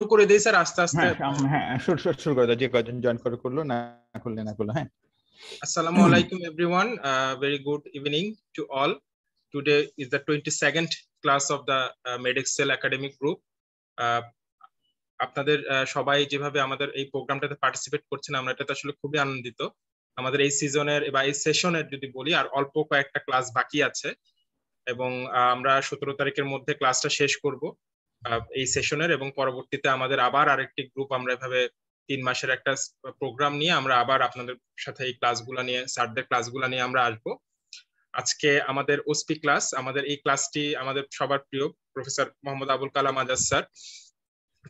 করে দেই স্যার আস্তে আস্তে। হ্যাঁ শুরু করে দাও, যে কয়জন জয়েন করলো না করলো। হ্যাঁ, Assalamu alaikum everyone. Very good evening to all. Today is the 22nd class of the MedExcel academic group. আপনাদের সবাই যেভাবে আমাদের এই প্রোগ্রামটাতে পার্টিসিপেট করছেন, আমরা এটাতে আসলে খুবই আনন্দিত। আমাদের এই সিজনের বা এই সেশনের যদি বলি, আর অল্প কয়েকটা ক্লাস বাকি আছে এবং আমরা 17 তারিখের মধ্যে ক্লাসটা শেষ করব এই সেশনের, এবং পরবর্তীতে আমাদের আবার আরেকটি গ্রুপ, আমরা এভাবে 3 মাসের একটা প্রোগ্রাম নিয়ে আমরা আবার আপনাদের সাথে এই ক্লাসগুলো নিয়ে, স্যারদের ক্লাসগুলো নিয়ে আমরা আসবো। আজকে আমাদের ওসপি ক্লাস, আমাদের এই ক্লাসটি আমাদের সবার প্রিয় প্রফেসর মোহাম্মদ আবুল কালাম আজাদ স্যার,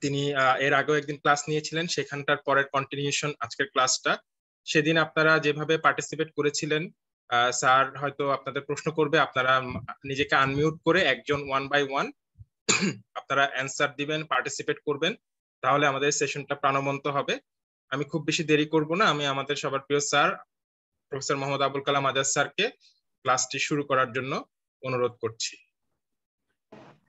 তিনি এর আগেও একদিন ক্লাস নিয়েছিলেন, সেখানটার পরের কন্টিনিউশন আজকের ক্লাসটা। সেদিন আপনারা যেভাবে পার্টিসিপেট করেছিলেন, স্যার হয়তো আপনাদের প্রশ্ন করবে, আপনারা নিজেকে আনমিউট করে একজন 1 বাই 1 আপনারা অ্যান্সার দিবেন, পার্টিসিপেট করবেন, তাহলে আমাদের সেশনটা প্রাণবন্ত হবে। আমি খুব বেশি দেরি করব না, আমি আমাদের সবার প্রিয় স্যার প্রফেসর মোহাম্মদ আবুল কালাম আজাদ স্যারকে ক্লাসটি শুরু করার জন্য অনুরোধ করছি।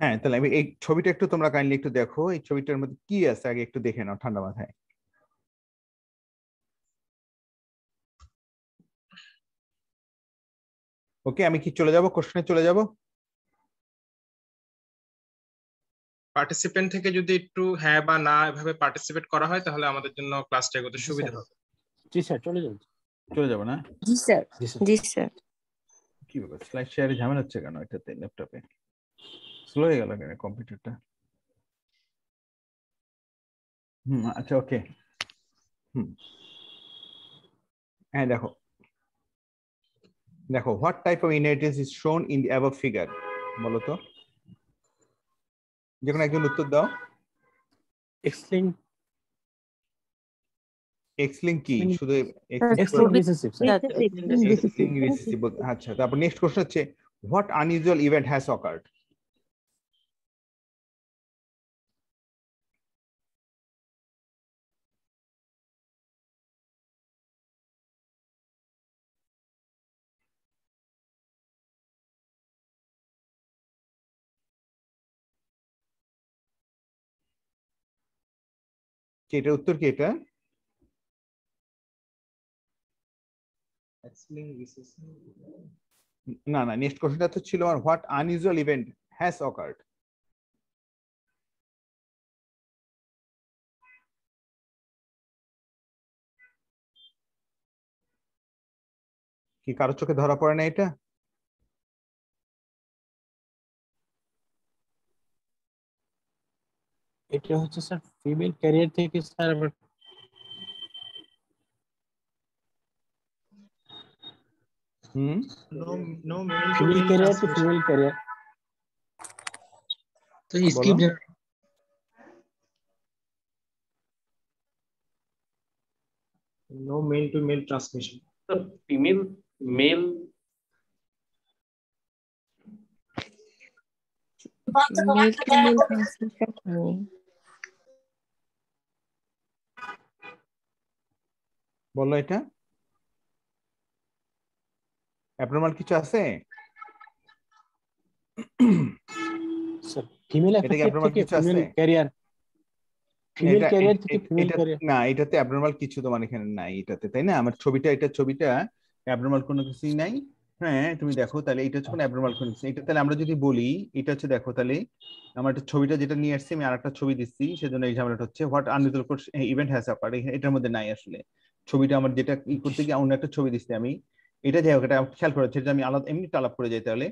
হ্যাঁ, তাহলে আমি এই ছবিটা একটু তোমরা কাইন্ডলি একটু দেখো, এই ছবিটার মধ্যে কি আছে আগে একটু দেখে নাও ঠান্ডা মাথায়। ওকে, আমি কি চলে যাব, কোশ্চেনে চলে যাব? পার্টিসিপেন্ট থেকে যদি একটু হ্যাঁ বা না এভাবে পার্টিসিপেট করা হয়, তাহলে আমাদের জন্য ক্লাসটা এগোতে সুবিধা হবে। জি স্যার, চলে যাব না? জি স্যার। জি স্যার। কি ব্যাপার, স্লাইড শেয়ারে ঝামেলা হচ্ছে কেন এটাতে? ল্যাপটপে স্লো হয়ে গেল কেন কম্পিউটারটা? আচ্ছা, ওকে। হ্যাঁ, দেখো what type of inheritance is শোন ইন দি অ্যাবভ ফিগার। বলো তো, যে কোনো একজন উত্তর দাও। এক্স-লিঙ্ক কি? শুধু আচ্ছা, তারপর নেক্সট কোশ্চেন হচ্ছে what unusual event has occurred. এটার উত্তর কি? এটা না, নেক্সট কোশ্চেনটা তো ছিল what unusual event has occurred. কি কারোর চোখে ধরা পড়ে না এটা? এটা হচ্ছে স্যার ফিমেল ক্যারিয়ার থেকে স্যার আবার no female carrier to female carrier. তো skip no male to male transmission. Female male বলো, এটা অ্যাবনরমাল কিছু আছে? স্যার ফিমেল অ্যাবনরমাল কিছু আছে? ফিমেল ক্যারিয়ার থেকে ফিমেল ক্যারিয়ার। না, এটাতে অ্যাবনরমাল কিছু তোমার এখানে নাই এটাতে, তাই না? আমার ছবিটা অ্যাবনরমাল কোনো কিছুই নাই। হ্যাঁ, তুমি দেখো তাহলে এটা হচ্ছে কোনো অ্যাবনরমাল কোনো কিছু। এটা তাহলে আমরা যদি বলি, এটা হচ্ছে দেখো তাহলে আমার একটা ছবিটা যেটা নিয়ে আসছি, আমি আরেকটা ছবি দিচ্ছি, সেজন্য এই ঝামেলাটা হচ্ছে what unusual event has occurred, এটার মধ্যে নাই আসলে। ছবিটা আমার যেটা করতে গিয়ে অন্য একটা ছবি দিচ্ছি আমি, এটা যাই হোক, এটা খেয়াল করে হচ্ছে আমি আলাদা এমনি আলাপ করে যাই। তাহলে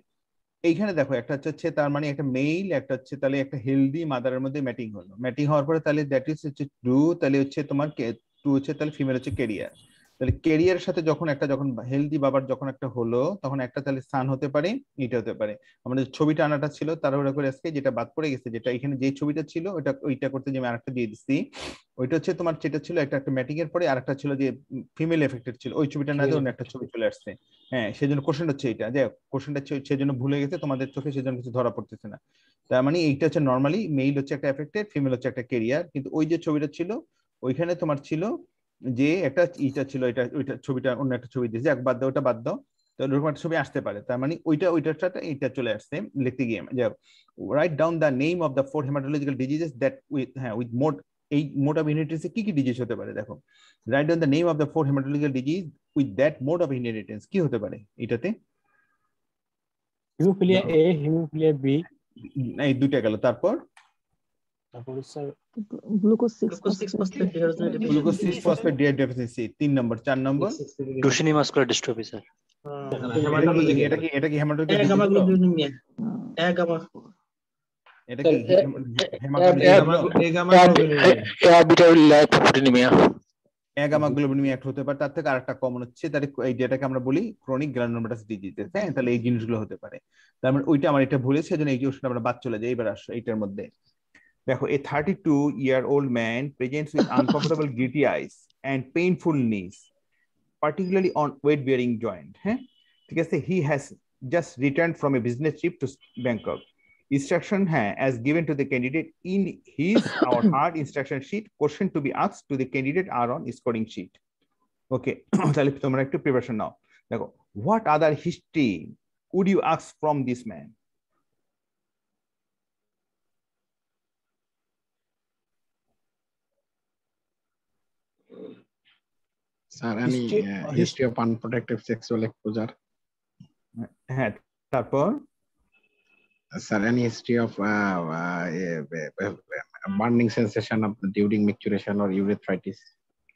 এইখানে দেখো একটা হচ্ছে তার মানে একটা মেইল, একটা হচ্ছে তাহলে একটা হেলদি মাদারের মধ্যে ম্যাটিং হলো। ম্যাটিং হওয়ার পরে তাহলে দ্যাট ইজ হচ্ছে ট্রু, তাহলে হচ্ছে তোমার ট্রু হচ্ছে তাহলে ফিমেল হচ্ছে ক্যারিয়ার। তাহলে ক্যারিয়ারের সাথে যখন হেলদি বাবার যখন একটা হলো, তখন একটা তাহলে সান হতে পারে, এটা হতে পারে। আমাদের ছবিটা আনাটা ছিল তাড়াহুড়া করে আজকে, যেটা বাদ পড়ে গেছে, যেটা এখানে যে ছবিটা ছিল ওইটা করতে যে আমি আরেকটা দিয়ে দিচ্ছি, ওইটা হচ্ছে তোমার যেটা ছিল একটা ম্যাটিং এর পরে আরেকটা ছিল যে ফিমেল এফেক্টেড ছিল, ওই ছবিটা না দিয়ে অন্য একটা ছবি চলে আসছে। হ্যাঁ, সেজন্য কোশ্চেন হচ্ছে এটা, যে কোশ্চেনটা সেজন্য ভুলে গেছে তোমাদের চোখে, সেজন্য কিছু ধরা পড়তেছে না। তার মানে এইটা হচ্ছে নর্মালি মেইল হচ্ছে একটা এফেক্টেড, ফিমেল হচ্ছে একটা ক্যারিয়ার। কিন্তু ওই যে ছবিটা ছিল ওইখানে তোমার ছিল যে একটা ইটা ছিল, ওইটা ছবিটা অন্য একটা ছবি দিয়েছে, এক বাদ দাও, ওটা বাদ দাও। তো এরকম একটা ছবি আসতে পারে, তার মানে ওইটার সাথে এটা চলে আসছে লিখতে গিয়ে যে right down the name of the 4 haematological diseases that with mode, এই মোড অফ ইনহেরিটেন্সে কি কি ডিজিজ হতে পারে। দেখো right down the name of the 4 haematological disease with that mode of inheritance, কি হতে পারে এটাতে? হিমোফিলিয়া এ, হিমোফিলিয়া বি, এই দুইটা গেল, তারপর তারপরে sir glucose 6 glucose 6 phosphate dehydrogenase glucose 6 phosphate dehydrogenase 3 number. 4 number Duchenne muscular dystrophy sir. এটা কি haematological disease? Gamma globulinemia gamma এটা কি হেমাটোলজিক্যাল হতে পারে। তার থেকে আরেকটা কমন হচ্ছে, তাহলে এই যেটাকে আমরা বলি ক্রনিক গ্রানুলোমাটাস ডিজিজ, হ্যাঁ তাহলে এই জিনিসগুলো হতে পারে। তার মানে ওইটা আমার এটা ভুলেছে, সেজন্য এই জিনিসটা আমরা বাদ চলে যাই। এবার আসো এইটার মধ্যে দেখো, a 32-year-old man presents with uncomfortable gritty eyes and painful knees, particularly on weight-bearing joint. হ্যাঁ ঠিক আছে, he has just returned from a business trip to Bangkok. Instruction as given to the candidate in his or her instruction sheet. Question to be asked to the candidate are on scoring sheet. Okay, তাহলে তোমরা একটু preparation নাও। দেখো, what other history would you ask from this man? Sir, any history of unprotected sexual exposure? হ্যাঁ, তারপর Sir, any history of burning sensation of during micturition or urethritis?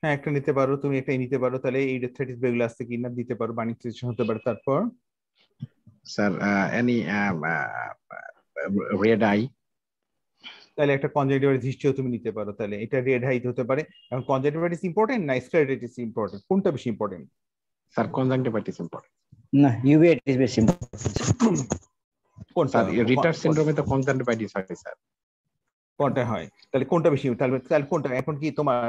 হ্যাঁ একটা নিতে পারো, তুমি একটা নিতে পারো, তাহলে ইউরেথ্রাইটিস বেগুলা আছে কিনা দিতে পারো, বার্নিং সেনসেশন হতে পারে। তারপর Sir, any red eye? তাহলে একটা কনজাংটিভাইটিস হিস্ট্রিও তুমি নিতে পারো, তাহলে এটা রেড হাইট হতে পারে। এখন কনজাংটিভাইটিস ইম্পর্টেন্ট না স্ক্লেরোটাইটিস ইম্পর্টেন্ট, কোনটা বেশি ইম্পর্টেন্ট? Sir, conjunctivitis important. না, uveitis বেশি ইম্পর্টেন্ট। কোনটা? Sir, Ritter syndrome তো conjunctivitis হয় স্যার। কোনটা হয়? তাহলে কোনটা বেশি? তাহলে কোনটা এখন কি তোমার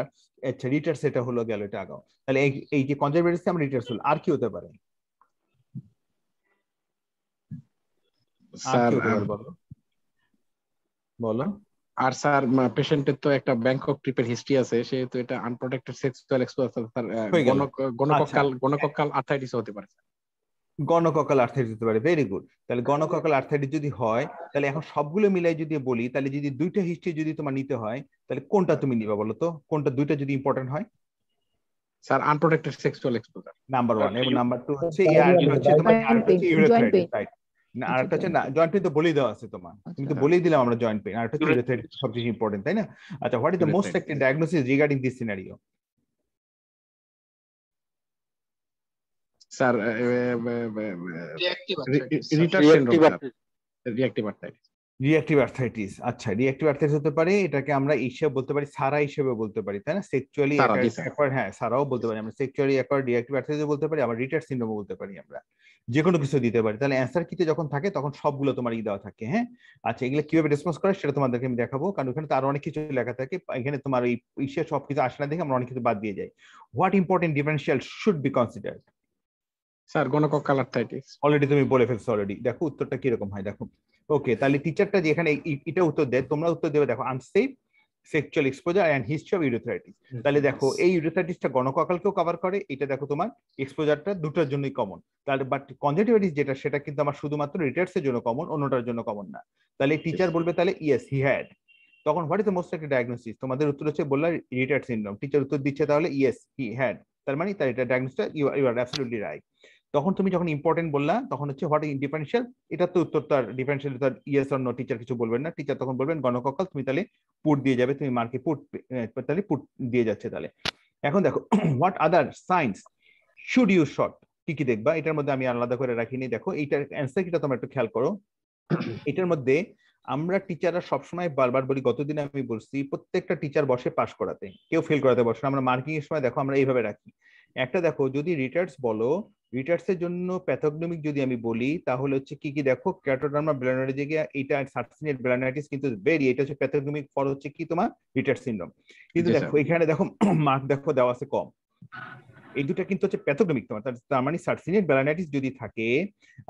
আচ্ছা রিটার সেটা হলো গেল, এটা আগাও। তাহলে এই যে কনজাংটিভাইটিস আমরা রিটার হলো, আর কি হতে পারে? স্যার বলো। আর স্যার পেশেন্টের তো একটা ব্যাংকক ট্রিপের হিস্ট্রি আছে, সে তো এটা unprotected sexual exposure, sir gonococcal arthritis হতে পারে। গনোকক্কাল আর্থ্রাইটিস হতে পারে, ভেরি গুড। তাহলে গনোকক্কাল আর্থ্রাইটিস যদি হয়, তাহলে এখন সবগুলো মিলাই যদি বলি, তাহলে যদি দুইটা হিস্ট্রি যদি তোমার নিতে হয়, তাহলে কোনটা তুমি নিবা বলো তো? কোনটা দুইটা যদি ইম্পর্টেন্ট হয়? Sir unprotected sexual exposure number 1, এবং নাম্বার 2 হচ্ছে তোমার ইউরেথ্রাইটিস, রাইট? না আরেকটা হচ্ছে না জয়েন্ট পেইন, তো বলেই দেওয়া আছে তোমার, তুমি তো বলেই দিলাম আমরা জয়েন্ট পেইন, আর একটা ইউরেথ্রাইটিস সবচেয়ে ইম্পর্টেন্ট, তাই না? আচ্ছা, what is the most active diagnosis regarding this scenario? Sir reactive arthritis. আচ্ছা, রিঅ্যাক্টিভ আর্থ্রাইটিস হতে পারে, এটাকে আমরা হিসেবে বলতে পারি, সারা হিসেবে বলতে পারি, তাই না? সেক্সুয়ালি অ্যাকোয়ার্ড, হ্যাঁ সারাও বলতে পারি আমরা, সেক্সুয়ালি অ্যাকোয়ার্ড রিঅ্যাক্টিভ আর্থ্রাইটিস বলতে পারি, আবার রিটার্ড সিনড্রোমও বলতে পারি, আমরা যে কোনো কিছু দিতে পারি। তাহলে অ্যান্সার কিতে যখন থাকে তখন সবগুলো তোমার দেওয়া থাকে। হ্যাঁ আচ্ছা, এগুলো কিভাবে রেসপন্স করে সেটা তোমাদেরকে আমি দেখাবো, কারণ ওখানে তো আরো অনেক কিছু লেখা থাকে, এখানে তোমার এই ইসে সবকিছু আসে না দেখে আমরা অনেক কিছু বাদ দিয়ে যাই। What important differential should be considered? Sir gonococcal arthritis. Already তুমি বলে ফেলছো অলরেডি, দেখো উত্তরটা কিরকম হয় দেখো। ওকে, তাহলে টিচারটা যেখানে এটা উত্তর দেয়, তোমরা উত্তর দেবে দেখো unsafe sexual exposure and history of urethritis. তাহলে দেখো এই ইউরেথ্রাইটিসটা গণককালকেও কভার করে, এটা দেখো তোমার এক্সপোজারটা দুটোর জন্যই কমন। তাহলে বাট কনজাংটিভাইটিস যেটা, সেটা কিন্তু আমার শুধুমাত্র রিটার্ডস এর জন্য কমন, অন্যটার জন্য কমন না। তাহলে টিচার বলবে তাহলে ইয়েস হি হ্যাড, তখন what is the most active diagnosis? তোমাদের উত্তর হচ্ছে বললা রিটার্ড সিনড্রোম, টিচার উত্তর দিচ্ছে তাহলে ইয়েস হি হ্যাড, তার মানে তার এটা ডায়াগনোসিসটা ইউ আর অ্যাবসলিউটলি রাইট। তখন তুমি যখন ইম্পর্টেন্ট বললা, তখন হচ্ছে হোয়াট ইজ ডিফারেন্সিয়াল, এটা তো উত্তর তার ডিফারেন্সিয়াল তার ইয়েস অর নো, টিচার কিছু বলবেন না, টিচার তখন বলবেন গণকক্কাল, তুমি তাহলে পুট দিয়ে যাবে, তুমি মার্কে পুট, তাহলে পুট দিয়ে যাচ্ছে। তাহলে এখন দেখো what other signs should you sought, কি কি দেখবা এটার মধ্যে, আমি আলাদা করে রাখিনি। দেখো এইটার অ্যান্সার কিটা তোমরা একটু খেয়াল করো। এটার মধ্যে আমরা টিচাররা সবসময় বারবার বলি, গতদিন আমি বলছি প্রত্যেকটা টিচার বসে পাস করাতে, কেউ ফেল করাতে বসে না। আমরা মার্কিং এর সময় দেখো আমরা এইভাবে রাখি, একটা দেখো যদি রিটার্ডস বলো, রিটার্ডস এর জন্য প্যাথোগনমিক যদি আমি বলি, তাহলে হচ্ছে কি কি দেখো, ক্যাটোডার্মা ব্লানোডিজিয়া, এইটা সার্সিনিয়েট ব্লানাইটিস কিন্তু ভেরি, এটা হচ্ছে প্যাথোগনমিক ফর হচ্ছে কি তোমার রিটার্ড সিনড্রোম। কিন্তু দেখো এখানে দেখো মার্ক দেখো দেওয়া আছে কম, এই দুটা কিন্তু হচ্ছে প্যাথোগনমিক তোমার, তার মানে সার্সিনিয়েট ব্লানাইটিস যদি থাকে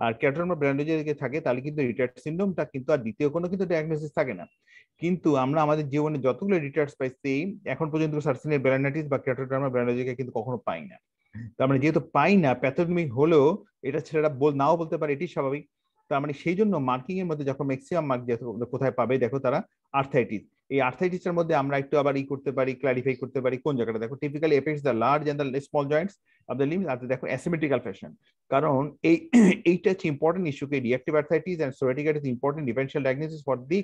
আর ক্যাটোডার্মা ব্লানোডিজিয়া থাকে, তাহলে কিন্তু রিটার্ড সিনড্রোমটা কিন্তু আর দ্বিতীয় কোনো কিন্তু ডায়াগনোসিস থাকে না। কিন্তু আমরা আমাদের জীবনে যতগুলো রিটার্ডস পাইছি এখন পর্যন্ত সার্সিনিয়েট ব্লানাইটিস বা ক্যাটোডার্মা ব্লানোডিজিয়া কিন্তু কখনো পাই না। তার মানে যেহেতু পাই না, প্যাথোজেনিক হলেও এটা ছেলেরা নাও বলতে পারে, এটি স্বাভাবিক। তার মানে সেই জন্য মার্কিং এর মধ্যে যখন ম্যাক্সিমাম মার্ক কোথায় পাবে দেখো তারা আর্থাইটিস। এই আর্থাইটিসের মধ্যে আমরা একটু আবার করতে পারি, ক্লারিফাই করতে পারি কোন জায়গাটা। দেখো typically affects the large and the small joints of the limbs, আর দেখো অ্যাসিমেট্রিক্যাল ফ্যাশন। কারণ এইটা হচ্ছে ইম্পর্টেন্ট ইস্যুকে reactive arthritis and psoriatic arthritis important differential diagnosis for the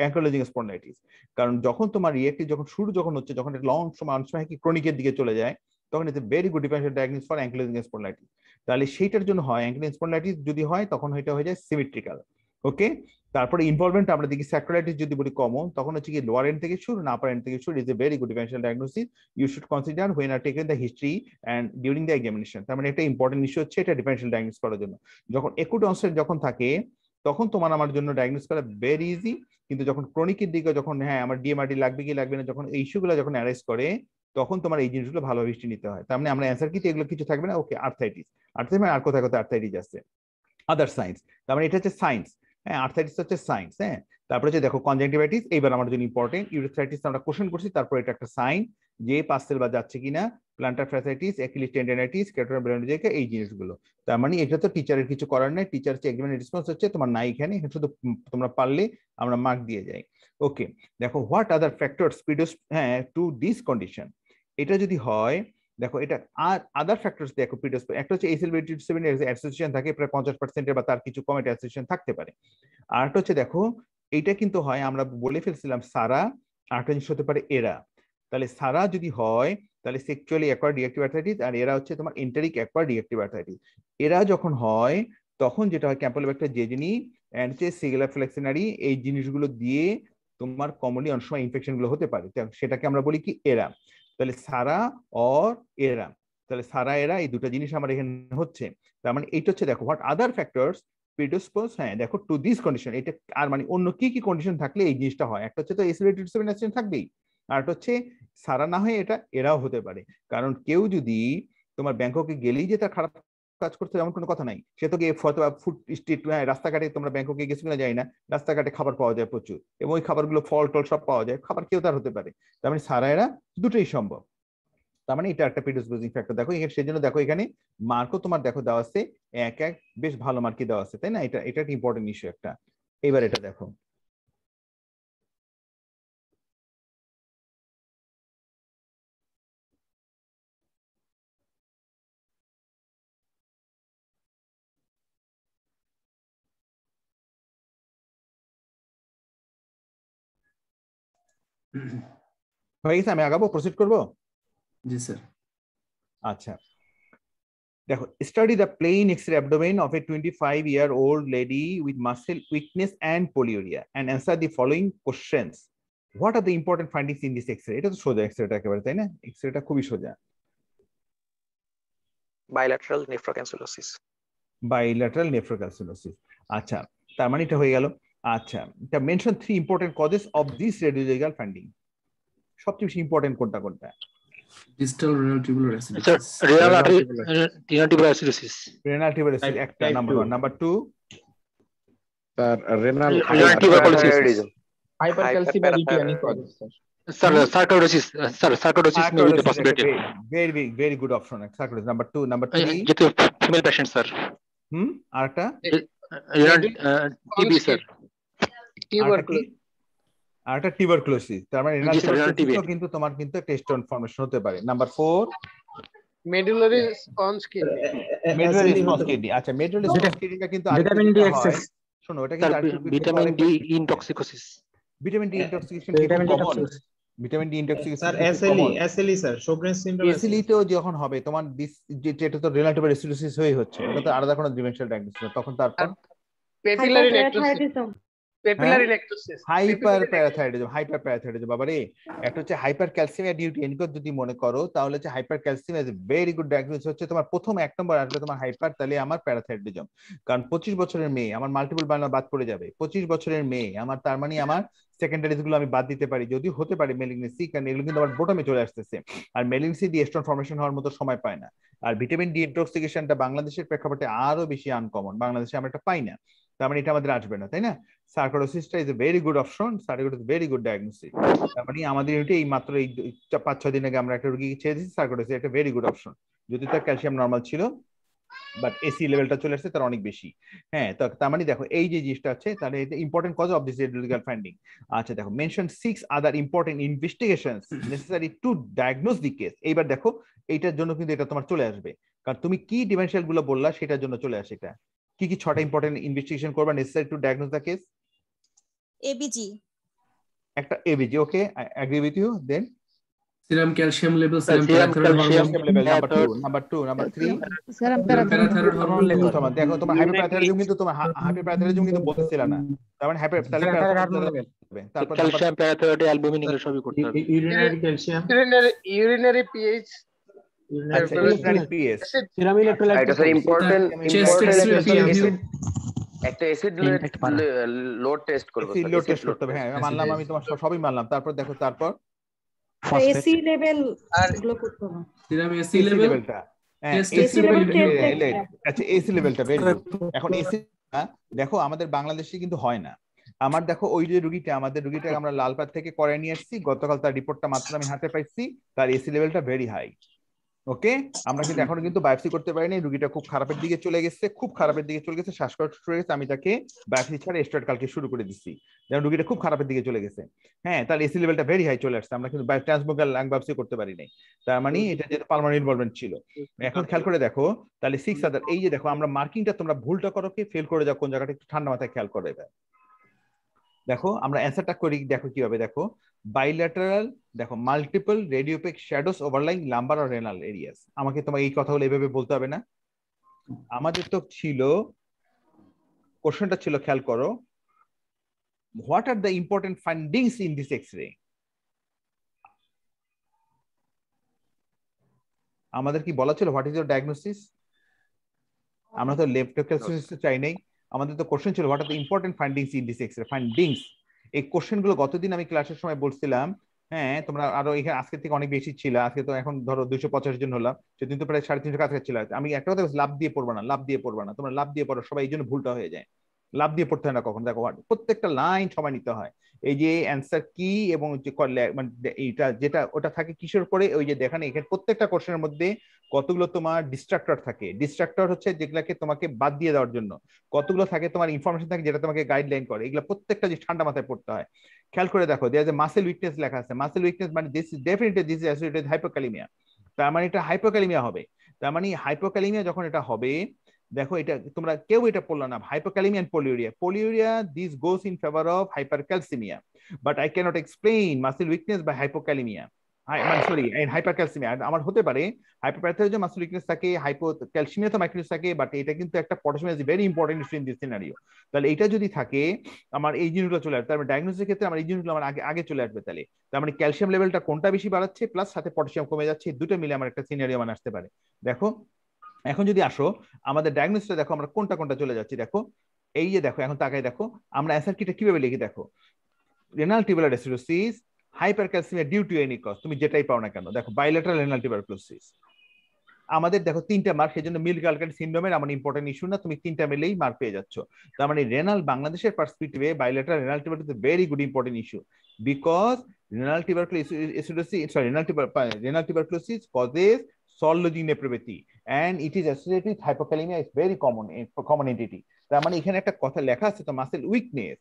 ankylosing spondylitis. কারণ যখন তোমার রিঅ্যাক্টিভ যখন হচ্ছে, যখন এটা লং সময় অনেক সময় কি ক্রনিকের দিকে চলে যায়, তখন it's a very good differential diagnosis for ankylosing spondylitis. তাহলে সেইটার জন্য হয় অ্যাঙ্কিলোজিং স্পন্ডাইটিস যদি হয় তখন এটা হয়ে যায় সিমেট্রিক্যাল। ওকে, তারপরে ইনভলভমেন্ট আমরা দেখি স্যাক্রোলাইটিস যদি বলি কমন, তখন হচ্ছে কি লোয়ার এন্ড থেকে শুরু না আপার এন্ড থেকে শুরু। Is a very good differential diagnosis you should consider when are taken the history and during the examination. তার মানে একটা ইম্পর্টেন্ট ইস্যু হচ্ছে এটা ডিফারেনশিয়াল ডায়াগনোসিস করার জন্য। যখন একুট অনসেট যখন থাকে তখন তোমার আমার জন্য ডায়াগনোস করা ভেরি ইজি, কিন্তু যখন ক্রনিকের দিকে যখন হ্যাঁ আমার ডিএমআরডি লাগবে কি লাগবে না, যখন এই ইস্যুগুলো যখন অ্যারাইজ করে তখন তোমার এই জিনিসগুলো ভালোভাবে হিস্ট্রি নিতে হয়। তার মানে আমরা অ্যান্সার কি এগুলো কিছু থাকবে না। ওকে, আর্থাইটিস আর কোথায় কোথায় আর্থাইটিস আছে, আদার সাইন্স। তার মানে এটা হচ্ছে সায়েন্স। হ্যাঁ, আর্থাইটিস হচ্ছে সায়েন্স। হ্যাঁ, তারপরে হচ্ছে দেখো কনজাংটিভাইটিস, এইবার আমার জন্য ইম্পর্টেন্ট। ইউরেথ্রাইটিস আমরা কোশ্চেন করছি, তারপর এটা একটা সাইন যে পাসেল বা যাচ্ছে কিনা, প্লান্টার ফ্যাসাইটিস, অ্যাকিলিস টেন্ডাইটিস, ক্যাটারাল ব্লেনোজাইকা, এই জিনিসগুলো। তার মানে এটা তো টিচারের কিছু করার নাই, টিচার হচ্ছে এক্সামিনের রেসপন্স হচ্ছে তোমার নাই এখানে, শুধু তোমরা পারলে আমরা মার্ক দিয়ে যাই। ওকে, দেখো হোয়াট আদার ফ্যাক্টরস প্রিডিউস হ্যাঁ টু দিস কন্ডিশন। এটা যদি হয় দেখো এটা আর আদার ফ্যাক্টরস দেখো প্রিডিউস, একটা হচ্ছে ACL-BT7 অ্যাসোসিয়েশন থাকে প্রায় 50% বা তার কিছু কম এটা অ্যাসোসিয়েশন থাকতে পারে। আর একটা হচ্ছে দেখো এইটা কিন্তু হয় আমরা বলে ফেলছিলাম সারা, আরেকটা জিনিস হতে পারে এরা। তাহলে সারা যদি হয় তাহলে সেক্সুয়ালি অ্যাকোয়ার্ড রিঅ্যাক্টিভ আর্থাইটিস, আর এরা হচ্ছে তোমার এন্টারিক অ্যাকোয়ার্ড রিঅ্যাক্টিভ আর্থাইটিস। এরা যখন হয় তখন যেটা হয় ক্যাম্পোলোব্যাক্টার জেজেনি এন্ড সিগুলার ফ্লেক্সিনারি, এই জিনিসগুলো দিয়ে তোমার কমনলি অনেক সময় ইনফেকশন গুলো হতে পারে, সেটাকে আমরা বলি কি এরা। তাহলে সারা অর এরা, তাহলে সারা এরা এই দুটো জিনিস আমার এখানে হচ্ছে। তার মানে এইটা হচ্ছে দেখো হোয়াট আদার ফ্যাক্টরস প্রিডিসপোজ হ্যাঁ দেখো টু দিস কন্ডিশন। এটা আর মানে অন্য কি কি কন্ডিশন থাকলে এই জিনিসটা হয়, একটা হচ্ছে তো ACL-BT7 অ্যাসোসিয়েশন থাকবেই, আর একটা হচ্ছে সারা না হয় এটা এরাও হতে পারে। কারণ কেউ যদি তোমার ব্যাংককে গেলেই যে তার খারাপ কাজ করতে এমন কোনো কথা নাই, সে তো গিয়ে ফুড স্ট্রিট রাস্তাঘাটে, তোমরা ব্যাংককে গেছো কিনা যায় না, রাস্তাঘাটে খাবার পাওয়া যায় প্রচুর, এবং ওই খাবারগুলো ফল টল সব পাওয়া যায়, খাবার কেউ তার হতে পারে। তার মানে সারা এরা দুটোই সম্ভব। তার মানে এটা একটা প্রিডিসপোজিং ফ্যাক্টর। দেখো সেই জন্য দেখো এখানে মার্কও তোমার দেখো দেওয়া আছে এক বেশ ভালো মার্কই দেওয়া আছে, তাই না? এটা একটা ইম্পর্টেন্ট ইস্যু একটা। এবার এটা দেখো হয়ে গেছে, আমি আগাবো, প্রসিড করবো? জি স্যার। আচ্ছা দেখো, study the plain X-ray abdomen of a 25-year-old lady with muscle weakness and polyuria and answer the following questions. What are the important findings in this X-ray? এটা তো সোজা এক্স-রেটা একেবারে, তাই না? এক্স-রেটা খুবই সোজা। bilateral nephrocalcilosis. Bilateral nephrocalcilosis, আচ্ছা তার মানে এটা হয়ে গেল। আচ্ছা, এটা mention 3 important causes of this radiological finding. সবচেয়ে বেশি ইম্পর্টেন্ট কোনটা? Distal renal tubular acidosis. Sir, renal tubular acidosis. Renal tubular acidosis একটা number 1, number 2 sir renal Tuberculosis. Hypercalciferity any causes, sir. Sir, sarcoidosis. Sir, sarcoidosis may be the possibility. very good option, sarcoidosis. Number 2, number 3 যেহেতু female patient, sir. আরেকটা TB, sir. আরেকটা tuberculosis. তার মানে renal tuberculosis কিন্তু তোমার কিন্তু test information হতে পারে। Number 4 medullary sponge kidney. Medullary sponge kidney, আচ্ছা মেডুলারি স্পঞ্জ কিডনিটা কিন্তু ভিটামিন ডি এক্সেস। শোনো এটা কিন্তু vitamin D intoxicosis. Vitamin D intoxication কি কমন? Vitamin D intoxication sir SLE sir Sjogren's syndrome. SLE তো যখন হবে তোমার যেটা তো রেনাল টিউবার অ্যাসিডোসিস হয়ে হচ্ছে, এটা তো আলাদা কোনো ডিফারেনশিয়াল ডায়াগনোসিস, তখন তারপর papillary necrosis. Papillary necrosis, hyperparathyroidism. বাবারে, একটা হচ্ছে হাইপারক্যালসিমিয়া ডিউ টু এনকোড যদি মনে করো, তাহলে হচ্ছে হাইপারক্যালসিমিয়া ইজ ভেরি গুড ডায়াগনোসিস। হচ্ছে তোমার প্রথম 1 নম্বর আসবে তোমার হাইপার, তাহলে আমার প্যারাথাইরয়েডিজম। কারণ 25 বছরের মেয়ে আমার মাল্টিপল মাইলোমা বাদ পড়ে যাবে। 25 বছরের মেয়ে আমার, তার মানে আমার সেকেন্ডারিজ গুলো আমি বাদ দিতে পারি, যদি হতে পারে মেলিগনেসি, কারণ এগুলো কিন্তু আমার বোটমে চলে আসতেছে। আর মেলিগনেসি দিয়ে স্টোন ফর্মেশন হওয়ার মতো সময় পায় না। আর ভিটামিন ডি ইনটক্সিকেশনটা বাংলাদেশের প্রেক্ষাপটে আরো বেশি আনকমন, বাংলাদেশে আমরা এটা পাই না, তার মানে এটা আমাদের আসবে না, তাই না? সার্কোডোসিসটা is a very good option, sarcoidosis is very good diagnosis. তার মানে আমাদের ইউনিটে এই মাত্র এই 5-6 দিন আগে আমরা একটা রোগীকে ছেড়ে দিয়েছি, সার্কোডোসিস একটা ভেরি গুড অপশন। যদি তার ক্যালসিয়াম নর্মাল ছিল বাট এসি লেভেলটা চলে আসছে তার অনেক বেশি। হ্যাঁ, তো তার মানে দেখো এই যে জিনিসটা আছে, তাহলে এটা important cause of this radiological finding. আচ্ছা দেখো, mention 6 other important investigations necessary to diagnose the case. এইবার দেখো এইটার জন্য কিন্তু এটা তোমার চলে আসবে, কারণ তুমি কি ডিমেনশিয়াল গুলো বললা সেটার জন্য চলে আসে। এটা কি কি 6টা ইম্পর্টেন্ট ইনভেস্টিগেশন করবা necessary to diagnose the case? ABG, একটা ABG, okay, I agree with you. Then serum calcium level, Serum calcium level, number 2, number 3 serum parathyroid hormone level। তোমার দেখো তোমার হাইপারপ্যারাথাইরোইডিজম কিন্তু তোমার হাইপারপ্যারাথাইরোইডিজম কিন্তু বলতেছিল না, তার মানে তারপর ক্যালসিয়াম প্যারাথাইরয়েড অ্যালবুমিন এগুলো সবই করতে হবে। ইউরিনারি ক্যালসিয়াম, urinary pH, আচ্ছা ইলেকট্রনিক পিএস, সেরাম ইলেক্ট্রোলাইট, এটা স্যার ইম্পর্টেন্ট একটা অ্যাসিড লোড টেস্ট করব স্যার, লোড টেস্ট করতে হবে। হ্যাঁ মানলাম, আমি তোমার সবই মানলাম। তারপর দেখো, তারপর এসি লেভেল গুলো করতে হবে, serum AC levelটা আচ্ছা এসি লেভেলটা ভেরি গুড। এখন এসি দেখো আমাদের বাংলাদেশে কিন্তু হয় না। আমার দেখো ওই যে রুগীটা, আমাদের রুগীটা আমরা লালপাট থেকে করে নিয়ে আসছি, গতকাল তার রিপোর্টটা মাত্র আমি হাতে পাইছি, তার এসি লেভেলটা ভেরি হাই। ওকে, আমরা কিন্তু এখনো কিন্তু বায়োপসি করতে পারিনি, রুগীটা খুব খারাপের দিকে চলে গেছে, খুব খারাপের দিকে চলে গেছে, শ্বাসকষ্ট শুরু হয়ে গেছে। আমি তাকে বায়োপসি ছাড়া স্টার্ট কালকে শুরু করে দিচ্ছি, যেমন রুগীটা খুব খারাপের দিকে চলে গেছে। হ্যাঁ, তার এসি লেভেলটা ভেরি হাই চলে আসছে, আমরা কিন্তু ট্রান্সমুকাল লাং বায়োপসি করতে পারি নাই। তার মানে এটা যেহেতু পালমারি ইনভলভমেন্ট ছিল। এখন খেয়াল করে দেখো, তাহলে 6 আদার, এই যে দেখো আমরা মার্কিংটা, তোমরা ভুলটা করো কি ফেল করে যাও কোন জায়গাটা, একটু ঠান্ডা মাথায় খেয়াল করে এবার দেখো আমরা অ্যান্সারটা করি। দেখো কিভাবে, দেখো বাইল্যাটারাল, দেখো মাল্টিপল রেডিওপেক শ্যাডোস ওভারলাইং লাম্বার আর রেনাল এরিয়াস। আমাকে তোমার এই কথাগুলো এইভাবে বলতে হবে না। আমাদের তো ছিল কোশ্চেনটা ছিল, খেয়াল করো, what are the important findings in this X-ray. আমাদের কি বলা ছিল হোয়াট ইজ ইউর ডায়াগনোসিস? আমরা তো লেপ্টোক্যালসিস চাই নাই, আমাদের তো কোশ্চেন ছিল what are the important findings in this X-ray. Findings, এই কোশ্চেন গুলো গতদিন আমি ক্লাসের সময় বলছিলাম। হ্যাঁ, তোমরা আরো এখানে আজকে থেকে অনেক বেশি ছিল, আজকে তো এখন ধরো 250 জন হলাম, সেদিন তো প্রায় 350 কাছাকাছি ছিল। আমি একটা কথা বলছি, লাভ দিয়ে পড়বা না, লাভ দিয়ে পড়বা না, তোমরা লাভ দিয়ে পড়ো সবাই, এই জন্য ভুলটা হয়ে যায়। লাভ দিয়ে পড়তে হয় না কখন, দেখো প্রত্যেকটা লাইন সময় নিতে হয়। এই যে অ্যান্সার কি এবং মানে এইটা যেটা ওটা থাকে কিশোর করে, ওই যে দেখেন এখানে প্রত্যেকটা কোশ্চেনের মধ্যে কতগুলো তোমার ডিস্ট্রাক্টর থাকে। ডিস্ট্রাক্টর হচ্ছে যেগুলাকে তোমাকে বাদ দিয়ে দেওয়ার জন্য, কতগুলো থাকে তোমার ইনফরমেশন থাকে যেটা তোমাকে গাইডলাইন করে। এগুলো প্রত্যেকটা যে ঠান্ডা মাথায় পড়তে হয়। খেয়াল করে দেখো, there is a muscle weakness লেখা আছে। মাসেল উইকনেস মানে this is definitely this is associated hypokalaemia. তার মানে এটা হাইপোক্যালিমিয়া হবে। তার মানে হাইপোক্যালিমিয়া যখন এটা হবে, দেখো এটা তোমরা কেউ এটা পড়লো না, hypokalaemia and polyuria. Polyuria this goes in favour of hypercalcaemia, but I can't explain muscle weakness by hypokalaemia, sorry hypercalcaemia. আমার হতে পারে হাইপারপ্যারাথাইরয়েডিজম মাসেল উইকনেস থাকে, হাইপোক্যালসিমিয়া তো মাইক্রোস থাকে, বাট এটা কিন্তু একটা potassium is very important issue in this scenario. তাহলে এটা যদি থাকে, আমার এই জিনিসগুলো চলে আসবে। তার মানে ডায়াগনোসিসের ক্ষেত্রে আমার এই জিনিসগুলো আমার আগে চলে আসবে। তাহলে তার মানে ক্যালসিয়াম লেভেলটা কোনটা বেশি বাড়াচ্ছে প্লাস সাথে পটাশিয়াম কমে যাচ্ছে, দুটো মিলে আমার একটা সিনারিও মানে আসতে পারে। দেখো এখন যদি আসো আমাদের ডায়াগনোসিসটা দেখো আমরা কোনটা কোনটা চলে যাচ্ছি। দেখো এই যে দেখো, এখন তাকাই দেখো আমরা অ্যান্সার কিটা কিভাবে লিখি। দেখো renal tubular acidosis, hypercalcaemia due to any cause, তুমি যেটাই পাও না কেন। দেখো বাইলেটারাল রেনাল টিউবারকুলোসিস, আমাদের দেখো 3টা মার্ক, সেজন্য মিল্ক-আলকাইড সিনড্রোমের আমার ইম্পর্টেন্ট ইস্যু না, তুমি 3টা মিলেই মার্ক পেয়ে যাচ্ছ। তার মানে রেনাল বাংলাদেশের পার্সপেক্টিভে bilateral renal tuberculosis very good important issue, because renal tuberculosis renal tuberculosis causes soil-lodging nephropathy and it is associated with hypokalemia, is very common entity। তার মানে এখানে একটা কথা লেখা আছে তো, মাসেল উইকনেস,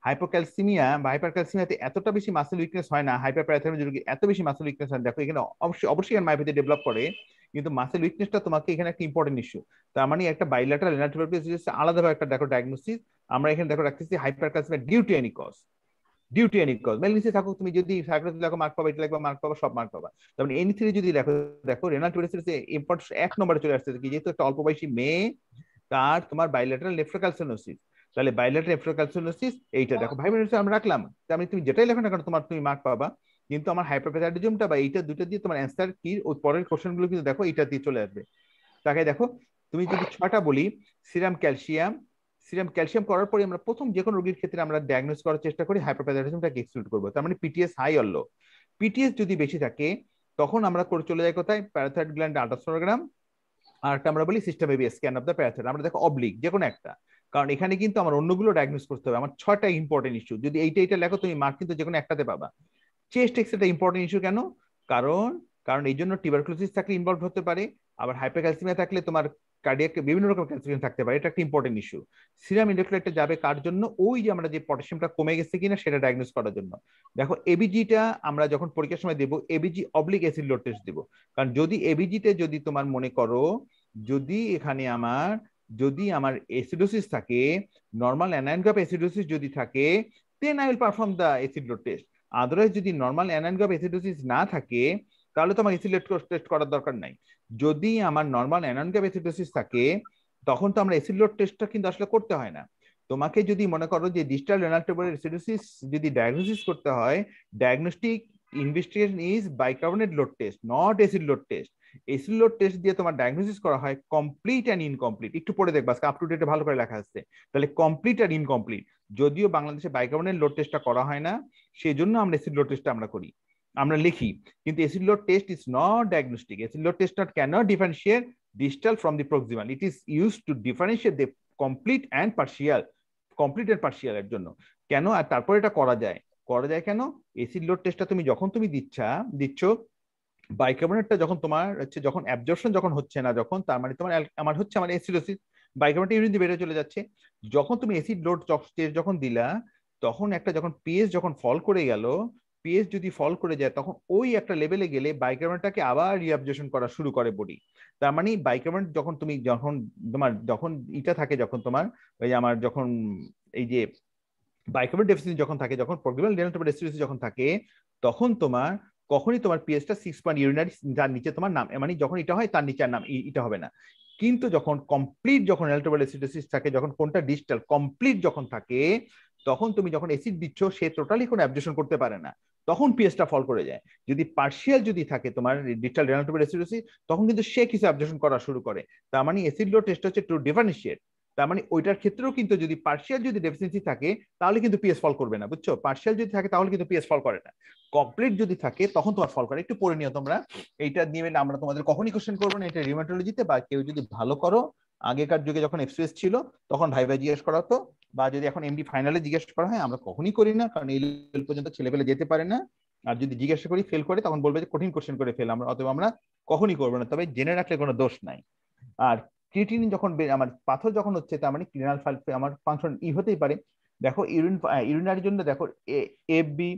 হাইপোক্যালসিমিয়া বা হাইপারক্যালসিমিয়াতে এতটা বেশি মাসেল উইকনেস হয় না, হাইপারপ্যারাথাইরয়েডিজম এত বেশি মাসেল উইকনেস হয়। দেখো এখানে অবশ্যই মায়োপ্যাথি ডেভেলপ করে, কিন্তু মাসেল উইকনেসটা তোমাকে এখানে একটা ইম্পর্টেন্ট ইস্যু। তার মানে একটা বাইলেটারাল রেনাল টিউবারকুলোসিস আলাদাভাবে একটা দেখো ডায়াগনোসিস আমরা এখানে দেখো রাখতেছি hypercalcaemia due to any cause, due to any cause. মেলনিসে থাকো তুমি যদি সাইক্লোসিস লেখো মার্ক পাবা, এটা লেখবা মার্ক পাবা, সব মার্ক পাবা। তার মানে এনি3 যদি দেখো রেনাল টিউবারকুলোসিস ইম্পর্টেন্ট 1 নম্বরে চলে আসছে কি, যেহেতু একটা অল্প বয়সী মেয়ে, তার তোমার বাইলেটারাল নেফ্রোক্যালসিনোসিস। তাহলে বাইলেটারাল নেফ্রোক্যালসিনোসিস এইটা দেখো ভাই বোনেরা আমরা রাখলাম। তার মানে তুমি যেটাই লেখো না কেন তুমি মার্ক পাবা, কিন্তু আমার হাইপারপ্যারাথাইরয়েডিজমটা বা এইটা দুটো দিয়ে তোমার অ্যান্সার কি, ওই পরের কোশ্চেনগুলো কিন্তু দেখো এইটা দিয়ে চলে আসবে। তাকে দেখো তুমি যদি 6টা বলি, সিরাম ক্যালসিয়াম করার পরে আমরা প্রথম যে কোনো রোগীর ক্ষেত্রে আমরা ডায়াগনোস করার চেষ্টা করি হাইপারপ্যারাথাইরয়েডিজমটাকে এক্সক্লুড করব। তার মানে PTH high or low. PTH যদি বেশি থাকে তখন আমরা চলে যাই কোথায়, প্যারাথাইরয়েড গ্ল্যান্ড আল্ট্রাসোনোগ্রাম, আর একটা আমরা বলি sestamibi scan of the parathyroid. আমরা দেখো অবলিক যে কোনো একটা, কারণ এখানে কিন্তু আমার অন্যগুলো ডায়াগনোস করতে হবে। আমার 6টা ইম্পর্টেন্ট ইস্যু, যদি এইটা লেখো তুমি মার্ক কিন্তু যে কোনো একটাতে পাবা। চেস্ট এক্স এটা ইম্পর্টেন্ট ইস্যু কেন, কারণ কারণ এই জন্য টিউবারকুলোসিস থাকলে ইনভলভ হতে পারে, আবার হাইপারক্যালসিমিয়া থাকলে তোমার কার্ডিয়াক বিভিন্ন রকম ক্যালসিফিকেশন থাকতে পারে। এটা একটা ইম্পর্টেন্ট ইস্যু। সিরাম ইলেক্ট্রোলাইটটা যাবে কার জন্য? ওই যে আমরা যে পটাশিয়ামটা কমে গেছে কিনা সেটা ডায়াগনোস করার জন্য। দেখো এবিজিটা আমরা যখন পরীক্ষার সময় দেবো ABG oblique acid load test দেবো, কারণ যদি এবিজিতে যদি তোমার মনে করো যদি এখানে যদি আমার অ্যাসিডোসিস থাকে, নর্মাল অ্যানায়ন গ্যাপ অ্যাসিডোসিস যদি থাকে, then I will perform the acid load test. Otherwise যদি নর্মাল অ্যানায়ন গ্যাপ অ্যাসিডোসিস না থাকে তাহলে তো আমার অ্যাসিড লোড টেস্ট করার দরকার নাই। যদি আমার নর্মাল অ্যানায়ন গ্যাপ অ্যাসিডোসিস থাকে তখন তো আমরা অ্যাসিড লোড টেস্টটা কিন্তু আসলে করতে হয় না। তোমাকে যদি মনে করো যে ডিস্টাল রেনাল টিউবার অ্যাসিডোসিস যদি ডায়াগনোসিস করতে হয়, diagnostic investigation is bicarbonate load test, not acid load test. Acid load test দিয়ে তোমার ডায়াগনোসিস করা হয় কমপ্লিট অ্যান্ড ইনকমপ্লিট। একটু পড়ে দেখবা, আপ টু ডেটে ভালো করে লেখা আছে। তাহলে কমপ্লিট আর ইনকমপ্লিট, যদিও বাংলাদেশে বাইকার্বনেট লোড টেস্টটা করা হয় না, সেই জন্য আমরা অ্যাসিড লোড টেস্টটা আমরা করি, আমরা লিখি। কিন্তু acid load test is not diagnostic. Acid load test cannot differentiate distal from the proximal. It is used to differentiate the complete and partial এর জন্য। কেন? আর তারপর এটা করা যায় কেন? অ্যাসিড লোড টেস্টটা তুমি যখন তুমি দিচ্ছ বাইকার্বনেটটা যখন তোমার হচ্ছে যখন অ্যাবজর্পশন যখন হচ্ছে না, যখন তার মানে তোমার আমার অ্যাসিডোসিস, বাইকার্বনেট ইউরিন দিয়ে বেরিয়ে চলে যাচ্ছে। যখন তুমি অ্যাসিড লোড টেস্ট যখন দিলা তখন যখন পিএইচ যখন ফল করে গেল, পিএইচ যদি ফল করে যায় তখন ওই একটা লেভেলে গেলে বাইকার্বনেটটাকে আবার রিঅ্যাবজর্পশন করা শুরু করে বডি। তার মানে বাইকার্বনেট যখন এটা থাকে, যখন তোমার ওই যে আমার যখন এই যে বাইকার্বনেট ডেফিসিয়েন্সি যখন থাকে, যখন প্রক্সিমাল রেনাল টিউবার অ্যাসিডোসিস যখন থাকে, তখন কখনই তোমার পিএইচটা 6 ইউরিনারি যার নিচে তোমার নাম, মানে যখন এটা হয় তার নিচে আর নাম এটা হবে না। কিন্তু যখন কমপ্লিট যখন রেনাল টিউবার অ্যাসিডোসিস থাকে, যখন কোনটা ডিস্টাল কমপ্লিট যখন থাকে, তখন তুমি যখন অ্যাসিড দিচ্ছ সে টোটালি কোনো অ্যাবজর্পশন করতে পারে না, তখন পিএইচটা ফল করে যায়। যদি পার্শিয়াল যদি থাকে তোমার ডিস্টাল রেনাল টিউবার অ্যাসিডোসিস, তখন কিন্তু সে কিছু অ্যাবজর্পশন করা শুরু করে। তার মানে অ্যাসিড লোড টেস্ট হচ্ছে টু ডিফারেন্সিয়েট। তার মানে ওইটার ক্ষেত্রেও কিন্তু যদি পার্শিয়াল যদি ডেফিসিয়েন্সি থাকে তাহলে কিন্তু পিএস ফল করবে না, বুঝছো? পার্শিয়াল যদি থাকে তাহলে কিন্তু পিএস ফল করে না, কমপ্লিট যদি থাকে তখন তোমার ফল করে। একটু পড়ে নিও তোমরা, এইটা নিয়ে আমরা তোমাদের কখনই কোশ্চেন করবো না। এটা রিউমাটোলজিতে বা কেউ যদি ভালো করো, আগেকার যুগে যখন এফসিএস ছিল তখন ভাইবা জিজ্ঞেস করা হতো, বা যদি এখন এমডি ফাইনালে জিজ্ঞেস করা হয়, আমরা কখনই করি না, কারণ এই লেভেল পর্যন্ত ছেলেপেলে যেতে পারে না। আর যদি জিজ্ঞাসা করি ফেল করে তখন বলবে যে কঠিন কোশ্চেন করে ফেল, অথবা আমরা কখনই করবো না। তবে জেনে রাখলে কোনো দোষ নাই। আর ক্রিয়েটিনিন যখন আমার পাথর যখন হচ্ছে, তার মানে রিনাল আমার ফাংশন হতেই পারে। দেখো ইউরিনারির জন্য দেখো এফবি,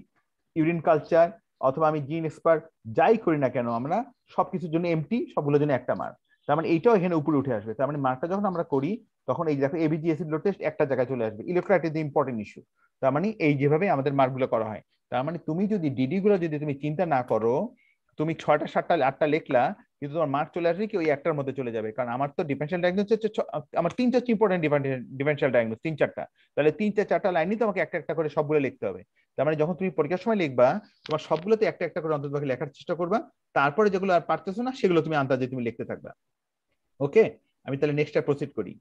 ইউরিন কালচার, অথবা আমি জিন এক্সপার্ট যাই করি না কেন, আমরা সবকিছুর জন্য এমটি, সবগুলোর জন্য একটা মার্ক। তার মানে এইটাও এখানে উপরে উঠে আসবে। তার মানে মার্কটা যখন আমরা করি তখন এই দেখো এবিজি অ্যাসিড লোড টেস্ট একটা জায়গায় চলে আসবে। Electrolyte is important issue. তার মানে এই যেভাবে আমাদের মার্কগুলো করা হয়। তার মানে তুমি যদি ডিডি গুলো যদি তুমি চিন্তা না করো, তুমি 6টা 7টা 8টা লিখলা, কিন্তু তোমার মার্ক চলে আসবে কি ওই একটার মধ্যে চলে যাবে। কারণ আমার তো ডিফারেনশিয়াল ডায়াগনোসিস হচ্ছে আমার 3টা ইম্পর্টেন্ট ডিফারেনশিয়াল ডায়াগনোসিস, 3-4টা। তাহলে 3-4টা লাইনই তোমাকে একটা একটা করে সবগুলো লিখতে হবে। তার মানে যখন তুমি পরীক্ষার সময় লিখবা, তোমার সবগুলোতে একটা একটা করে অন্ততপক্ষে লেখার চেষ্টা করবা। তারপরে যেগুলো আর পারতেছো না সেগুলো তুমি আন্দাজে তুমি লিখতে থাকবা। ওকে, আমি তাহলে নেক্সটটা প্রসিড করি।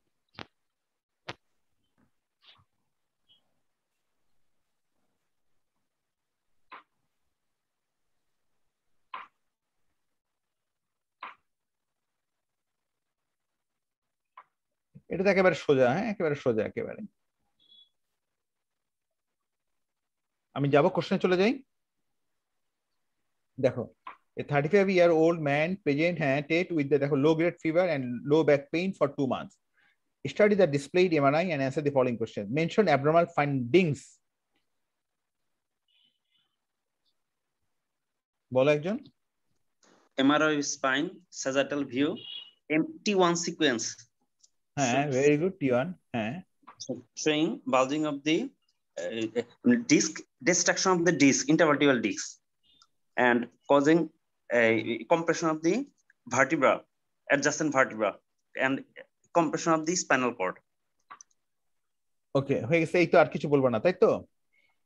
এটা তো একেবারে সোজা, হ্যাঁ একেবারে সোজা একেবারে। আমি যাব কোশ্চেনে চলে যাই। দেখো, a 35-year-old man patient had with the low grade fever and low back pain for 2 months. Study that displayed MRI and answer the following questions. Mention abnormal findings. বলো একজন। MRI spine, sagittal view, T1 sequence. Very good. T1. Showing bulging of the disc, destruction of the disc, intervertebral disc, and causing a compression of the vertebra, adjacent vertebra, and compression of the spinal cord. Okay, হয়ে গেছে। এই তো আর কিছু বলবো না, তাই তো?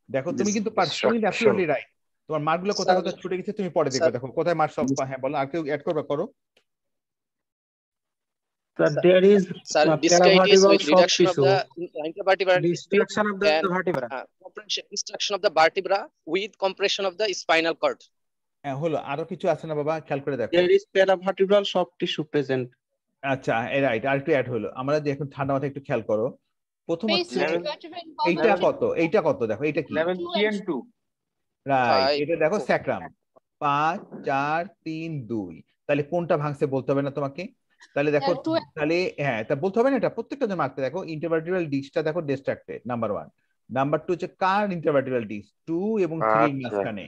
দেখো তুমি কিন্তু পার্সোনালি অ্যাবসলিউটলি রাইট। তোমার মার্কগুলো কোথায় কোথায় ছুটে গেছে তুমি পরে দেখবে। দেখো কোথায় মার্ক সব। হ্যাঁ বলো, আর কেউ অ্যাড করবে, করো। Sir, there is discitis with reduction of the intervertebral destruction of the vertebra, destruction of the vertebra with compression of the spinal cord. হ্যাঁ হলো। আরো কিছু আছে না বাবা, খেয়াল করে দেখো। there is paravertebral soft tissue present. আচ্ছা রাইট, আর একটু অ্যাড হলো। আমরা যে এখন ঠান্ডা মাথায় একটু খেয়াল করো। প্রথমত এইটা কত, এইটা কত দেখো, এইটা কি? 11 and 2 রাইট, এটা দেখো স্যাক্রাম। 5 4 3 2, তাহলে কোনটা ভাঙছে বলতে হবে না তোমাকে? তাহলে দেখো, তাহলে হ্যাঁ, তা বলতে হবে না, এটা প্রত্যেকটা জন্য মার্কতে দেখো ইন্টারভার্টিব্রাল ডিস্কটা দেখো ডিস্ট্রাক্টেড, নাম্বার 1। নাম্বার 2 হচ্ছে কার ইন্টারভার্টিব্রাল ডিস্ক 2 এবং 3 এর মাঝখানে,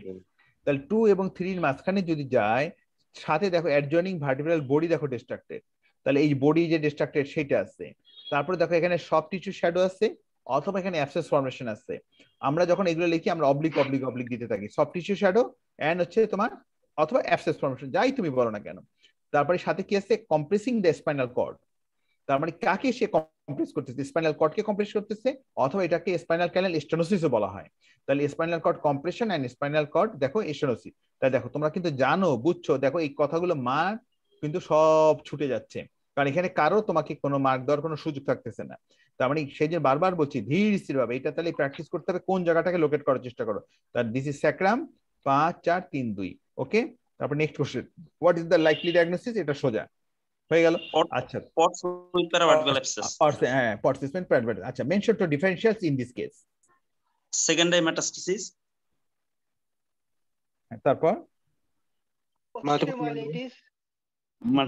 তাহলে 2 এবং 3 এর মাঝখানে যদি যায়, সাথে দেখো অ্যাডজয়নিং ভার্টিব্রাল বডি দেখো ডিস্ট্রাক্টেড, তাহলে এই বডি যে ডিস্ট্রাক্টেড সেটা আছে। তারপরে দেখো এখানে সফট টিস্যু শ্যাডো আছে, অথবা এখানে অ্যাবসেস ফর্মেশন আছে। আমরা যখন এগুলো লিখি আমরা অবলিক অবলিক অবলিক দিতে থাকি, সফট টিস্যু শ্যাডো এন্ড হচ্ছে তোমার অথবা অ্যাবসেস ফর্মেশন, যাই তুমি বলো না কেন। তারপরে সাথে কি আছে, কম্প্রেসিং দ্য স্পাইনাল কর্ড, তার মানে কাকে সে কম্প্রেস করতেছে, স্পাইনাল কর্ডকে কম্প্রেস করতেছে, অথবা এটাকে স্পাইনাল ক্যানাল স্টেনোসিসও বলা হয়। তাহলে spinal cord compression and spinal cord দেখো স্টেনোসিস। তাই দেখো তোমরা কিন্তু জানো, বুঝছো, দেখো এই কথাগুলো মার্ক কিন্তু সব ছুটে যাচ্ছে, কারণ এখানে কারো তোমাকে কোনো মার্ক দেওয়ার কোনো সুযোগ থাকতেছে না। তার মানে সেই যে বারবার বলছি ধীর স্থির ভাবে এটা তাহলে প্র্যাকটিস করতে হবে, কোন জায়গাটাকে লোকেট করার চেষ্টা করো। তার দিস ইজ স্যাক্রাম 5 4 3 2, ওকে। তারপর next question, what is the likely diagnosis, এটা সোজা হয়ে গেল। আচ্ছা, হ্যাঁ, পারসিস্টেন্ট প্যারাভার্টিব্রাল। আচ্ছা, mention two differentials in this case. Secondary metastasis, তারপর মাল্টিমাইলিটিস,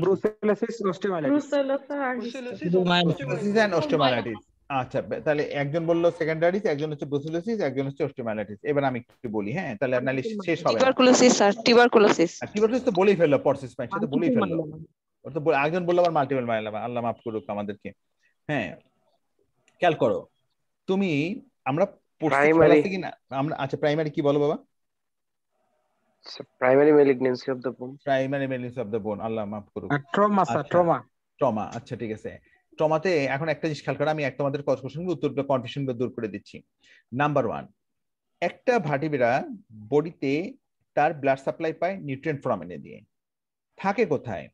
brucellosis, osteomyelitis, brucellosis and osteomyelitis. আচ্ছা, তাহলে একজন বললো সেকেন্ডারিস, একজন হচ্ছে ব্রুসেলোসিস, একজন হচ্ছে অস্টিওমাইলিটিস। এবার আমি একটু বলি, হ্যাঁ, তাহলে অ্যানালিসিস শেষ হবে। Tuberculosis sir, tuberculosis. টিউবারকুলোসিস তো বলেই ফেললো, পারসিস্টেন্ট সেটা বলেই ফেললো, ওর তো একজন বললো আবার মাল্টিপল মাইলোমা, আল্লাহ মাফ করুক আমাদেরকে। হ্যাঁ, খেয়াল করো তুমি, আমরা প্রাইমারি কিনা আমরা, আচ্ছা প্রাইমারি কি বলো বাবা? Primary malignancy of the bone, primary malignancy of the bone, Allah মাফ করুক। Trauma sir, trauma, trauma. আচ্ছা ঠিক আছে, ট্রমাতে এখন একটা জিনিস খেয়াল করো, আমি তোমাদের কোশ্চেনগুলো উত্তরগুলো কনফিউশনগুলো দূর করে দিচ্ছি। নাম্বার 1, একটা ভার্টিব্রা বডিতে তার ব্লাড সাপ্লাই পায় নিউট্রিয়েন্ট ফোরামেনে দিয়ে, থাকে কোথায়?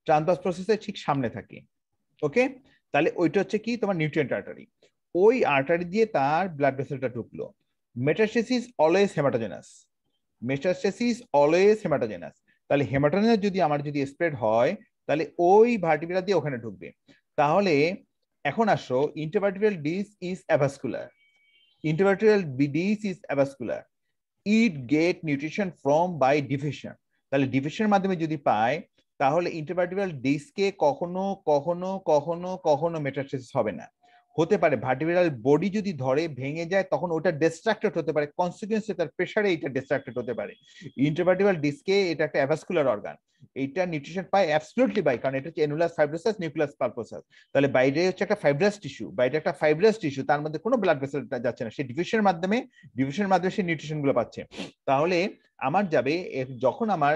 ট্রান্সভার্স প্রসেসের ঠিক সামনে থাকে, ওকে। তাহলে ওইটা হচ্ছে কি তোমার নিউট্রিয়েন্ট আর্টারি, ওই আর্টারি দিয়ে তার ব্লাড ভেসেলটা ঢুকলো। Metastasis always haematogenous, metastasis always haematogenous. তাহলে হেমাটোজেনাস যদি আমার যদি স্প্রেড হয়, তাহলে ওই ভার্টিব্রা দিয়ে ওখানে ঢুকবে। তাহলে এখন আসো, intervertebral disc is avascular, intervertebral disc is avascular, it get nutrition from by diffusion. তাহলে ডিফিউশনের মাধ্যমে যদি পায়, তাহলে ইন্টারভার্টিব্রাল ডিস্কে কখনো কখনো কখনো কখনো মেটাস্টেসিস হবে না। হতে পারে ভার্টিব্রাল বডি যদি ধরে ভেঙে যায়, তখন ওটা ডিস্ট্রাক্টেড হতে পারে, কনসিকুয়েন্সে তার প্রেসারে এটা ডিস্ট্রাক্টেড হতে পারে। ইন্টারভার্টিব্রাল ডিস্কে এটা একটা অ্যাভাস্কুলার অর্গান, এইটা নিউট্রিশন পায় অ্যাবসলিউটলি বাই, কারণ এটা হচ্ছে অ্যানুলাস ফাইব্রোসাস, নিউক্লিয়াস পালপোসাস। তাহলে বাইরে হচ্ছে একটা ফাইব্রাস টিস্যু, বাইরে একটা ফাইব্রাস টিস্যু, তার মধ্যে কোনো ব্লাড ভেসেল যাচ্ছে না, সে ডিফিউশনের মাধ্যমে সে নিউট্রিশন গুলো পাচ্ছে। তাহলে আমার যাবে, যখন আমার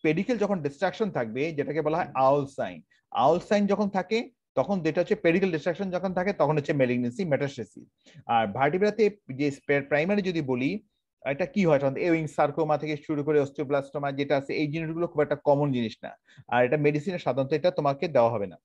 পেডিকেল যখন ডিস্ট্রাকশন থাকবে, যেটাকে বলা হয় আউল সাইন, আউল সাইন যখন থাকে, তখন যেটা হচ্ছে পেডিকেল ডিস্ট্রাকশন যখন থাকে, তখন হচ্ছে ম্যালিগন্যান্সি, মেটাস্টেসিস। আর ভার্টিব্রাতে যে প্রাইমারি যদি বলি, এটা কি হয়, এউইং সার্কোমা থেকে শুরু করে অস্টিওব্লাস্টোমা যেটা আছে, এই জিনিসগুলো খুব একটা কমন জিনিস না, আর এটা মেডিসিনে সাধারণত এটা তোমাকে দেওয়া হবে না।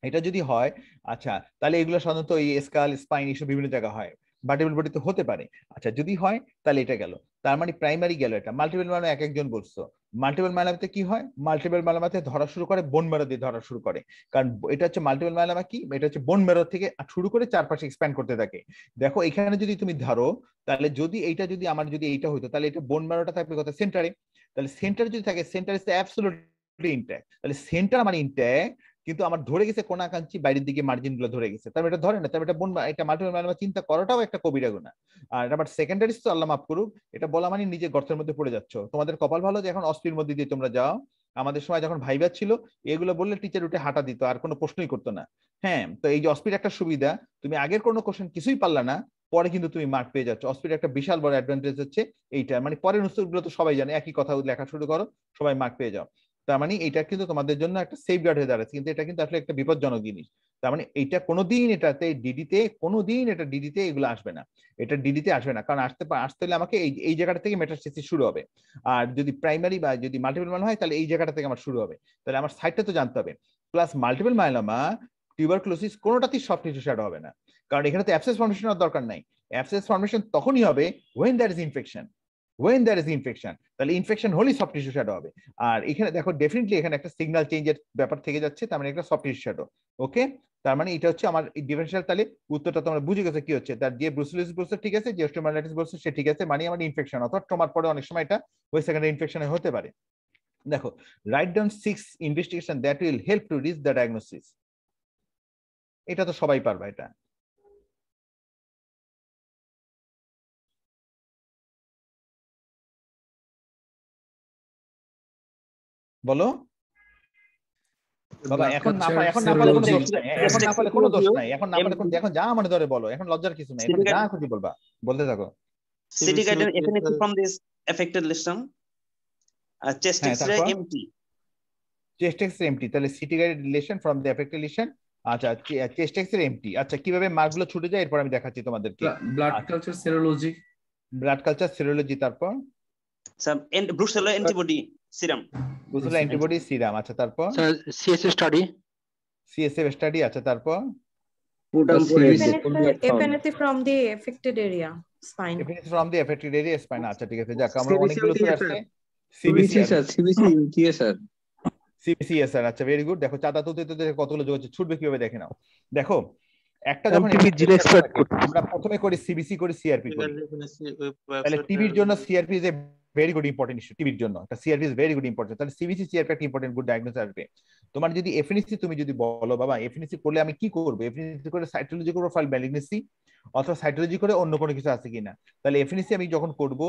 এটা যদি হয়, আচ্ছা, তাহলে এগুলো সাধারণত এই স্কাল, স্পাইন, এইসব বিভিন্ন জায়গা হয়, ভার্টিব্রাল বডিতে হতে পারে। আচ্ছা, যদি হয় তাহলে এটা গেল, তার মানে প্রাইমারি গেল। এটা মাল্টিপল মাইলোমা এক একজন বলছো, মাল্টিপল মাইলোমাতে কি হয়, মাল্টিপল মাইলোমাতে ধরা শুরু করে বোন ম্যারো দিয়ে ধরা শুরু করে, কারণ এটা হচ্ছে মাল্টিপল মাইলোমা কি, এটা হচ্ছে বোন ম্যারো থেকে শুরু করে চারপাশে এক্সপ্যান্ড করতে থাকে। দেখো এখানে যদি তুমি ধরো, তাহলে যদি এইটা যদি আমার যদি এইটা হইতো, তাহলে এটা বোন ম্যারোটা থাকবে কথা সেন্টারে, তাহলে সেন্টারে যদি থাকে, সেন্টার ইজ অ্যাবসলিউটলি ইনট্যাক্ট, তাহলে সেন্টার আমার ইনট্যাক্ট, কিন্তু আমার ধরে গেছে কোনাকাঞ্চি, বাইরের দিকে মার্জিন গুলো ধরে গেছে, তারপর এটা ধরে না, তারপর এটা বোন, এটা মাল্টিপল মাইলোমা চিন্তা করাটাও একটা কবিরা গুনাহ। আর আবার সেকেন্ডারি তো আল্লাহ মাফ করুক, এটা বলা মানে নিজে গর্তের মধ্যে পড়ে যাচ্ছ। তোমাদের কপাল ভালো যে এখন অস্পির মধ্যে দিয়ে তোমরা যাও, আমাদের সময় যখন ভাইবা ছিল, এগুলো বললে টিচার উঠে হাঁটা দিত, আর কোনো প্রশ্নই করতো না। হ্যাঁ, তো এই যে অস্পির একটা সুবিধা, তুমি আগের কোনো কোশ্চেন কিছুই পারলা না, পরে কিন্তু তুমি মার্ক পেয়ে যাচ্ছ। অস্পির একটা বিশাল বড় অ্যাডভান্টেজ হচ্ছে এইটা, মানে পরের উত্তরগুলো তো সবাই জানে, একই কথা লেখা শুরু করো, সবাই মার্ক পেয়ে যাও। তার মানে এটা কিন্তু তোমাদের জন্য একটা সেফ গার্ড হয়ে দাঁড়াচ্ছে, কিন্তু এটা কিন্তু আসলে একটা বিপজ্জনক জিনিস। তার মানে এইটা কোনোদিন এটাতে ডিডিতে, কোনোদিন এটা ডিডিতে এগুলো আসবে না, এটা ডিডিতে আসবে না, কারণ আসতে হলে আমাকে এই জায়গাটা থেকে মেটাস্টেসিস শুরু হবে। আর যদি প্রাইমারি বা যদি মাল্টিপল মাইলোমা হয়, তাহলে এই জায়গাটা থেকে আমার শুরু হবে, তাহলে আমার সাইডটা তো জানতে হবে। প্লাস মাল্টিপল মাইলোমা, টিউবারকুলোসিস কোনোটাতেই সফট টিস্যু শ্যাডো হবে না, কারণ এখানে তো অ্যাবসেস ফর্মেশনের দরকার নাই। অ্যাবসেস ফর্মেশন তখনই হবে when there is infection, when there is infection, তাহলে ইনফেকশন হলেই সফট টিস্যু শ্যাডো হবে। আর এখানে দেখো ডেফিনেটলি এখানে একটা সিগন্যাল চেঞ্জের ব্যাপার থেকে যাচ্ছে, তার মানে একটা সফট টিস্যু শ্যাডো, ওকে। তার মানে এটা হচ্ছে আমার ডিফারেনশিয়াল। তাহলে উত্তরটা তোমরা বুঝে গেছো কি হচ্ছে, তার যে ব্রুসেলোসিস বলছে ঠিক আছে, যে অস্টিওমাইলাইটিস বলছে সে ঠিক আছে, মানে আমার ইনফেকশন অথবা ট্রমার পরে অনেক সময় এটা ওই সেকেন্ডারি ইনফেকশনে হতে পারে। দেখো, write down 6 investigation that will help to reach the diagnosis. এটা তো সবাই পারবে এটা। বলো বাবা, এখন না পারলে কোনো দোষ নাই, এখন না পারলে কোনো দোষ নাই, এখন না পারলে এখন যা মনে ধরে বলো, এখন লজ্জার কিছু নাই, এখন যা খুশি বলবা, বলতে থাকো। CT guidance FNAC from this affected lesion, chest X-ray empty, chest X-ray empty, তাহলে CT guided lesion from the affected lesion। আচ্ছা, chest X-ray empty। আচ্ছা, কিভাবে মার্কগুলো ছুটে যায় এরপর আমি দেখাচ্ছি তোমাদেরকে। Blood culture serology, blood culture serology, তারপর some brucellosis antibody serum, brucellosis antibody serum। আচ্ছা, তারপর CSF স্টাডি, CSF স্টাডি। আচ্ছা, তারপর FNAC from the affected area spine, FNAC from the affected area spine। আচ্ছা, ঠিক আছে, যাক আমরা অনেকগুলো তো আসছে। CBC sir, CBC sir. আচ্ছা, ভেরি গুড। দেখো, চাঁদা তুলতে তুলতে কতগুলো যোগাযোগ ছুটবে কিভাবে দেখে নাও। দেখো, একটা যখন আমরা প্রথমে করি CBC করি, CRP করি, তাহলে টিবির জন্য CRP is a very good important issue. টিবির জন্য CRP is very good important. তাহলে CBC CRP একটা ইম্পর্টেন্ট গুড ডায়াগনোসিস আসবে। তোমার যদি FNAC তুমি যদি বলো বাবা FNAC করলে আমি কি করব, FNAC করে সাইটোলজি করব ফাইল ম্যালিগনেসি, অথবা সাইটোলজি করে অন্য কোনো কিছু আছে কিনা। তাহলে FNAC আমি যখন করব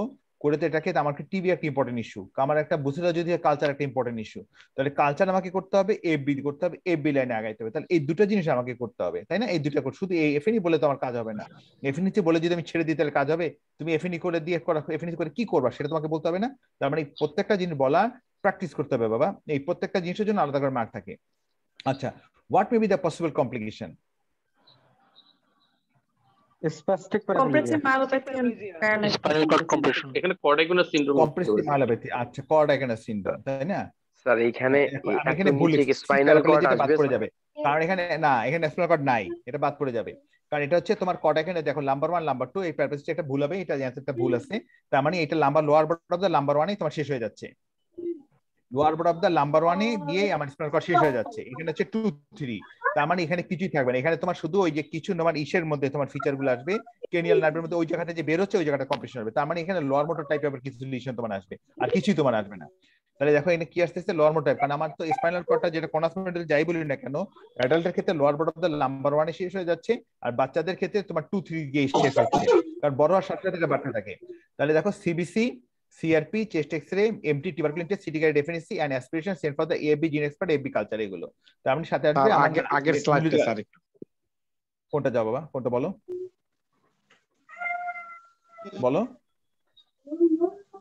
করে তো এটাকে আমাকে টিবি একটা ইম্পর্টেন্ট ইস্যু, আমার একটা বুসেলা যদি কালচার একটা ইম্পর্টেন্ট ইস্যু, তাহলে কালচার আমাকে করতে হবে, FB করতে হবে, FB লাইনে আগাইতে হবে। তাহলে এই দুটো জিনিস আমাকে করতে হবে, তাই না? এই দুটো শুধু এই FNAC বলে তো আমার কাজ হবে না। FNAC বলে যদি আমি ছেড়ে দিই তাহলে কাজ হবে? তুমি FNAC করে দিয়ে FNAC করে কি করবা সেটা তোমাকে বলতে হবে না। তার মানে প্রত্যেকটা জিনিস বলা প্র্যাকটিস করতে হবে বাবা। এই প্রত্যেকটা জিনিসের জন্য আলাদা করে মার্ক থাকে। আচ্ছা, what may be the possible complication? Spastic compressive myelopathy and paralysis, spinal cord compression, এখানে কর্ডাইগোনাস সিনড্রোম, কম্প্রেসিভ মায়োপ্যাথি। আচ্ছা, কর্ডাইগোনাস সিনড্রোম, তাই না স্যার? এখানে এখানে ভুল স্পাইনাল কর্ড বাদ আসবে পড়ে যাবে, কারণ এখানে না, এখানে স্পাইনাল কর্ড নাই, এটা বাদ পড়ে যাবে। কারণ এটা হচ্ছে তোমার কর্ড, এখানে দেখো নাম্বার 1 নাম্বার 2 এই প্যারাপ্যাসিটি একটা ভুল হবে, এটা অ্যানসারটা ভুল আছে। তার মানে এটা number lower border of the number 1 এ তোমার শেষ হয়ে যাচ্ছে, lower border of the number 1 এ দিয়ে আমার স্পাইনাল কর্ড শেষ হয়ে যাচ্ছে। এখানে হচ্ছে 2 3, তার মানে এখানে কিছুই থাকবে না। এখানে তোমার শুধু ওই যে কিছু তোমার ইসের মধ্যে তোমার ফিচার গুলো আসবে, ক্রেনিয়াল নার্ভের মধ্যে ওই জায়গাটা যে বের হচ্ছে ওই জায়গাটা কম্প্রেশন হবে। তার মানে এখানে লোয়ার মোটর টাইপ এর কিছু লিশন তোমার আসবে, আর কিছুই তোমার আসবে না। তাহলে দেখো এখানে কি আসতেছে, লোয়ার মোটর টাইপ। কারণ আমার তো স্পাইনাল কর্ডটা যেটা কর্নাসমেন্টাল যাই বলি না কেন, অ্যাডাল্টের ক্ষেত্রে lower border of the number 1 এ শেষ হয়ে যাচ্ছে, আর বাচ্চাদের ক্ষেত্রে তোমার 2 3 গিয়ে শেষ হচ্ছে, কারণ বড় আর সাথে সাথে বাড়তে থাকে। তাহলে দেখো CBC CRP, chest X-ray, empty tuberculin test, CT guided FNAC and aspiration sent for the AFB gene expert, AFB culture, এগুলো। তার মানে সাথে আসবে আগের স্লাইডে স্যার একটু কোনটা যাও বাবা, কোনটা বলো বলো।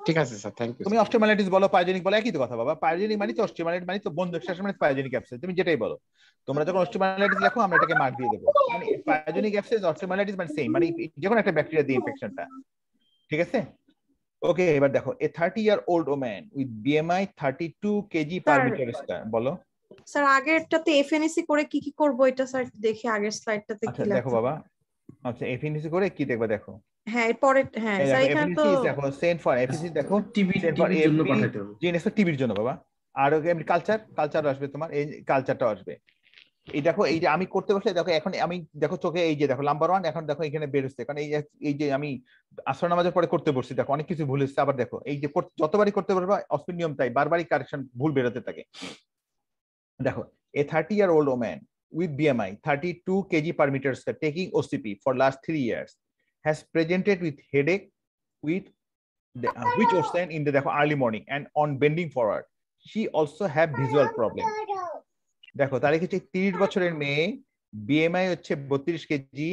ঠিক আছে স্যার, থ্যাংক ইউ। তুমি অস্টিওমাইলাইটিস বলো, পায়োজেনিক বলো, একই তো কথা বাবা। পায়োজেনিক মানে তো অস্টিওমাইলাইটিস মানে তো বন্ধ শ্বাস মানে পায়োজেনিক অ্যাবসেস, তুমি যেটাই বলো। তোমরা যখন অস্টিওমাইলাইটিস লেখো আমরা এটাকে মার্ক দিয়ে দেব, মানে পায়োজেনিক অ্যাবসেস অস্টিওমাইলাইটিস মানে সেম, মানে যে কোনো একটা ব্যাকটেরিয়া দিয়ে ইনফেকশনটা, ঠিক আছে? ওকে, এবার দেখো এ 30-year-old woman with BMI 32 kg per meter square, বলো স্যার। আগেরটাতে FNAC করে কি কি করব এটা স্যার দেখি, আগের স্লাইডটাতে কি লেখা। দেখো বাবা, আচ্ছা FNAC করে কি দেখবা দেখো। হ্যাঁ, এরপরে হ্যাঁ স্যার এখানে তো দেখো সেন্ড ফর FNAC, দেখো টিবির জন্য পাঠাতে হবে, জিএনএস টিবির জন্য বাবা। আর এমনি কালচার আসবে তোমার, এই কালচারটা আসবে। এই দেখো, এই যে আমি করতে বসলে দেখো, এখন আমি দেখো চোখে এই যে দেখো নাম্বার 1 এখন দেখো এখানে বের হচ্ছে, কারণ এই যে আমি আসর নামাজের পরে করতে বসছি, দেখো অনেক কিছু ভুল হচ্ছে। আবার দেখো এই যে যতবারই করতে পারবা অস্পিন নিয়ম তাই বারবারই কারেকশন ভুল বেরোতে থাকে। দেখো এ 30-year-old woman with BMI 32 kg per meter square taking OCP for last 3 years has presented with headache with which worsen in the দেখো early morning and on bending forward. She also have visual problem. দেখো তাহলে হচ্ছে 30 বছরের মেয়ে, BMI হচ্ছে 32 KG,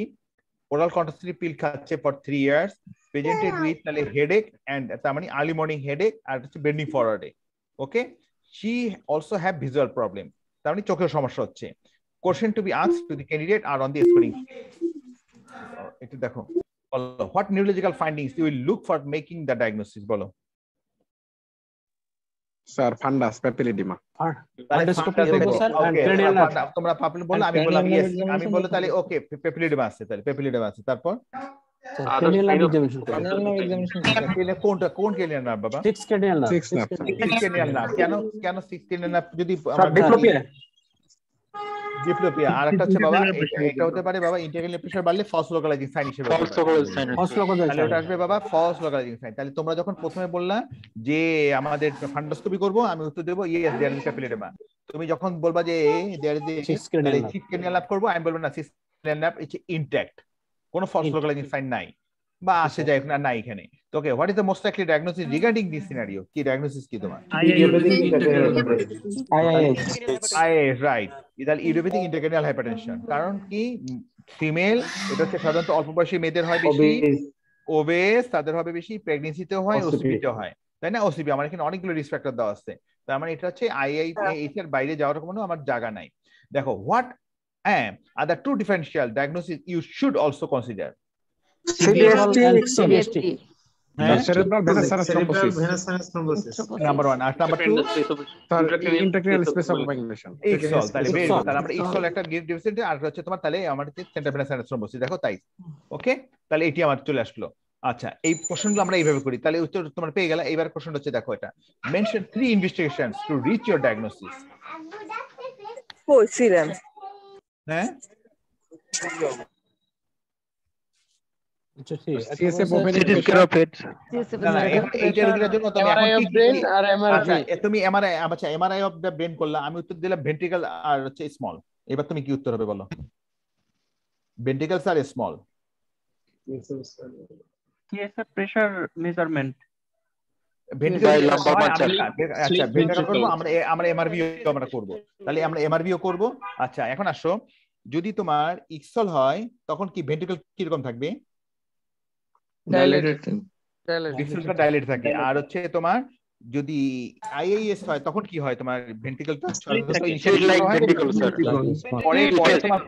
oral contraceptive pill খাচ্ছে for 3 years, presented with তাহলে headache and তার মানে আর্লি মর্নিং হেডেক আর হচ্ছে বেন্ডিং ফরওয়ার্ডে। Okay, she also have visual problem, তার মানে চোখের সমস্যা হচ্ছে। Question to be asked to the candidate আর অন দি স্কোরিং। এটা দেখো, what neurological findings you will look for making the diagnosis, বলো স্যার। ফান্ডাস প্যাপিলিডিমা, তোমরা পাপিলি বললে, আমি বললাম ইয়েস, আমি বললে তাহলে ওকে প্যাপিলিডিমা আছে, তাহলে প্যাপিলিডিমা আছে। তারপর কোনটা, কোন ক্রেনিয়াল নার্ভ বাবা? 6 ক্রেনিয়াল নার্ভ। কেন 6 ক্রেনিয়াল নার্ভ? যদি ডিপ্লোপিয়া। আর একটা হচ্ছে বাবা এটা হতে পারে বাবা ইন্টিগ্রাল প্রেসার বাড়লে ফলস লোকালাইজিং সাইন হিসেবে হতে পারে। তাহলে ওটা আসবে বাবা ফলস লোকালাইজিং সাইন। তাহলে তোমরা যখন প্রথমে বললা যে আমাদের ফান্ডোস্কোপি করব, আমি উত্তর দেব ইয়েস দেয়ার ইজ ক্যাপিলারিডেমা। তুমি যখন বলবা যে দেয়ার ইজ তাহলে সিস ক্রেনিয়াল লাভ করব, আমি বলবো না সিস ক্রেনিয়াল লাভ ইজ ইনট্যাক্ট, কোনো ফলস লোকালাইজিং সাইন নাই বা আসে যায় না নাই এখানে। তো okay, what is the most likely diagnosis regarding this scenario? কি ডায়াগনোসিস কি তোমার? আইএস, রাইট। ইদাল ইডিওপ্যাথিক ইন্ট্রাক্রেনিয়াল হাইপারটেনশন। কারণ কি ফিমেল, এটা হচ্ছে সাধারণত অল্প বয়সী মেয়েদের হয় বেশি, ওবেস তাদের হবে বেশি, প্রেগন্যান্সিতেও হয়, ওসিপিতেও হয়, তাই না? ওসিপি আমার এখানে অনেকগুলো রিস্ক ফ্যাক্টর দেওয়া আছে, তার মানে এটা হচ্ছে আইআইএইচ এর বাইরে যাওয়ার কোনো আমার জায়গা নাই। দেখো what are the two differential diagnosis you should also consider? CBST. Cerebral venous sinus thrombosis. Number 1. And number 2, intracranial space occupation. ICSOL. তাহলে very good. তাহলে আমরা ICSOL একটা ডিফিসিয়েন্ট, আর হচ্ছে তোমার তাহলে আমাদের সেন্ট্রাল ভেনাস সাইনাস থ্রম্বোসিস। দেখো তাই, ওকে, তাহলে এটি আমার চলে আসলো। আচ্ছা, এই কোশ্চেনগুলো আমরা এইভাবে করি, তাহলে উত্তর তোমার পেয়ে গেলে। এইবার কোশ্চেন হচ্ছে দেখো এটা, mention 3 investigations to reach your diagnosis. Serum. হ্যাঁ, তুমি এমআরআই অফ দ্য ব্রেন করলা, আমি উত্তর দিলাম ভেন্ট্রিকল আর হচ্ছে স্মল। এবার তুমি কি উত্তর হবে বলো? ভেন্ট্রিকল আর স্মল। প্রেসার মেজারমেন্ট, আমরা এমআরভিও আমরা করব, তাহলে আমরা এমআরভিও করব। আচ্ছা, এখন আসো, যদি তোমার ইক্সল হয় তখন কি ভেন্ট্রিকল কিরকম থাকবে? ডাইলেট থাকে। আর হচ্ছে তোমার যদি আইআইএস হয় তখন কি হয়? তোমার ভেন্ট্রিকলটা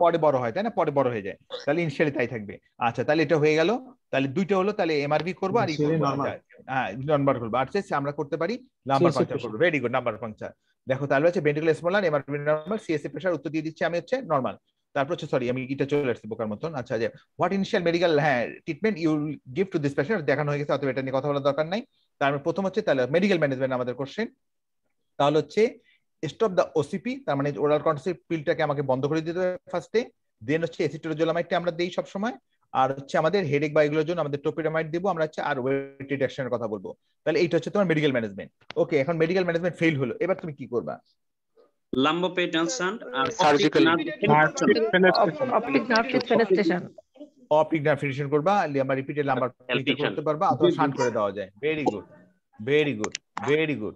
পরে বড় হয়, তাই না? পরে বড় হয়ে যায়, তাহলে ইনিশিয়ালি তাই থাকবে। আচ্ছা, তাহলে এটা হয়ে গেল। তাহলে দুইটা হলো, তাহলে এমআরভি করবো আর হ্যাঁ নাম্বার করবো। আর আমরা করতে পারি নাম্বার পাংচার করবো। Very good, number puncture. দেখো তাহলে হচ্ছে ভেন্ট্রিকল স্মল আর এমআরভি নরমাল, সিএসএ প্রেসার উত্তর দিয়ে দিচ্ছি আমি হচ্ছে নরমাল। তারপর হচ্ছে সরি আমি এটা চলে আসছি বোকার মতন। আচ্ছা, যে what initial medical treatment you give to this patient, দেখানো হয়ে গেছে, অথবা এটা নিয়ে কথা বলার দরকার নাই। তার প্রথম হচ্ছে তাহলে মেডিকেল ম্যানেজমেন্ট আমাদের কোশ্চেন, তাহলে হচ্ছে স্টপ দ্য ওসিপি, তার মানে ওরাল কন্ট্রাসেপ্টিভ পিলটাকে আমাকে বন্ধ করে দিতে হবে ফার্স্টে। দেন হচ্ছে এসিটোজোলামাইডটা আমরা দেই সব সময়। আর হচ্ছে আমাদের হেডেক বা এগুলোর জন্য আমাদের টোপিরামাইড দিব আমরা হচ্ছে, আর ওয়েট রিডাকশনের কথা বলবো। তাহলে এইটা হচ্ছে তোমার মেডিকেল ম্যানেজমেন্ট। ওকে, এখন মেডিকেল ম্যানেজমেন্ট ফেল হলো, এবার তুমি কি করবা? Lumbopedal and surgical optic nerve fenestration, optic nerve fenestration করবা, আমরা রিপিটেড লাম্বার করতে পারবা, অথবা শান্ট করে দেওয়া যায়। Very good, very good, very good,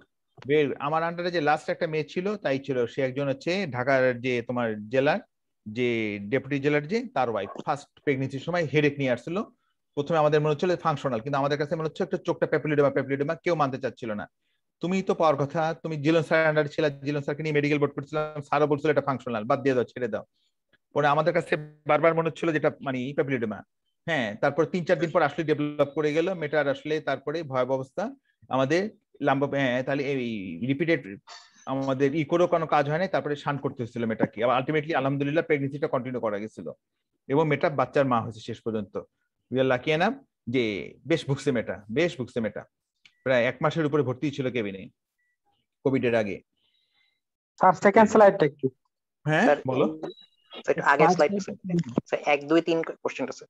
very good. আমার আন্ডারে যে লাস্ট একটা মেয়ে ছিল তাই ছিল, সে একজন হচ্ছে ঢাকার যে তোমার জেলার যে ডেপুটি জেলার যে তার ওয়াইফ ফার্স্ট প্রেগনেন্সির সময় হেডেক নিয়ে আসছিল। প্রথমে আমাদের মনে হচ্ছিল ফাংশনাল, কিন্তু আমাদের কাছে মনে হচ্ছে একটা চোখটা প্যাপিলিডেমা, কেউ মানতে চাচ্ছিল না। তুমি তো পাওয়ার কথা, তুমি জিলন স্যার আন্ডারে ছিল, জিলন স্যারকে নিয়ে মেডিকেল বোর্ড করছিলাম, স্যারও বলছিল এটা ফাংশনাল, বাদ দিয়ে দাও, ছেড়ে দাও। পরে আমাদের কাছে বারবার মনে হচ্ছিল যেটা মানে প্যাপিলিডেমা। হ্যাঁ, তারপর 3-4 দিন পর আসলে ডেভেলপ করে গেল মেটার, আসলে তারপরে ভয়াবহ অবস্থা আমাদের লাম্বা। হ্যাঁ, তাহলে এই রিপিটেড আমাদের করেও কোনো কাজ হয় না, তারপরে শান করতে হচ্ছিল মেটাকে। আবার আলটিমেটলি আলহামদুলিল্লাহ প্রেগনেন্সিটা কন্টিনিউ করা গেছিল এবং মেটা বাচ্চার মা হয়েছে শেষ পর্যন্ত। উই আর লাকি এনাফ যে বেশ ভুগছে মেটা, বেশ ভুগছে মেটা। প্রায় 1 মাসের উপরে ভর্তি ছিল কেবিনে কোভিড এর আগে। স্যার সেকেন্ড স্লাইডটা একটু। হ্যাঁ বলো, স্যার আগের স্লাইড স্যার 1 2 3 কোশ্চেন আছে।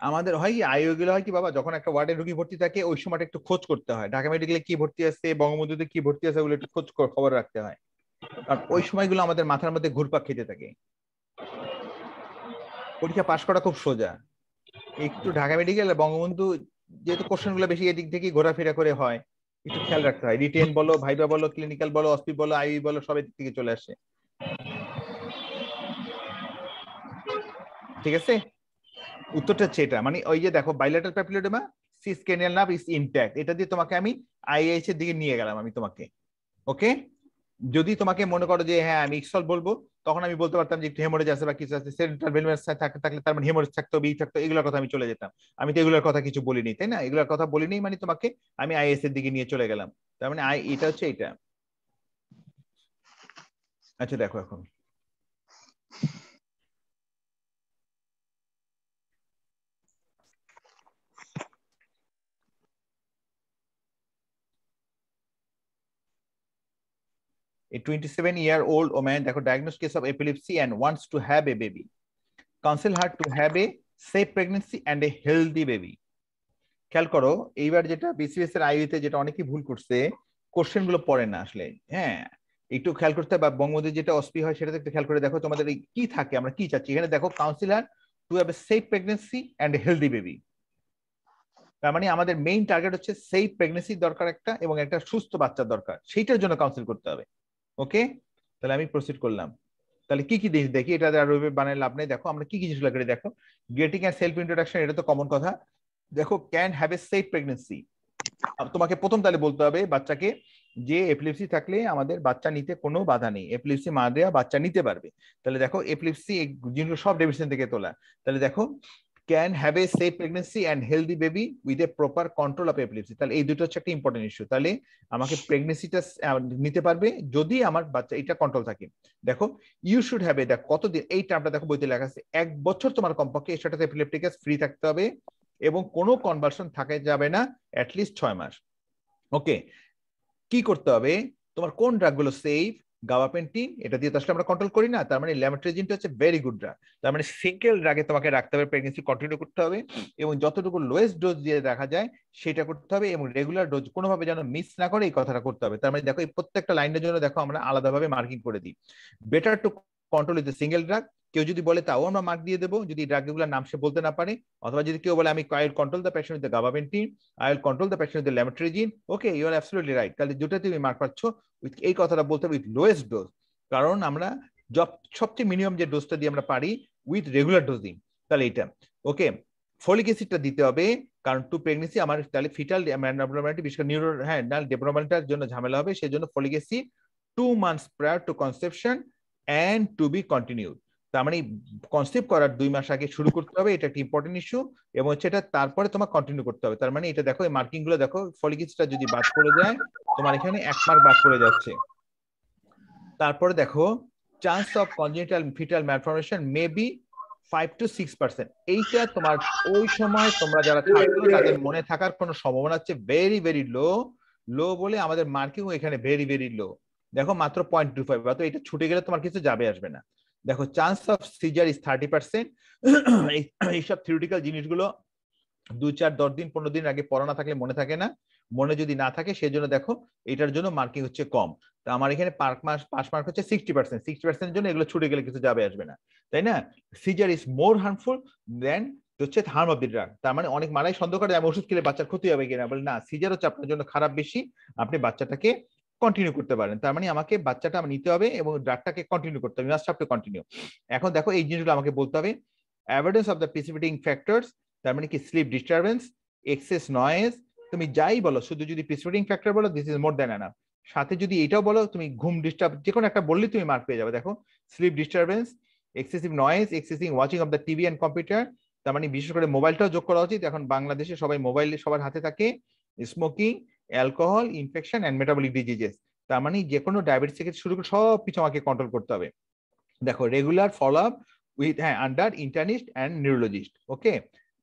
আমাদের হয় কি আইও গুলো হয় কি বাবা, যখন একটা ওয়ার্ডে রোগী ভর্তি থাকে ওই সময়টা একটু খোঁজ করতে হয়, ঢাকা মেডিকেলে কি ভর্তি আছে, বঙ্গবন্ধুতে কি ভর্তি আছে, ওগুলো একটু খোঁজ খবর রাখতে হয়, কারণ ওই সময়গুলো আমাদের মাথার মধ্যে ঘুরপাক খেতে থাকে। পরীক্ষা পাশ করা খুব সোজা, একটু ঢাকা মেডিকেল বঙ্গবন্ধু যেহেতু কোশ্চেন গুলো বেশি এদিক থেকে ঘোরাফেরা করে হয়, একটু খেয়াল রাখতে হয়। রিটেন বলো, ভাইবা বলো, ক্লিনিক্যাল বলো, অসপি বলো, আইই বলো, সব এদিক থেকে চলে আসে। ঠিক আছে, উত্তরটা হচ্ছে এটা। মানে ওই যে দেখো বাইলেটারাল প্যাপিলোডেমা, সিস ক্রেনিয়াল নার্ভ ইজ ইনট্যাক্ট, এটা দিয়ে তোমাকে আমি আইএইচ এর দিকে নিয়ে গেলাম আমি তোমাকে। ওকে, যদি তোমাকে মনে করো যে হ্যাঁ আমি ইক্সল বলবো, তখন আমি বলতে পারতাম যে একটু হেমোরেজ আছে বা কিছু আছে, সেন্ট্রাল ভেনাস থাকলে তার মানে হেমোরেজ থাকতো, বি থাকতো, এগুলোর কথা আমি চলে যেতাম। আমি তো এগুলোর কথা কিছু বলিনি, তাই না? এগুলোর কথা বলিনি, মানে তোমাকে আমি আইএস এর দিকে নিয়ে চলে গেলাম। তার মানে এটা হচ্ছে এটা। আচ্ছা দেখো এখন A 27-year-old woman দেখো diagnosed case of epilepsy and wants to have a baby. Counsel her to have a safe pregnancy and a healthy baby. খেয়াল করো এইবার যেটা বিসিএস এর আইইউতে যেটা অনেকেই ভুল করছে, কোশ্চেন গুলো পড়ে না আসলে। হ্যাঁ, একটু খেয়াল করতে বা বঙ্গবন্ধু যেটা অসপি হয় সেটা একটু খেয়াল করে দেখো তোমাদের কি থাকে, আমরা কি চাচ্ছি এখানে। দেখো councillor to have a safe pregnancy and healthy baby, তার মানে আমাদের মেইন টার্গেট হচ্ছে সেফ প্রেগনেন্সি দরকার একটা এবং একটা সুস্থ বাচ্চা দরকার, সেইটার জন্য কাউন্সিল করতে হবে। ওকে, তাহলে আমি প্রসিড করলাম। তাহলে কি কি জিনিস দেখি, এটা আর বানায় লাভ নেই। দেখো আমরা কি কি জিনিসগুলো করে দেখো, গেটিং এন্ড সেলফ ইন্ট্রোডাকশন, এটা তো কমন কথা। দেখো can have a safe pregnancy, তোমাকে প্রথম তাহলে বলতে হবে বাচ্চাকে যে এপিলেপসি থাকলে আমাদের বাচ্চা নিতে কোনো বাধা নেই, এপিলেপসি মা দেয়া বাচ্চা নিতে পারবে। তাহলে দেখো এপিলেপসি জিনিসগুলো সব ডেফিনেশন থেকে তোলা। তাহলে দেখো can have a safe pregnancy and healthy baby with a proper control of epilepsy. তাহলে এই দুটো হচ্ছে একটা ইম্পর্টেন্ট ইস্যু। তাহলে আমাকে প্রেগনেন্সিটা নিতে পারবে যদি আমার বাচ্চা এটা কন্ট্রোল থাকে। দেখো ইউ শুড হ্যাভ এ, দেখো কতদিন, এই টার্মটা দেখো বইতে লেখা আছে 1 বছর তোমার কমপক্ষে এর সাথে এপিলেপটিকাস ফ্রি থাকতে হবে এবং কোনো কনভার্সন থাকা যাবে না অ্যাটলিস্ট 6 মাস। ওকে, কি করতে হবে, তোমার কোন ড্রাগগুলো সেফ, গাবাপেন্টিন, এটা দিয়ে তো আসলে আমরা কন্ট্রোল করি না, তার মানে ল্যামোট্রিজিনটা হচ্ছে ভেরি গুড ড্রাগ। তার মানে সিঙ্গেল ড্রাগে তোমাকে রাখতে হবে, প্রেগনেন্সি কন্টিনিউ করতে হবে এবং যতটুকু লোয়েস্ট ডোজ দিয়ে দেখা যায় সেটা করতে হবে এবং রেগুলার ডোজ কোনোভাবে যেন মিস না করে এই কথাটা করতে হবে। তার মানে দেখো এই প্রত্যেকটা লাইনের জন্য দেখো আমরা আলাদাভাবে মার্কিং করে দিই। Better to control with single drug, কেউ যদি বলে তাও আমরা মার্ক দিয়ে দেবো যদি ড্রাগগুলোর নাম সে বলতে না পারে, অথবা যদি কেউ বলে আমি I will control the patient with gabapentin, I will control the patient with lamotrigine. Okay, you are absolutely right. তাহলে দুটো তুমি মার্ক পাচ্ছ উইথ এই কথাটা বলতে হবে উইথ লোয়েস্ট ডোজ, কারণ আমরা সবচেয়ে মিনিমাম যে ডোজটা দিয়ে আমরা পারি উইথ রেগুলার ডোজিং। তাহলে এটা ওকে, ফলিক অ্যাসিডটা দিতে হবে কারণ টু প্রেগনেন্সি আমার তাহলে ফিটাল অ্যাবনরমালিটি বিশেষ করে নিউরো ডেভেলপমেন্টের জন্য ঝামেলা হবে, সেজন্য folic acid 2 months prior to conception and to be continued। তার মানে কনসেপ্ট করার 2 মাস আগে শুরু করতে হবে, এটা একটা ইম্পর্টেন্ট ইস্যু এবং সেটা তারপরে তোমার কন্টিনিউ করতে হবে। তার মানে এটা দেখো এই মার্কিং গুলো দেখো, ফলিক অ্যাসিডটা যদি বাদ পড়ে যায় তোমার এখানে 1 মার্ক বাদ পড়ে যাচ্ছে। তারপরে দেখো chance of congenital fetal malformation may be 5 to 6%। এইটা তোমার ওই সময় তোমরা যারা থাকলো তাদের মনে থাকার কোনো সম্ভাবনা হচ্ছে ভেরি ভেরি লো বলে আমাদের মার্কিং এখানে ভেরি ভেরি লো। দেখো মাত্র 0.25, তো এটা ছুটে গেলে তোমার কিছু যাবে আসবে না। দেখো চান্স অফ সিজার ইজ 30%। এইসব থিওরিটিক্যাল জিনিসগুলো 2, 4, 10 দিন 15 দিন আগে পড়া না থাকলে মনে থাকে না, মনে যদি না থাকে সেজন্য দেখো এটার জন্য মার্কিং হচ্ছে কম। তো আমার এখানে পাস মার্ক হচ্ছে 60%, 60% জন্য এগুলো ছুটে গেলে কিছু যাবে আসবে না, তাই না? সিজার ইজ মোর হার্মফুল দেন হচ্ছে হার্ম অফ দি ড্রাগ। তার মানে অনেক মারাই সন্দেহ করে আমি ওষুধ খেলে বাচ্চার ক্ষতি হবে কিনা, বলে না সিজার হচ্ছে আপনার জন্য খারাপ বেশি, আপনি বাচ্চাটাকে কন্টিনিউ করতে পারেন। তার মানে আমাকে বাচ্চাটা নিতে হবে এবং ড্রাগটাকে কন্টিনিউ করতে হবে, মাস্ট হ্যাভ টু কন্টিনিউ। এখন দেখো এই জিনিসগুলো আমাকে বলতে হবে, অ্যাভয়েডেন্স অফ দ্য প্রিসিপিটেটিং ফ্যাক্টরস, তার মানে কি স্লিপ ডিস্টারবেন্স, এক্সেস নয়েজ, তুমি যাই বলো শুধু যদি প্রিসিপিটেটিং ফ্যাক্টর বলো this is more than enough, সাথে যদি এটাও বলো তুমি ঘুম ডিস্টার্ব যে কোনো একটা বললেই তুমি মার্ক পেয়ে যাবে। দেখো sleep disturbance, excessive noise, excessive watching of the TV and computer, তার মানে বিশেষ করে মোবাইলটাও যোগ করা উচিত, এখন বাংলাদেশে সবাই মোবাইল সবার হাতে থাকে, smoking, alcohol, infection and metabolic diseases, তার মানে যে কোনো ডায়াবেটিস থেকে শুরু করে সব কিছু আমাকে কন্ট্রোল করতে হবে। দেখো regular follow up with under internist and neurologist. Okay,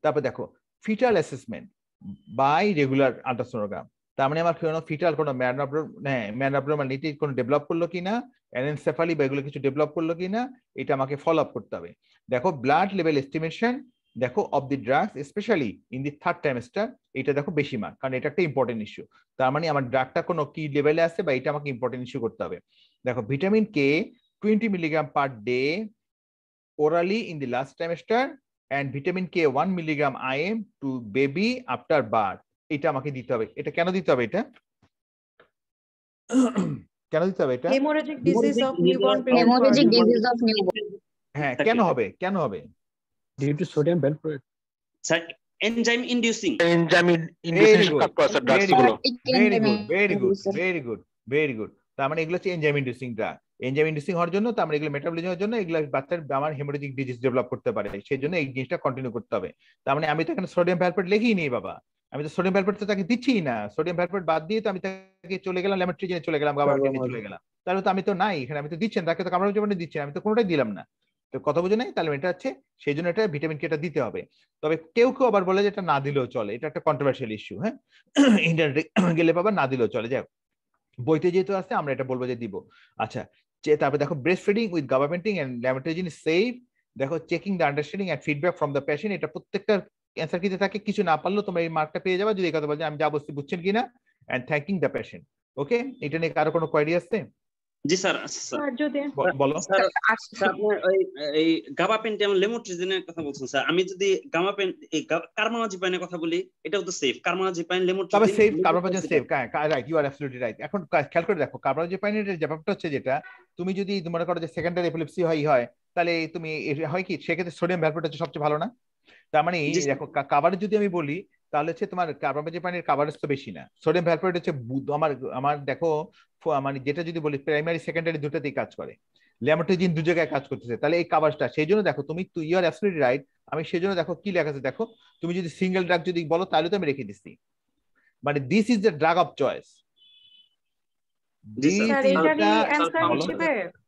তারপর দেখো fetal assessment by regular ultrasonogram, তার মানে আমার কোনো ফিটাল কোনো ম্যানঅ্যাবনর্মালিটি কোনো ডেভেলপ করলো কিনা, অ্যানেনসেফালি বা এগুলো কিছু ডেভেলপ করলো কিনা, এটা আমাকে ফলো আপ করতে হবে। দেখো ব্লাড লেভেল এস্টিমেশন, দেখো of the drugs specially in the 3rd trimester, এটা দেখো বেশি মার্ক কারণ এটা একটা ইম্পর্টেন্ট ইস্যু। তার মানে আমার ড্রাগটা কোনো কি লেভেলে আছে বা এটা আমাকে ইম্পর্টেন্ট ইস্যু করতে হবে। দেখো vitamin K 20 mg per day orally in the last trimester and vitamin K 1 mg IM to baby after birth, এটা আমাকে দিতে হবে। এটা কেন দিতে হবে, এটা কেন দিতে হবে, এটা haemorrhagic disease of newborn, haemorrhagic disease of newborn. হ্যাঁ কেন হবে, কেন হবে? due to sodium valproate, sir, enzyme inducing very good। তার মানে এগুলো হচ্ছে enzyme inducing drug, enzyme inducing হওয়ার জন্য তার মানে এগুলো মেটাবলিজমের জন্য এগুলো বাচ্চার আমার হেমোরেজিক ডিজিজ ডেভেলপ করতে পারে, সেই জন্য এই জিনিসটা কন্টিনিউ করতে হবে। তার মানে আমি তো এখানে সোডিয়াম ভ্যালপ্রেট লিখিই নেই বাবা, আমি তো সোডিয়াম ভ্যালপ্রেট তো তাকে দিচ্ছি না, সোডিয়াম ভ্যালপ্রেট বাদ দিয়ে তো আমি তাকে চলে গেলাম ল্যামোট্রিজিনে চলে গেলাম, গাবাপেন্টিনে চলে গেলাম, তাহলে তো আমি তো নাই এখানে, আমি তো দিচ্ছেন তাকে তো কামড়ানো দিচ্ছেন, আমি তো কোনোটাই দিলাম না, তো কথা বুঝে নাই। তাহলে এটা হচ্ছে সেই জন্য এটা ভিটামিন কে টা দিতে হবে। তবে কেউ কেউ আবার বলে যে এটা না দিলেও চলে, এটা একটা কন্ট্রোভার্সিয়াল ইস্যু, হ্যাঁ ইন্টারনেটে গেলে বাবা না দিলেও চলে। যাই বইতে যেহেতু আছে আমরা এটা বলবো যে দিব। আচ্ছা, তারপর দেখো breast feeding with gabapentin and lamotrigine safe. দেখো checking the understanding and feedback from the patient, এটা প্রত্যেকটা অ্যান্সার কিতে থাকে, কিছু না পারলেও তোমরা এই মার্কটা পেয়ে যাবে যদি এই কথা বলছো আমি যা বলছি বুঝছেন কিনা, এন্ড থ্যাঙ্কিং দ্য পেশেন্ট। ওকে, এটা নিয়ে কারো কোনো কোয়েরি আছে? জি স্যার। বলো স্যার, আপনার এই গাবাপেন্টিন এবং লেমোট্রিজিনের কথা বলছেন স্যার, আমি যদি এই কার্বামাজিপাইনের কথা বলি, এটাও তো সেফ। কার্বামাজিপাইন, লেমোট্রিজিন, তবে safe, carbamazepine safe, right, you are absolutely right. এখন খেয়াল করে দেখো কার্বামাজিপাইনের যে ব্যাপারটা হচ্ছে, যেটা তুমি যদি মনে করো যে সেকেন্ডারি এপিলেপসি হয় তাহলে তুমি হয় কি সেক্ষেত্রে সোডিয়াম ভ্যালভেট হচ্ছে সবচেয়ে ভালো না? তার মানে দেখো কাভারেজ যদি আমি বলি তাহলে হচ্ছে তোমার কার্বামাজিপাইনের কাভারেজ তো বেশি না, সোডিয়াম ভ্যালভেট হচ্ছে আমার দেখো মানে যেটা যদি বলি প্রাইমারি সেকেন্ডারি দুটোতেই কাজ করে, ল্যামোট্রিজিন দু জায়গায় কাজ করতেছে, তাহলে এই কাভারেজটা সেই জন্য দেখো তুমি ইউ আর অ্যাবসলিউটলি রাইট। আমি সেই জন্য দেখো কি লেখা আছে, দেখো তুমি যদি সিঙ্গেল ড্রাগ যদি বলো তাহলে তো আমি রেখে দিচ্ছি, মানে this is the drug of choice.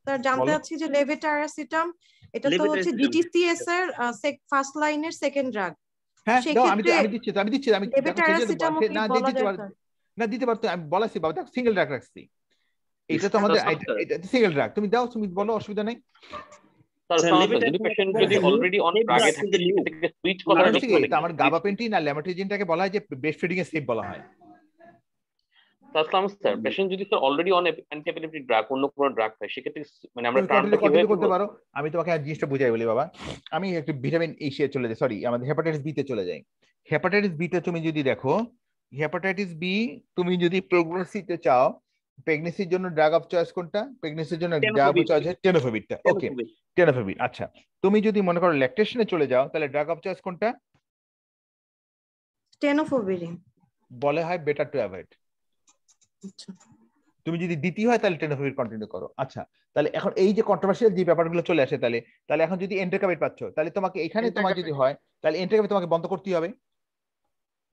Sir জানতে চাচ্ছি যে লেভোটাইরাসিটাম এটা তো হচ্ছে ডিটিসিএস এর ফার্স্ট লাইনের সেকেন্ড ড্রাগ। হ্যাঁ আমি দিচ্ছি না দিতে পারতো, আমি বলাছি বাবা দেখো সিঙ্গেল ড্রাগ রাখছি, এটা তো আমাদের এটা সিঙ্গেল ড্রাগ, তুমি দাও, তুমি বলো, অসুবিধা নাই। আমার গাবাপেন্টিন আর ল্যামোট্রিজিনটাকে বলা হয় যে ব্রেস্ট ফিডিং এ সেফ বলা হয়। তাসলাম স্যার, পেশেন্ট যদি স্যার অলরেডি অন অ্যান্টিএপিলেপটিক ড্রাগ, অন্য কোনো ড্রাগ খায়, সেক্ষেত্রে মানে আমরা ট্রান্সফার কিভাবে করতে পারো? আমি তোমাকে আর জিনিসটা বুঝাই বলি বাবা। আমি একটু ভিটামিন এশিয়া চলে যাই, সরি আমাদের হেপাটাইটিস বি তে চলে যাই। হেপাটাইটিস বি তে তুমি যদি দেখো, হেপাটাইটিস বি তুমি যদি প্রেগন্যান্সিতে চাও, প্রেগন্যান্সির জন্য ড্রাগ অফ চয়েস কোনটা? প্রেগন্যান্সির জন্য ড্রাগ অফ চয়েস টেনোফেভিরটা। ওকে, টেনোফেভির। আচ্ছা, তুমি যদি মনে করো ল্যাকটেশনে চলে যাও তাহলে ড্রাগ অফ চয়েস কোনটা? টেনোফেভিরিন বলে হয় বেটার টু অ্যাভয়েড। তুমি যদি দ্বিতীয় হয় তাহলে টেনোফেভির কন্টিনিউ করো। আচ্ছা, তাহলে এখন এই যে কন্ট্রোভার্সিয়াল যে ব্যাপারগুলো চলে আসে, তাহলে এখন যদি এন্টারকাবিট পাচ্ছ তাহলে তোমাকে এখানে তোমার যদি হয় তাহলে এন্টারকাবিট তোমাকে বন্ধ করতেই হবে,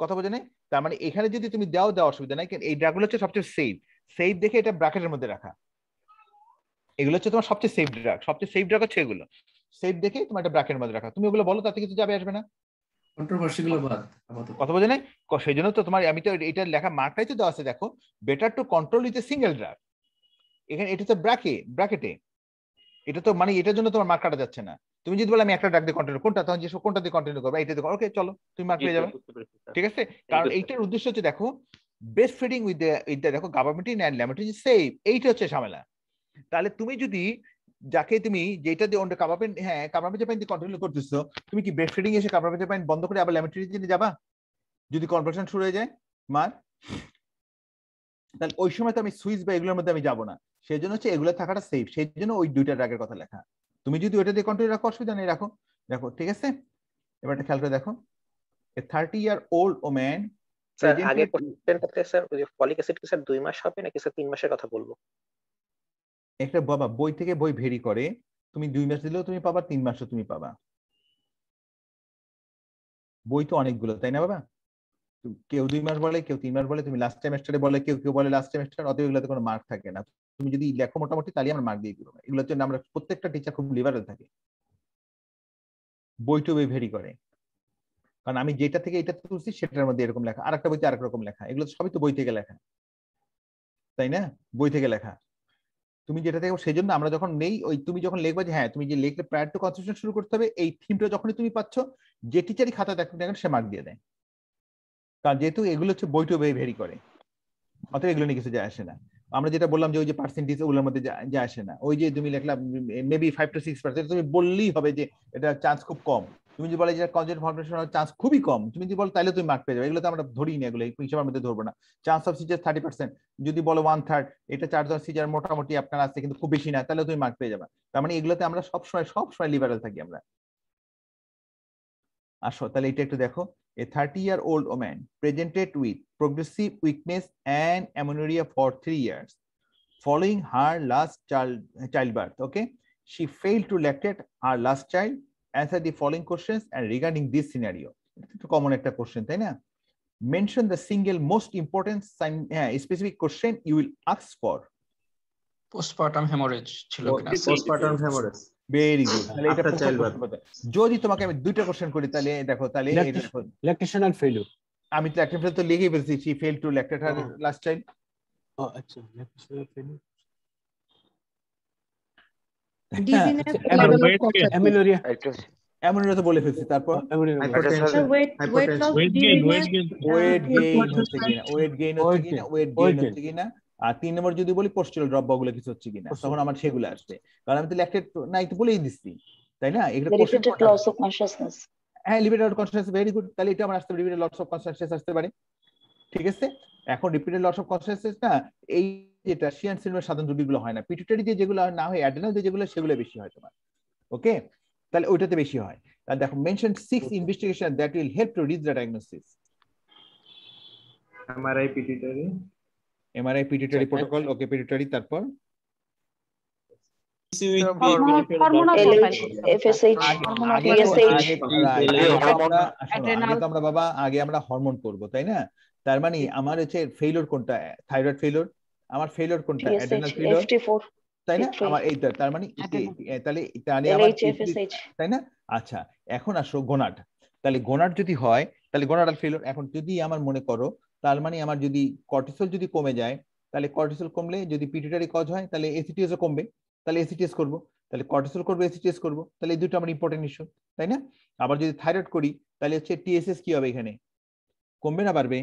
কথা বোঝে নাই? তার মানে এখানে যদি তুমি দাও অসুবিধা নাই, কারণ এই ড্রাগগুলো হচ্ছে সবচেয়ে সেফ দেখে এটা ব্র্যাকেটের মধ্যে রাখা। এগুলো হচ্ছে তোমার সবচেয়ে সেফ ড্রাগ হচ্ছে এগুলো সেফ দেখে তোমার এটা ব্র্যাকেটের মধ্যে রাখা। তুমি ওগুলো বলো, তাতে কিছু যাবে আসবে না, কন্ট্রোভার্সিগুলো বাদ কথা বোঝে নাই? সেই জন্য তো তোমার আমি তো এটা লেখা মার্কটাই তো দেওয়া আছে, দেখো better to control with a single drug. এখানে এটা তো ব্র্যাকেটে, এটা তো মানে এটার জন্য তোমার মার্ক কাটা যাচ্ছে না। তুমি যদি বলো আমি একটা ড্রাগ দিয়ে কন্টিনিউ, কোনটা তখন যে কোনটা দিয়ে কন্টিনিউ করবে, এইটা দিয়ে ওকে চলো তুমি মার্ক পেয়ে যাবে, ঠিক আছে? কারণ এইটার উদ্দেশ্য হচ্ছে দেখো ব্রেস্ট ফিডিং উইথ দ্য দেখো গাবামেন্টিন এন্ড ল্যামোট্রিজিন সেফ, এইটা হচ্ছে ঝামেলা। তাহলে তুমি যদি যাকে তুমি যেটা দিয়ে অন্য কার্বামেজিপাইন দিয়ে কন্টিনিউ করতেছো, তুমি কি ব্রেস্ট ফিডিং এসে কার্বামেজিপাইন বন্ধ করে আবার ল্যামোট্রিজিনে যাবা যদি কনভার্সন শুরু হয়ে যায় মার? তাহলে ওই সময় তো আমি সুইচ বা এগুলোর মধ্যে আমি যাবো না, সেই জন্য হচ্ছে এগুলো থাকাটা সেফ, সেই জন্য ওই দুইটা ড্রাগের কথা লেখা। তুমি যদি ওইটা দিয়ে কন্টিনিউ রাখো অসুবিধা নেই, রাখো, ঠিক আছে? এবার একটা খেয়াল করে দেখো, এ 30-year-old woman। স্যার আগে কোশ্চেনটাতে স্যার ওই যে ফলিক অ্যাসিড কি স্যার 2 মাস হবে নাকি স্যার 3 মাসের কথা বলবো? একটা বাবা বই থেকে বই ভেরি করে, তুমি 2 মাস দিলেও তুমি পাবা, 3 মাসও তুমি পাবা। বই তো অনেকগুলো, তাই না বাবা? কেউ 2 মাস বলে, কেউ 3 মাস বলে, তুমি লাস্ট সেমেস্টারে বলে, কেউ বলে লাস্ট সেমেস্টার, অতএব এগুলোতে কোনো মার্ক থাকে না। তুমি যদি লেখো মোটামুটি তাহলে আমরা মার্ক দিয়ে দিব। এগুলোর জন্য আমরা প্রত্যেকটা টিচার খুব লিবারেল থাকে, বই টু বই ভেরি করে, কারণ আমি যেটা থেকে এটা তুলছি সেটার মধ্যে এরকম লেখা, আর একটা বইতে আরেক রকম লেখা, এগুলো সবই তো বই থেকে লেখা, তাই না? বই থেকে লেখা তুমি যেটা থেকে, সেই জন্য আমরা যখন নেই ওই তুমি যখন লিখবা যে হ্যাঁ তুমি যে লিখলে প্রায়ার টু কনসেশন শুরু করতে হবে, এই থিমটা যখনই তুমি পাচ্ছ যে টিচারই খাতা দেখুন দেখেন সে মার্ক দিয়ে দেয়, কারণ যেহেতু এগুলো হচ্ছে বই টু বই ভেরি করে, অতএব এগুলো নিয়ে কিছু যায় আসে না। আমরা যেটা বললাম যে ওই যে পার্সেন্টেজ ওগুলোর মধ্যে যায় আসে না, ওই যে তুমি লিখলা মেবি 5 to 6%, তুমি বললেই হবে যে এটা চান্স খুব কম। তুমি যদি বলে যে কনজেন্ট ফর্মেশন হওয়ার চান্স খুবই কম, তুমি যদি বলো তাহলে তুমি মার্ক পেয়ে যাবে। এগুলো তো আমরা ধরি না, এগুলো হিসাবের মধ্যে ধরবো না। চান্স অফ সিজার 30%, যদি বলো 1/3, এটা 4 জন সিজার মোটামুটি আপনার আছে কিন্তু খুব বেশি না, তাহলে তুমি মার্ক পেয়ে যাবে। তার মানে এগুলোতে আমরা সবসময় লিবারেল থাকি আমরা। আসো তাহলে এটা একটু দেখো, a 30-year-old woman presented with progressive weakness and amenorrhea for 3 years following her last childbirth. Okay, she failed to lactate her last child. Answer the following questions and regarding this scenario. It's a common একটা question, তাই না? Mention the single most important specific question you will ask for. Postpartum hemorrhage ছিল কিনা? Postpartum hemorrhage. Very good. তাহলে এটা যদি তোমাকে আমি দুইটা কোশ্চেন করি তাহলে দেখো, তাহলে ল্যাকটেশন এন্ড ফেইলিউর, আমি তো ল্যাকটেশন তো লিখেই বলছি, she failed to lactate her last child. আচ্ছা অ্যামোনিয়া তো বলে ফেলছি, তারপর ওয়েট গেইন হচ্ছে কিনা, ওয়েট গেইন হচ্ছে কিনা, আর 3 নম্বর যদি বলি পোস্টাল ড্রপ বা ওগুলো কিছু হচ্ছে কিনা, তখন আমার সেগুলো আসবে, কারণ আমি তো ল্যাকটেট নাই তো বলেই দিচ্ছি, তাই না? এটা Repeated loss of consciousness. হ্যাঁ, লিমিটেড কনসিয়াসনেস, ভেরি গুড। তাহলে এটা আমার আসতে পারে, লিমিটেড লস অফ কনসিয়াসনেস আসতে পারে, ঠিক আছে? এখন রিপিটেড লস অফ কনসিয়াসনেস না, এই যেটা শিয়ান সিনড্রোমের সাধারণ ত্রুটিগুলো হয় না, পিটুইটারি দিয়ে যেগুলো না হয়, অ্যাড্রেনাল দিয়ে যেগুলো, সেগুলো বেশি হয় তোমার। ওকে, তাহলে ওইটাতে বেশি হয়। তাহলে দেখো mention 6 investigation that will help to reach the diagnosis. MRI pituitary protocol. Okay, pituitary, তারপর আগে আমরা হরমোন করব, তাই না? তার মানে আমার হচ্ছে ফেইলিওর কোনটা, থাইরয়েড ফেইলিওর, আমার ফেইলিওর কোনটা, অ্যাড্রেনাল ফেইলিওর, তাই না? আমার এইটা, তার মানে তাহলে তাই না? আচ্ছা, এখন আসো গোনাড। তাহলে গোনাড যদি হয়, তাহলে গোনাডাল ফেইলিওর। এখন যদি আমার মনে করো, তার মানে আমার যদি কর্টিসল যদি কমে যায়, তাহলে কর্টিসল কমলে যদি পিটুইটারি কজ হয়, তাহলে এসিটিএস ও কমবে, তাহলে এসিটিএস করব, তাহলে কর্টিসল করব, এসিটিএস করব, তাহলে এই দুটো আমার ইম্পর্টেন্ট ইস্যু, তাই না? আবার যদি থাইরয়েড করি, তাহলে হচ্ছে টিএসএস কি হবে এখানে, কমবে না বাড়বে?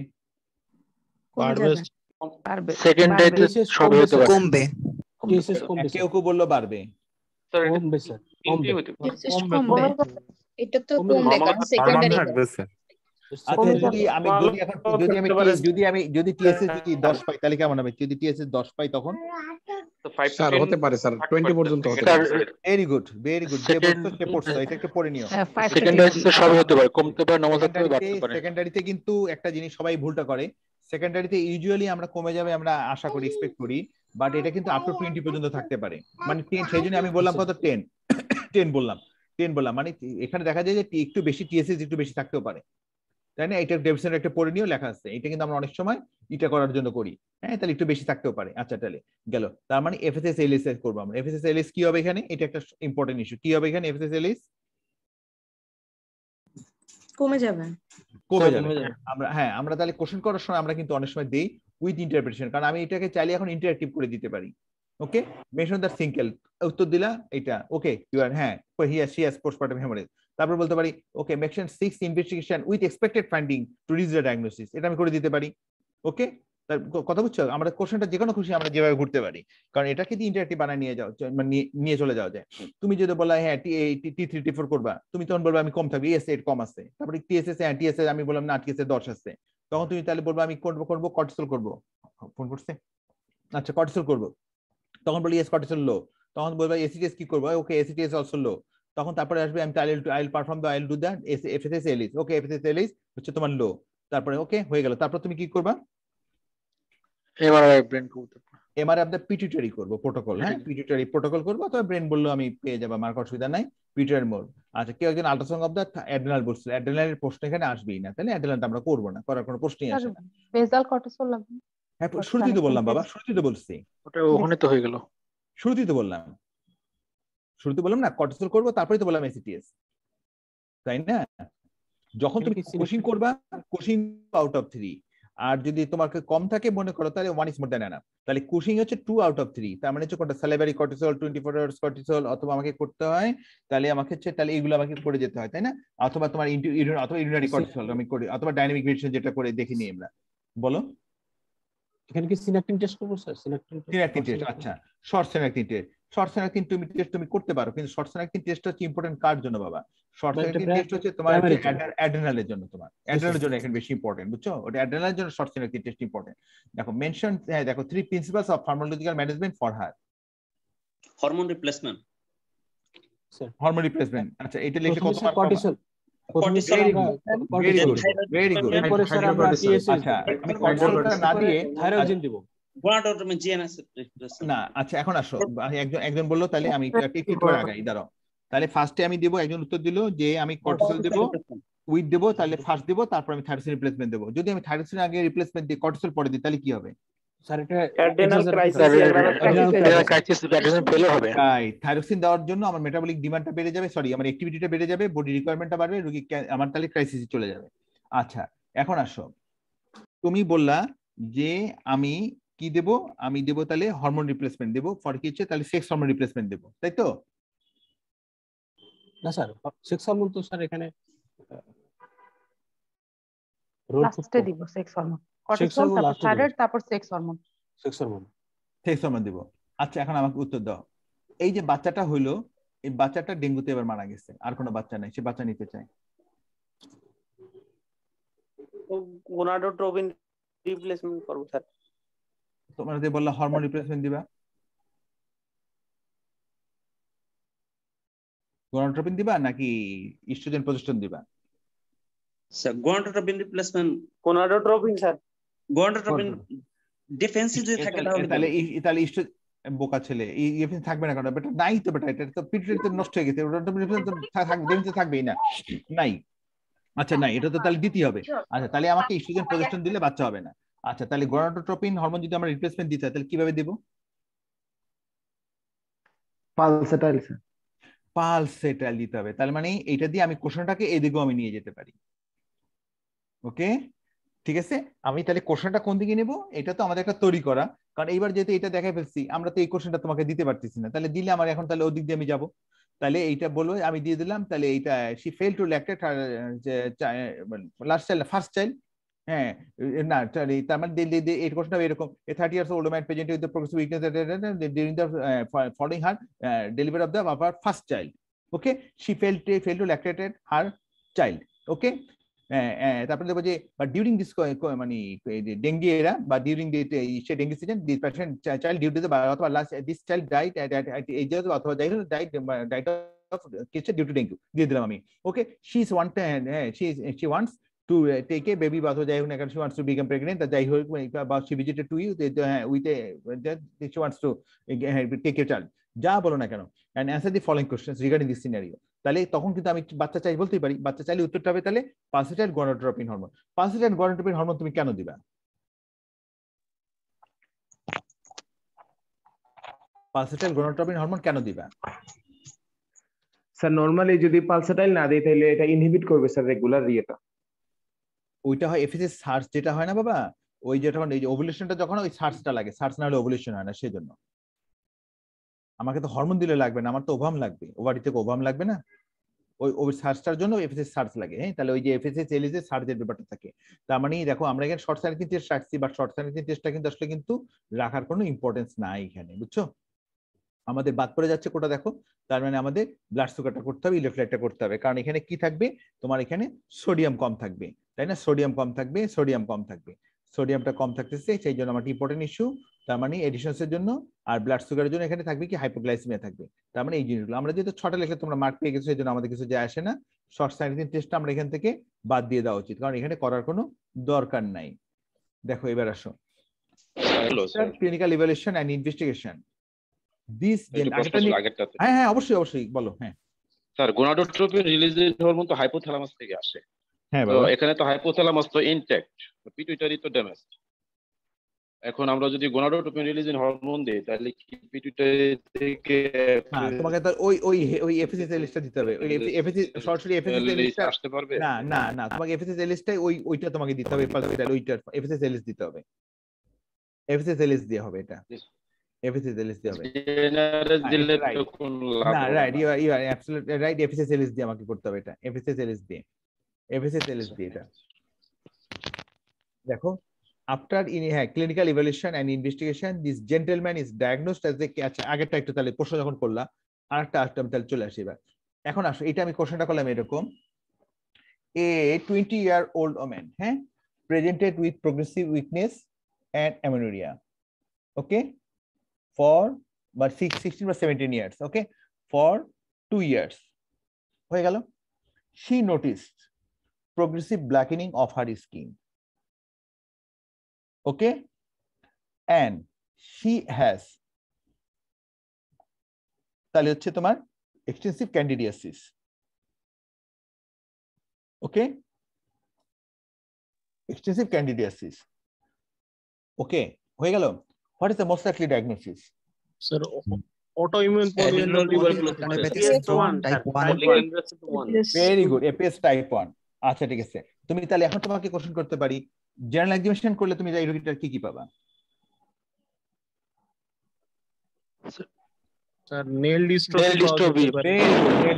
বাড়বে, সেকেন্ডারিতে সব হতে পারে, কমবে, টিএসএস কমবে, কেউ কেউ বললো বাড়বে, স্যার কমবে স্যার, কমবে, এটা তো কমবে কারণ সেকেন্ডারি থাকবে স্যার। আচ্ছা, যদি টিএসএস যদি 10 পাই, তাহলে কেমন হবে? যদি টিএসএস 10 পাই, তখন স্যার হতে পারে স্যার 20 পর্যন্ত হতে পারে। Very good, very good. এটা একটা পড়ে নিও। সেকেন্ডারিতে সব হতে পারে, কমতে পারে, নরমাল থাকতে পারে, বাড়তে পারে। সেকেন্ডারিতে কিন্তু একটা জিনিস সবাই ভুলটা করে, সেকেন্ডারিতে ইউজুয়ালি আমরা কমে যাবে আমরা আশা করি, এক্সপেক্ট করি, বাট এটা কিন্তু আপ টু 20 পর্যন্ত থাকতে পারে, মানে 10। সেই জন্য আমি বললাম কত, 10 বললাম, মানে এখানে দেখা যায় যে একটু বেশি টিএসএস একটু বেশি থাকতেও পারে, তাই না? এটা ডেভিসনের একটা পড়ে নিয়েও লেখা আছে, এটা কিন্তু আমরা অনেক সময় এটা করার জন্য করি, হ্যাঁ, তাহলে একটু বেশি থাকতেও পারে। আচ্ছা, তাহলে গেল, তার মানে এফএসএস এলএস করবো আমরা। এফএসএস এলএস কি হবে এখানে? এটা একটা ইম্পর্টেন্ট ইস্যু। কি হবে এখানে? এফএসএস এলএস কমে যাবে। আমরা তাহলে কোশ্চেন করার সময় আমরা কিন্তু অনেক সময় দেই উইথ ইন্টারপ্রিটেশন, কারণ আমি এটাকে চাইলে এখন ইন্টারঅ্যাক্টিভ করে দিতে পারি। ওকে, মেনশন দ্য সিঙ্কেল, উত্তর দিলা এটা, ওকে ইউ আর, হ্যাঁ, here she has postpartum haemorrhage. তারপর বলতে পারি okay mention 6 investigation with expected finding to reach the diagnosis, এটা আমি করে দিতে পারি। ওকে, তার কথা বুঝছো? আমরা কোশ্চেনটা যে কোনো খুশি আমরা যেভাবে ঘুরতে পারি, কারণ এটাকে দিয়ে ইন্টারঅ্যাক্টিভ বানায় নিয়ে যাও, মানে নিয়ে চলে যাওয়া যায়। তুমি যদি বলা হ্যাঁ T3 T4 করবা, তুমি তখন বলবা আমি কম থাকবে, ইয়েস এর কম আছে। তারপরে টিএসএস, হ্যাঁ টিএসএস আমি বললাম না, টিএসএস 10 আছে, তখন তুমি তাহলে বলবা আমি করব কর্টিসল করব। ফোন করছে, আচ্ছা কর্টিসল করব, তখন বলি ইয়েস কর্টিসল লো, তখন বলবা এসিটিএস কি করবো, ওকে এসিটিএস অলসো লো, তখন তারপরে আসবে আমি I will perform the, I will do the FSS LS, okay FSS LS হচ্ছে তোমার লো, তারপরে ওকে হয়ে গেল। তারপর তুমি কি করবা? এমআরআই ব্রেন করব, এমআরআই অফ দ্য পিটুইটারি করব প্রোটোকল, হ্যাঁ পিটুইটারি প্রোটোকল করব, তবে ব্রেন বললো আমি পেয়ে যাবো, আমার অসুবিধা নাই, পিটুইটারি মোড। আচ্ছা, কেউ একজন আল্ট্রাসাউন্ড অফ দ্য অ্যাড্রেনাল বলছে, অ্যাড্রেনালের প্রশ্ন এখানে আসবেই না, তাহলে অ্যাড্রেনালটা আমরা করবো না, করার কোনো প্রশ্নই আসে না। বেসাল কর্টিসল লাগবে, হ্যাঁ শুরুতেই তো বললাম বাবা, শুরুতেই তো বলছি, ওটা ওখানে তো হয়ে গেল, শুরুতেই তো বললাম না কর্টিসল করবো, তারপরে তো বললাম এসিটিএস, তাই না? যখন তুমি কোশিং করবা, কোশিং আউট অফ 3, আর যদি তোমাকে কম থাকে মনে করো, তাহলে 1 ইজ মোর দ্যান এনাফ। তাহলে কোশিং হচ্ছে 2 আউট অফ 3, তার মানে হচ্ছে কোনটা স্যালিভারি কর্টিসল, 24 আওয়ার্স কর্টিসল, অথবা আমাকে করতে হয়, তাহলে আমাকে হচ্ছে তাহলে এইগুলো আমাকে করে যেতে হয়, তাই না? অথবা তোমার অথবা ইউরিনারি কর্টিসল আমি করি, অথবা ডাইনামিক ভেরিয়েশন যেটা করে দেখে নিই আমরা। বলো এখানে কি সিনাকটিন টেস্ট করব স্যার? সিনাকটিন টেস্ট, আচ্ছা শর্ট সিনাকটিন টেস্ট তুমি করতে পারো, কিন্তু শর্ট সিনাকটিন টেস্ট হচ্ছে ইম্পর্টেন্ট কার জন্য বাবা? শর্ট সিনাকটিন টেস্ট হচ্ছে তোমার অ্যাড্রেনালের জন্য, তোমার অ্যাড্রেনালের জন্য এখানে বেশি ইম্পর্টেন্ট, বুঝছো? ওটা অ্যাড্রেনালের জন্য শর্ট সিনাকটিন টেস্ট ইম্পর্টেন্ট। দেখো মেনশন, হ্যাঁ দেখো 3 principles of pharmacological management for her. Hormone replacement, sir hormone replacement, আচ্ছা এটা লিখে কত মার্ক? Cortisol, very good. আচ্ছা আমি কর্টিসলটা না দিয়ে থাইরোজিন দিব না। আচ্ছা এখন আসো, একজন বললো, তাহলে আমি একটু আগাই, দাঁড়াও। তাহলে ফার্স্টে আমি দেবো, একজন উত্তর দিল যে আমি কর্টিসল দেবো উইথ দেবো, তাহলে ফার্স্ট দেবো, তারপর আমি থাইরোসিন রিপ্লেসমেন্ট দেবো। যদি আমি থাইরোসিন আগে রিপ্লেসমেন্ট দিই, কর্টিসল পরে দিই, তাহলে কি হবে? স্যার এটা অ্যাড্রেনাল ক্রাইসিস হবে। থাইরোসিন দেওয়ার জন্য আমার মেটাবলিক ডিমান্ডটা বেড়ে যাবে, সরি আমার অ্যাক্টিভিটিটা বেড়ে যাবে, বডি রিকোয়ারমেন্টটা বাড়বে, রোগী আমার তাহলে ক্রাইসিসে চলে যাবে। আচ্ছা এখন আসো, তুমি বললা যে আমি কি দেব, আমি দেব তাহলে হরমোন রিপ্লেসমেন্ট দেব, ফর কি হচ্ছে তাহলে সেক্স হরমোন রিপ্লেসমেন্ট দেব, তাই তো? না স্যার, সেক্স হরমোন তো স্যার এখানে লাস্টে দিব সেক্স হরমোন, কর্টিসল তারপর থাইরয়েড তারপর সেক্স হরমোন। সেক্স হরমোন দিব। আচ্ছা এখন আমাকে উত্তর দাও, এই যে বাচ্চাটা হইলো, এই বাচ্চাটা ডেঙ্গুতে এবার মারা গেছে, আর কোনো বাচ্চা নাই, সে বাচ্চা নিতে চায়, গোনাডোট্রোপিন রিপ্লেসমেন্ট করব স্যার। তোমরা যে বললা হরমোন রিপ্লেসমেন্ট দিবা, গোনাডোট্রোপিন দিবা নাকি ইস্ট্রোজেন প্রজেস্টেরন দিবা? Sir gonadotropin replacement, gonadotropin sir, gonadotropin deficiency যদি থাকে তাহলে বোকা ছেলে ইএফএন থাকবে না, কারণ বেটা নাই তো, বেটা এটা তো পিটুইটারি তো নষ্ট হয়ে গেছে, ওটা তো থাকবেই না, নাই। আচ্ছা নাই, এটা তো তাহলে দিতে হবে। আচ্ছা তাহলে আমাকে ইস্ট্রোজেন প্রজেস্টেরন দিলে বাচ্চা হবে না। আচ্ছা তাহলে গোনাডোট্রোপিন হরমোন যদি আমরা রিপ্লেসমেন্ট দিতে হয় তাহলে কিভাবে দেব? পালসেটাইল স্যার, পালসেটাইল দিতে হবে। তার মানে এইটা দিয়ে আমি কোশ্চেনটাকে এদিকেও আমি নিয়ে যেতে পারি। ওকে ঠিক আছে, আমি তাহলে কোশ্চেনটা কোন দিকে নেব, এটা তো আমাদের একটা তৈরি করা, কারণ এইবার যেহেতু এটা দেখাই ফেলছি, আমরা তো এই কোশ্চেনটা তোমাকে দিতে পারতেছি না, তাহলে দিলে আমার এখন তাহলে ওদিক দিয়ে আমি যাব, তাহলে এইটা বলবো আমি দিয়ে দিলাম, তাহলে এইটা she fail to lactate last child first child, হ্যাঁ না তার মানে এই কোশ্চেনটা এরকম, এ 30 years old woman presented with the progressive weakness during the following her delivery of the first child. Okay, she failed to lactate her child. Okay, তারপরে দেখো যে ডিউরিং দিস মানে ডেঙ্গি এরা বা ডিউরিং সে dengue season this patient child due to the অথবা last this child died at age অথবা died of কিছু ডিউ টু ডেঙ্গু দিয়ে দিলাম আমি। Okay, she is she wants to take a baby বা যাই হোক না কারণ she wants to become pregnant, যাই হোক বা she visited to you with she wants to take your child, যা বলো না কেন, and answer the following questions regarding this scenario। তাহলে তখন কিন্তু আমি বাচ্চা চাই বলতেই পারি, বাচ্চা চাইলে উত্তরটা হবে তাহলে পালসেটাইল গোনাডোট্রোপিন হরমোন। পালসেটাইল গোনাডোট্রোপিন হরমোন তুমি কেন দিবা? পালসেটাইল গোনাডোট্রোপিন হরমোন কেন দিবা? স্যার নরমালি যদি পালসেটাইল না দেই তাহলে এটা ইনহিবিট করবে স্যার রেগুলার ইয়েটা, ওইটা হয় এফএসএস সার্চ যেটা হয় না বাবা, ওই যেটা এই যে ওভুলেশনটা যখন ওই সার্চটা লাগে, সার্চ না হলে ওভুলেশন হয় না, সেজন্য আমাকে তো হরমোন দিলে লাগবে না, আমার তো ওভাম লাগবে, ওভারি থেকে ওভাম লাগবে না, ওই সার্চটার জন্য এফএসএস সার্চ লাগে। হ্যাঁ তাহলে ওই যে এফএসএস এলিজে সার্চের ব্যাপারটা থাকে। তার মানে দেখো আমরা এখানে শর্ট সার্কিট টেস্ট রাখছি, বাট শর্ট সার্কিট টেস্টটা কিন্তু আসলে কিন্তু রাখার কোনো ইম্পর্টেন্স নাই এখানে, বুঝছো? আমাদের বাদ পড়ে যাচ্ছে কোটা দেখো, তার মানে আমাদের ব্লাড সুগারটা করতে হবে, ইলেক্ট্রোলাইটটা করতে হবে, কারণ এখানে কি থাকবে তোমার, এখানে সোডিয়াম কম থাকবে, তাই না? সোডিয়াম কম থাকবে, সোডিয়ামটা কম থাকতেছে, সেই জন্য আমার ইম্পর্টেন্ট ইস্যু। তার মানে এডিশনসের জন্য আর ব্লাড সুগারের জন্য এখানে থাকবে কি হাইপোগ্লাইসেমিয়া থাকবে। তার মানে এই জিনিসগুলো আমরা যেহেতু 6টা লেখে তোমরা মার্ক পেয়ে গেছো, সেই জন্য আমাদের কিছু যায় আসে না, শর্ট সার্কিট টেস্টটা আমরা এখান থেকে বাদ দিয়ে দেওয়া উচিত, কারণ এখানে করার কোনো দরকার নাই। দেখো এবার আসো ক্লিনিক্যাল ইভ্যালুয়েশন এন্ড ইনভেস্টিগেশন। হ্যাঁ অবশ্যই বলো। হ্যাঁ স্যার গোনাডোট্রোপিন রিলিজিং হরমোন তো হাইপোথ্যালামাস থেকে আসে, হ্যাঁ তো এখানে তো হাইপোথ্যালামাস তো ইনট্যাক্ট, পিটুইটারি তো ড্যামেজ। এখন আমরা যদি গোনাডোট্রোপিন রিলিজিং হরমোন দেই তাহলে কি পিটুইটারি থেকে তোমাকে তো ওই এফএসএস লিস্টটা দিতে হবে, ওই এফএসএস সরাসরি এফএসএস লিস্টটা আসতে পারবে না তোমাকে এফএসএস লিস্টটাই ওইটা তোমাকে দিতে হবে, পালসেটাইল ওইটা এফএসএস লিস্ট দিতে হবে, এফএসএস লিস্ট দিয়ে হবে, এটা এফএসএস লিস্ট দিয়ে হবে না, right you are absolutely right, FSS list দিয়ে আমাকে করতে হবে এটা, এফএসএস লিস্ট দিয়ে এটা দেখো। After clinical evaluation and investigation, this gentleman is diagnosed as a আগেরটা একটু তাহলে প্রশ্ন যখন করলা, আরেকটা আমি তাহলে চলে আসি এবার। এখন আসো এটা আমি কোশ্চেনটা করলাম এরকম, a 20-year-old woman presented with progressive weakness and amenorrhea, okay, for but 16 or 17 years, okay, for 2 years হয়ে গেল। She noticed progressive blackening of her skin, okay, and she has তাহলে হচ্ছে তোমার extensive candidiasis, okay, extensive candidiasis, okay, হয়ে গেল। What is the most likely diagnosis? Sir, autoimmune pulmonary tuberculosis type 1. Very good, APS type 1। আচ্ছা ঠিক আছে, তুমি তাহলে এখন তোমাকে কোশ্চেন করতে পারি, জেনারেল এক্সামিনেশন করলে তুমি এই রোগীটার কি পাবা? Sir nail Nail dystrophy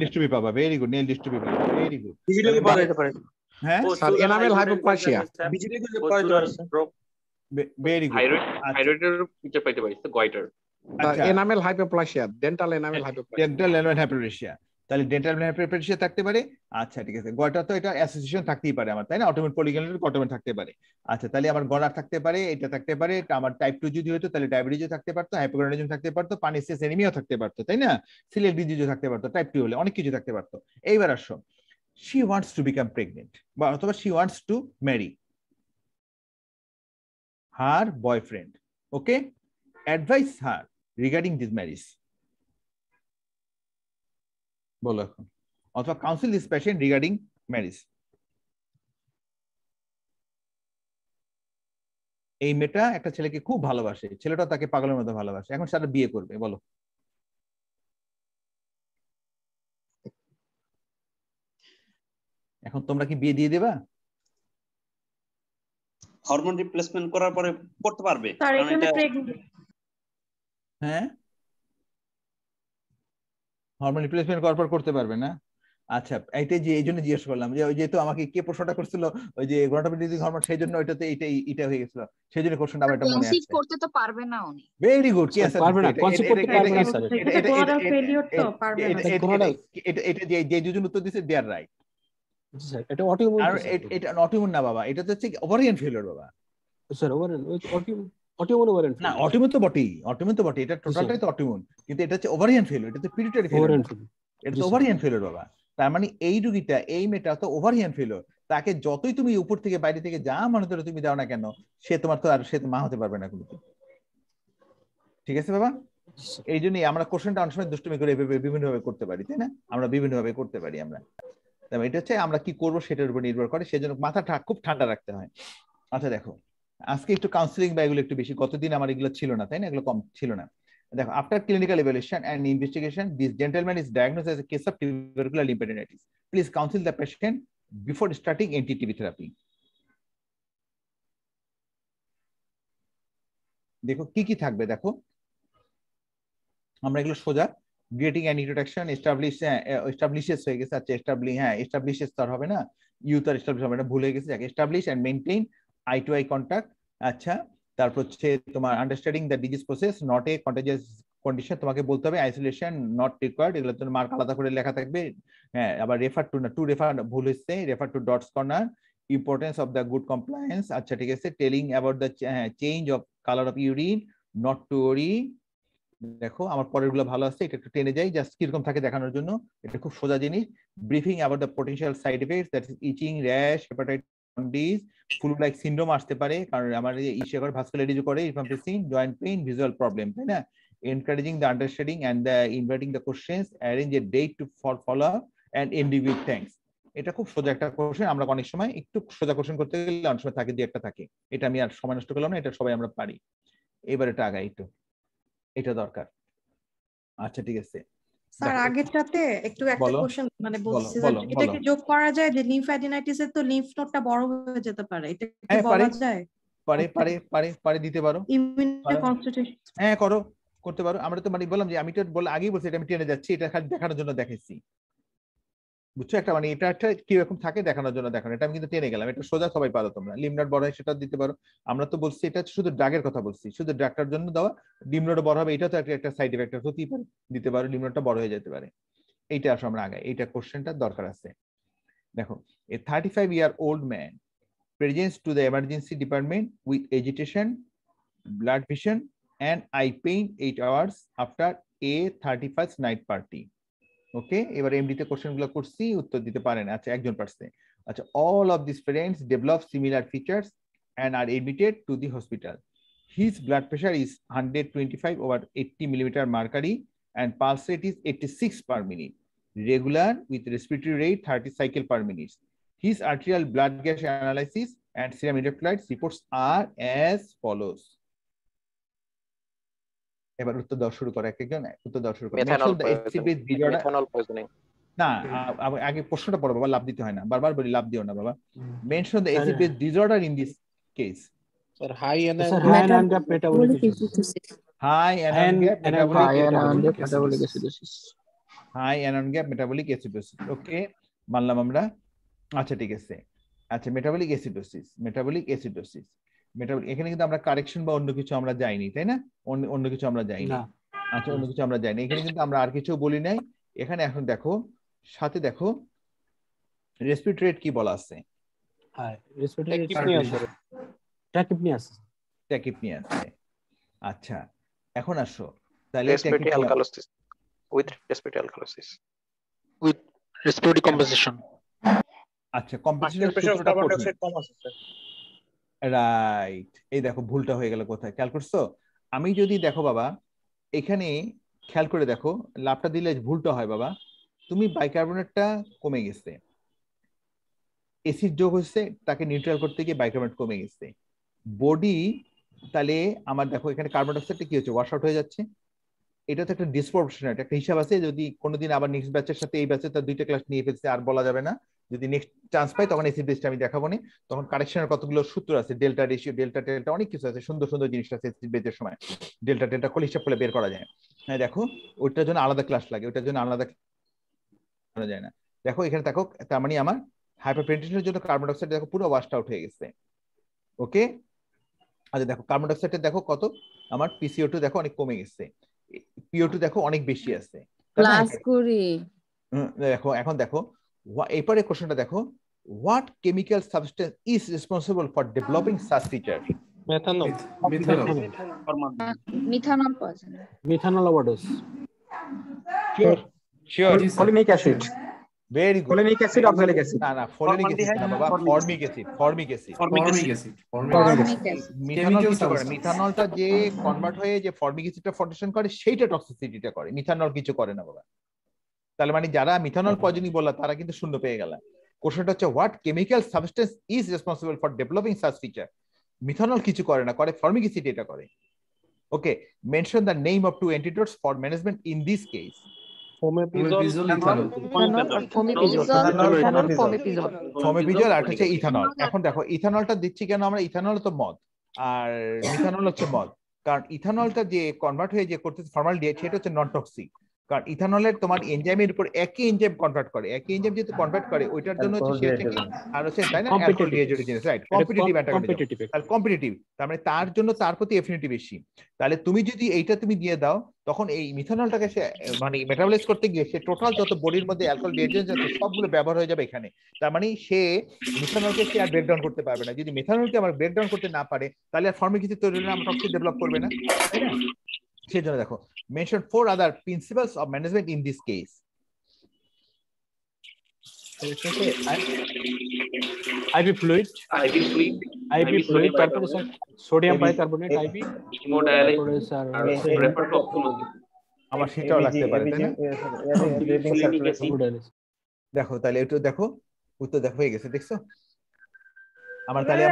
dystrophy. পাবা ভেরি গুড নেল ডিস্ট্রফি পাবা ভেরি গুড বিজিটাকে পরে হ্যাঁ স্যার এনামেল হাইপোপ্লাসিয়া বিজিটাকে পরে তো আছে ভেরি গুড থাইরয়েডের ফিচার পাইতে পারি গয়টার আচ্ছা enamel hypoplasia dental enamel hypoplasia dental enamel hypoplasia তাহলে ডেন্টাল এনামেল হাইপোপ্লাসিয়া থাকতে পারে আচ্ছা ঠিক আছে গয়টা তো এটা অ্যাসোসিয়েশন থাকতেই পারে আমার তাই না অটোমেট পলিগ্যানেটেড অটোমেট থাকতে পারে আচ্ছা তাহলে আমার গলার থাকতে পারে এটা থাকতে পারে এটা আমার টাইপ 2 যদি হতো তাহলে ডায়াবেটিসও থাকতে পারতো হাইপোগন্ড্রিজম থাকতে পারতো পার্নিসিয়াস এনিমিয়াও থাকতে পারতো তাই না সিলিয়াক ডিজিজও থাকতে পারতো টাইপ 2 হলে অনেক কিছু থাকতে পারতো এইবার আসো she wants to become pregnant বা অথবা she wants to marry her boyfriend okay advise her regarding this marriage বলো এখন অথবা counsel this patient regarding marriage এই মেয়েটা একটা ছেলেকে খুব ভালোবাসে ছেলেটা তাকে পাগলের মতো ভালোবাসে এখন সেটা বিয়ে করবে বলো এখন তোমরা কি বিয়ে দিয়ে দেবা হরমোন রিপ্লেসমেন্ট করার পরে করতে পারবে স্যার এখানে হ্যাঁ হরমোন রিপ্লেসমেন্ট করার পর করতে পারবে না আচ্ছা এইটাই যে এইজন্য জিজ্ঞেস করলাম যে ওই যেহেতু আমাকে কে প্রশ্নটা করছিল ওই যে গোনাটোমেটিক হরমোন সেই জন্য ওইটাতে এটা হয়ে গেছিল সেই জন্য কোশ্চেনটা আমার এটা মনে আছে কনসিভ করতে তো পারবে না উনি ভেরি গুড কি আছে পারবে না কনসিভ করতে পারবে না স্যার এটা কোরাল ফেলিওর তো পারবে না এটা যে দুজন উত্তর দিয়েছে দে আর রাইট স্যার এটা অটোইমিউন আর এটা অটোইমিউন না বাবা এটা তো হচ্ছে ওভারিয়ান ফেলিওর বাবা স্যার অটোইমিউন ওভারিয়ান না অটোইমিউন তো বটেই এটা টোটালটাই তো অটোইমিউন কিন্তু এটা হচ্ছে ওভারিয়ান ফেলিওর এটা তো পিটুইটারি ফেলিওর এটা তো ওভারিয়ান ফেলিওর বাবা তার মানে এই রোগীটা এই মেয়েটা তো ওভারিয়ান ফেলিওর তাকে যতই তুমি উপর থেকে বাইরে থেকে যা মনে করে তুমি দাও না কেন সে তোমার তো আর সে তো মা হতে পারবে না কোনো ঠিক আছে বাবা এই জন্যই আমরা কোশ্চেনটা অনেক সময় দুষ্টুমি করে বিভিন্ন ভাবে করতে পারি তাই না আমরা বিভিন্ন ভাবে করতে পারি আমরা এটা হচ্ছে আমরা কি করব সেটার উপর নির্ভর করে সেজন্য মাথাটা খুব ঠান্ডা রাখতে হয় আচ্ছা দেখো আজকে একটু কাউন্সিলিং বা এগুলো একটু বেশি কতদিন আমার এগুলো ছিল না তাই না এগুলো কম ছিল না দেখো after clinical evaluation and investigation this gentleman is diagnosed as a case of tubercular lymphadenitis please counsel the patient before starting anti-TB therapy দেখো কি থাকবে দেখো আমরা এগুলো সোজা getting an introduction establishes হয়ে গেছে আচ্ছা establishes তার হবে না ইউথ আর এস্টাবলিশ হবে না ভুলে গেছে যাকে establish and maintain eye to eye contact আচ্ছা তারপর হচ্ছে তোমার understanding the disease process not a contagious condition তোমাকে বলতে হবে আইসোলেশন নট রিকোয়ার্ড এগুলো তোমার মার্ক আলাদা করে লেখা থাকবে হ্যাঁ আবার রেফার টু না টু রেফার ভুল হচ্ছে refer to dots corner importance of the good compliance আচ্ছা ঠিক আছে telling about the change of colour of urine not to ওরি দেখো আমার পরের গুলো ভালো আছে এটা একটু টেনে যাই জাস্ট কিরকম থাকে দেখানোর জন্য এটা খুব সোজা জিনিস briefing about the potential side effects that is itching rash hepatitis jaundice flu like syndrome আসতে পারে কারণ আমার ইসিআর ভাস্কুলারিটিজ করে rifampicin joint pain visual problem তাই না encouraging the understanding and the inviting the questions arrange a date to for follow up and and with thanks এটা খুব সোজা একটা কোশ্চেন আমরা অনেক সময় একটু সোজা কোশ্চেন করতে গেলে অনেক সময় থাকে যে একটা থাকে এটা আমি আর সময় নষ্ট করলাম না এটা সবাই আমরা পারি এবার এটা আগাই একটু এটা দরকার আচ্ছা ঠিক আছে স্যার আগেরটাতে একটু একটা কোশ্চেন মানে বলছি এটা কি যোগ করা যায় যে লিম্ফ্যাডিনাইটিস এর তো লিম্ফ নোডটা বড় হয়ে যেতে পারে এটা কি বলা যায় পারে দিতে পারো ইমিউন কনস্টিটিউশন হ্যাঁ করতে পারো আমরা তো মানে বললাম যে আমি তো আগেই বলছি এটা আমি টেনে যাচ্ছি এটা খালি দেখানোর জন্য দেখাইছি বুঝছো একটা মানে এটা একটা কি রকম থাকে দেখানোর জন্য দেখানো এটা আমি কিন্তু টেনে গেলাম এটা সোজা সবাই পারো তোমরা লিমনোড বড় হয় সেটা দিতে পারো আমরা তো বলছি এটা শুধু ড্রাগের কথা বলছি শুধু ড্রাগটার জন্য দেওয়া লিমনোড বড় হবে এটা তো একটা সাইড এফেক্ট হতেই পারে দিতে পারো লিমনোডটা বড় হয়ে যেতে পারে এইটা আসলে আমরা আগে এইটা কোশ্চেনটা দরকার আছে দেখো এ 35-year-old man presents to the emergency department with agitation blood vision and eye pain 8 hours after a 31st night party ওকে এবার এমডি তে কোশ্চেন গুলো করছি উত্তর দিতে পারেন আচ্ছা একজন পারছে আচ্ছা all of this parents develop similar features and are admitted to the hospital his blood pressure is 125/80 millimeter mercury and pulse rate is 86 per minute regular with respiratory rate 30 cycle per minute his arterial blood gas analysis and serum electrolytes reports are as follows এবার উত্তর দেওয়া শুরু করে একজন উত্তর দেওয়া শুরু করে মেথানল পয়জনিং না আগে প্রশ্নটা পড়ো বাবা লাভ দিতে হয় না বারবার বলি লাভ দিও না বাবা mention the acid base disorder in this case sir high energy high anion gap metabolic acidosis. High anion gap metabolic acidosis. Okay, মানলাম আমরা। আচ্ছা ঠিক আছে। আচ্ছা মেটাবলিক অ্যাসিডোসিস, এখানে কিন্তু আমরা কারেকশন বা অন্য কিছু আমরা যাইনি, তাই না? অন্য কিছু আমরা যাইনি। আচ্ছা অন্য কিছু আমরা যাইনি, এখানে কিন্তু আমরা আর কিছু বলি নাই। এখানে এখন দেখো, সাথে দেখো রেসপিরেটরি রেট কি বলা আছে? হ্যাঁ, রেসপিরেটরি ট্যাকিপনিয়াস। আচ্ছা এখন আসো তাহলে respiratory alkalosis with respiratory alkalosis with respiratory composition. আচ্ছা কম্পোজিশনের সূত্রটা কম আছে স্যার। রাইট, এই দেখো ভুলটা হয়ে গেল কোথায়, খেয়াল করছো? আমি যদি দেখো বাবা এখানে খেয়াল করে দেখো, লাভটা দিলে ভুলটা হয় বাবা। তুমি বাইকার্বনেটটা কমে গেছে, এসিড যোগ হচ্ছে, তাকে নিউট্রাল করতে গিয়ে বাইকার্বনেট কমে গেছে। বডি তাহলে আমার দেখো এখানে কার্বন ডাই অক্সাইডটা কি হচ্ছে, ওয়াশ আউট হয়ে যাচ্ছে। এটা তো একটা ডিসপ্রপোর্শনেট একটা হিসাব আছে। যদি কোনোদিন আবার নেক্সট ব্যাচের সাথে এই ব্যাচে তার দুইটা ক্লাস নিয়ে ফেলছে আর বলা যাবে না। যদি নেক্সট চান্স পাই তখন এসিড বেসটা আমি দেখাবো না। তখন কারেকশনের কতগুলো সূত্র আছে, ডেল্টা রেশিও, ডেল্টা অনেক কিছু আছে, সুন্দর সুন্দর জিনিসটা আছে এসিড বেসের সময়। ডেল্টা কোল হিসাব করে বের করা যায়। হ্যাঁ দেখো ওইটার জন্য আলাদা ক্লাস লাগে, ওইটার জন্য আলাদা করা যায় না। দেখো এখানে দেখো, তার মানে আমার হাইপারপেন্টেশনের জন্য কার্বন ডাই অক্সাইড দেখো পুরো ওয়াশড আউট হয়ে গেছে। ওকে, আচ্ছা দেখো কার্বন ডাই অক্সাইডটা দেখো কত, আমার PCO2 দেখো অনেক কমে গেছে, PO2 দেখো অনেক বেশি আছে। ক্লাস করি দেখো এখন দেখো এরপরে কোশ্চেনটা দেখো, what chemical substance is responsible for developing such feature? Methanol overdose. Sure folic acid. Very good. Folic acid, oxalic acid. না ফলিক অ্যাসিড না বাবা, ফর্মিক অ্যাসিড। মিথানল কিছু করে, মিথানলটা যে কনভার্ট হয়ে যে ফর্মিক অ্যাসিডটা ফর্মেশন করে সেইটা টক্সিসিটিটা করে, মিথানল কিছু করে না বাবা। তাহলে মানে যারা মিথানল পয়জনিং বললা তারা কিন্তু শূন্য পেয়ে গেল। কোশ্চেনটা হচ্ছে what chemical substance is responsible for developing such feature? Methanol কিছু করে না, করে ফর্মিক অ্যাসিড এটা করে। Okay, mention the name of two antidotes for management in this case. Fomepizole আর হচ্ছে ইথানল। এখন দেখো ইথানলটা দিচ্ছি কেন আমরা, ইথানল তো মদ আর মিথানল হচ্ছে মদ। কারণ ইথানলটা যে কনভার্ট হয়ে যে করতেছে ফর্মালডিহাইড সেটা হচ্ছে নন টক্সিক। কারণ ইথানলের তোমার এনজাইমের উপর একই এনজাইম কনভার্ট করে, একই এনজাইম যেহেতু কনভার্ট করে ওইটার জন্য হচ্ছে আর হচ্ছে তাই না অ্যালকোহল ডিহাইড্রোজেনেস, রাইট? কম্পিটিটিভ, তার মানে তার জন্য তার প্রতি এফিনিটি বেশি। তাহলে তুমি যদি এইটা তুমি দিয়ে দাও তখন এই মিথানলটাকে সে মানে মেটাবলাইজ করতে গিয়ে সে টোটাল যত বডির মধ্যে অ্যালকোহল ডিহাইড্রোজেনেস আছে সবগুলো ব্যবহার হয়ে যাবে এখানে। তার মানে সে মিথানলকে সে আর ব্রেকডাউন করতে পারবে না। যদি মিথানলকে আমার ব্রেকডাউন করতে না পারে তাহলে আর ফর্মিক অ্যাসিড তৈরি হলে আমার টক্সিন ডেভেলপ করবে না, তাই না? সেজন্য দেখো mention 4 other principles of management in this case. IV fluid, তারপরে সোডিয়াম বাইকার্বনেট, IV হেমোডায়ালাইসিস আর রেফার টু অপথলজি। আমার সেটাও লাগতে পারে, তাই না? দেখো তাহলে একটু দেখো, উত্তর দেখো হয়ে গেছে, দেখছো? আমরা তাহলে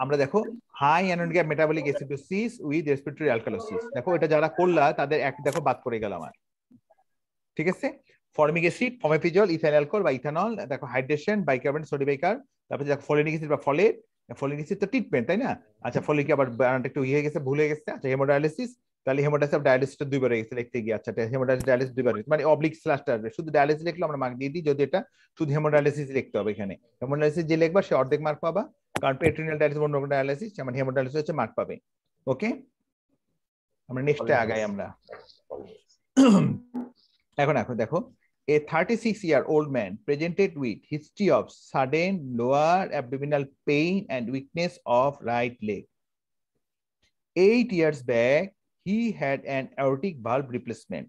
আমরা দেখো high anion gap metabolic acidosis with respiratory alkalosis. দেখো এটা যারা করলা তাদের এক দেখো বাদ করে গেল আমার, ঠিক আছে? ফর্মিক অ্যাসিড, ফোমেপিজল, ইথাইল অ্যালকোহল বা ইথানল, দেখো হাইড্রেশন, বাইকার্বনেট, সোডিয়াম বাইকার, তারপরে দেখো ফলিক অ্যাসিড বা ফলেট। ফলিক অ্যাসিড তো ট্রিটমেন্ট, তাই না? আচ্ছা ফলিক আবার একটু ইয়ে গেছে, ভুলে গেছে। আচ্ছা হেমোডায়ালিসিস, তাহলে হেমোডায়ালিসিস ডায়ালিসিসটা দুইবার হয়ে গেছে লিখতে গিয়ে। আচ্ছা হেমোডায়ালিসিস ডায়ালিসিস দুইবার, মানে অবলিক স্ল্যাশটা শুধু ডায়ালিসিস লিখলে আমরা মার্ক দিয়ে দিই, যদি এটা শুধু হেমোডায়ালিসিস লিখতে হবে। এখানে হেমোডায়ালিসিস যে লিখবা সে অর্ধেক মার্ক পাবা, কারণ পেরিটোনিয়াল ডায়ালিসিস অন্য ডায়ালিসিস, যেমন হেমোডায়ালিসিস হচ্ছে মার্ক পাবে। ওকে, আমরা নেক্সটে আগাই আমরা। এখন দেখো a 36-year-old man presented with history of sudden lower abdominal pain and weakness of right leg. 8 years back he had an aortic valve replacement.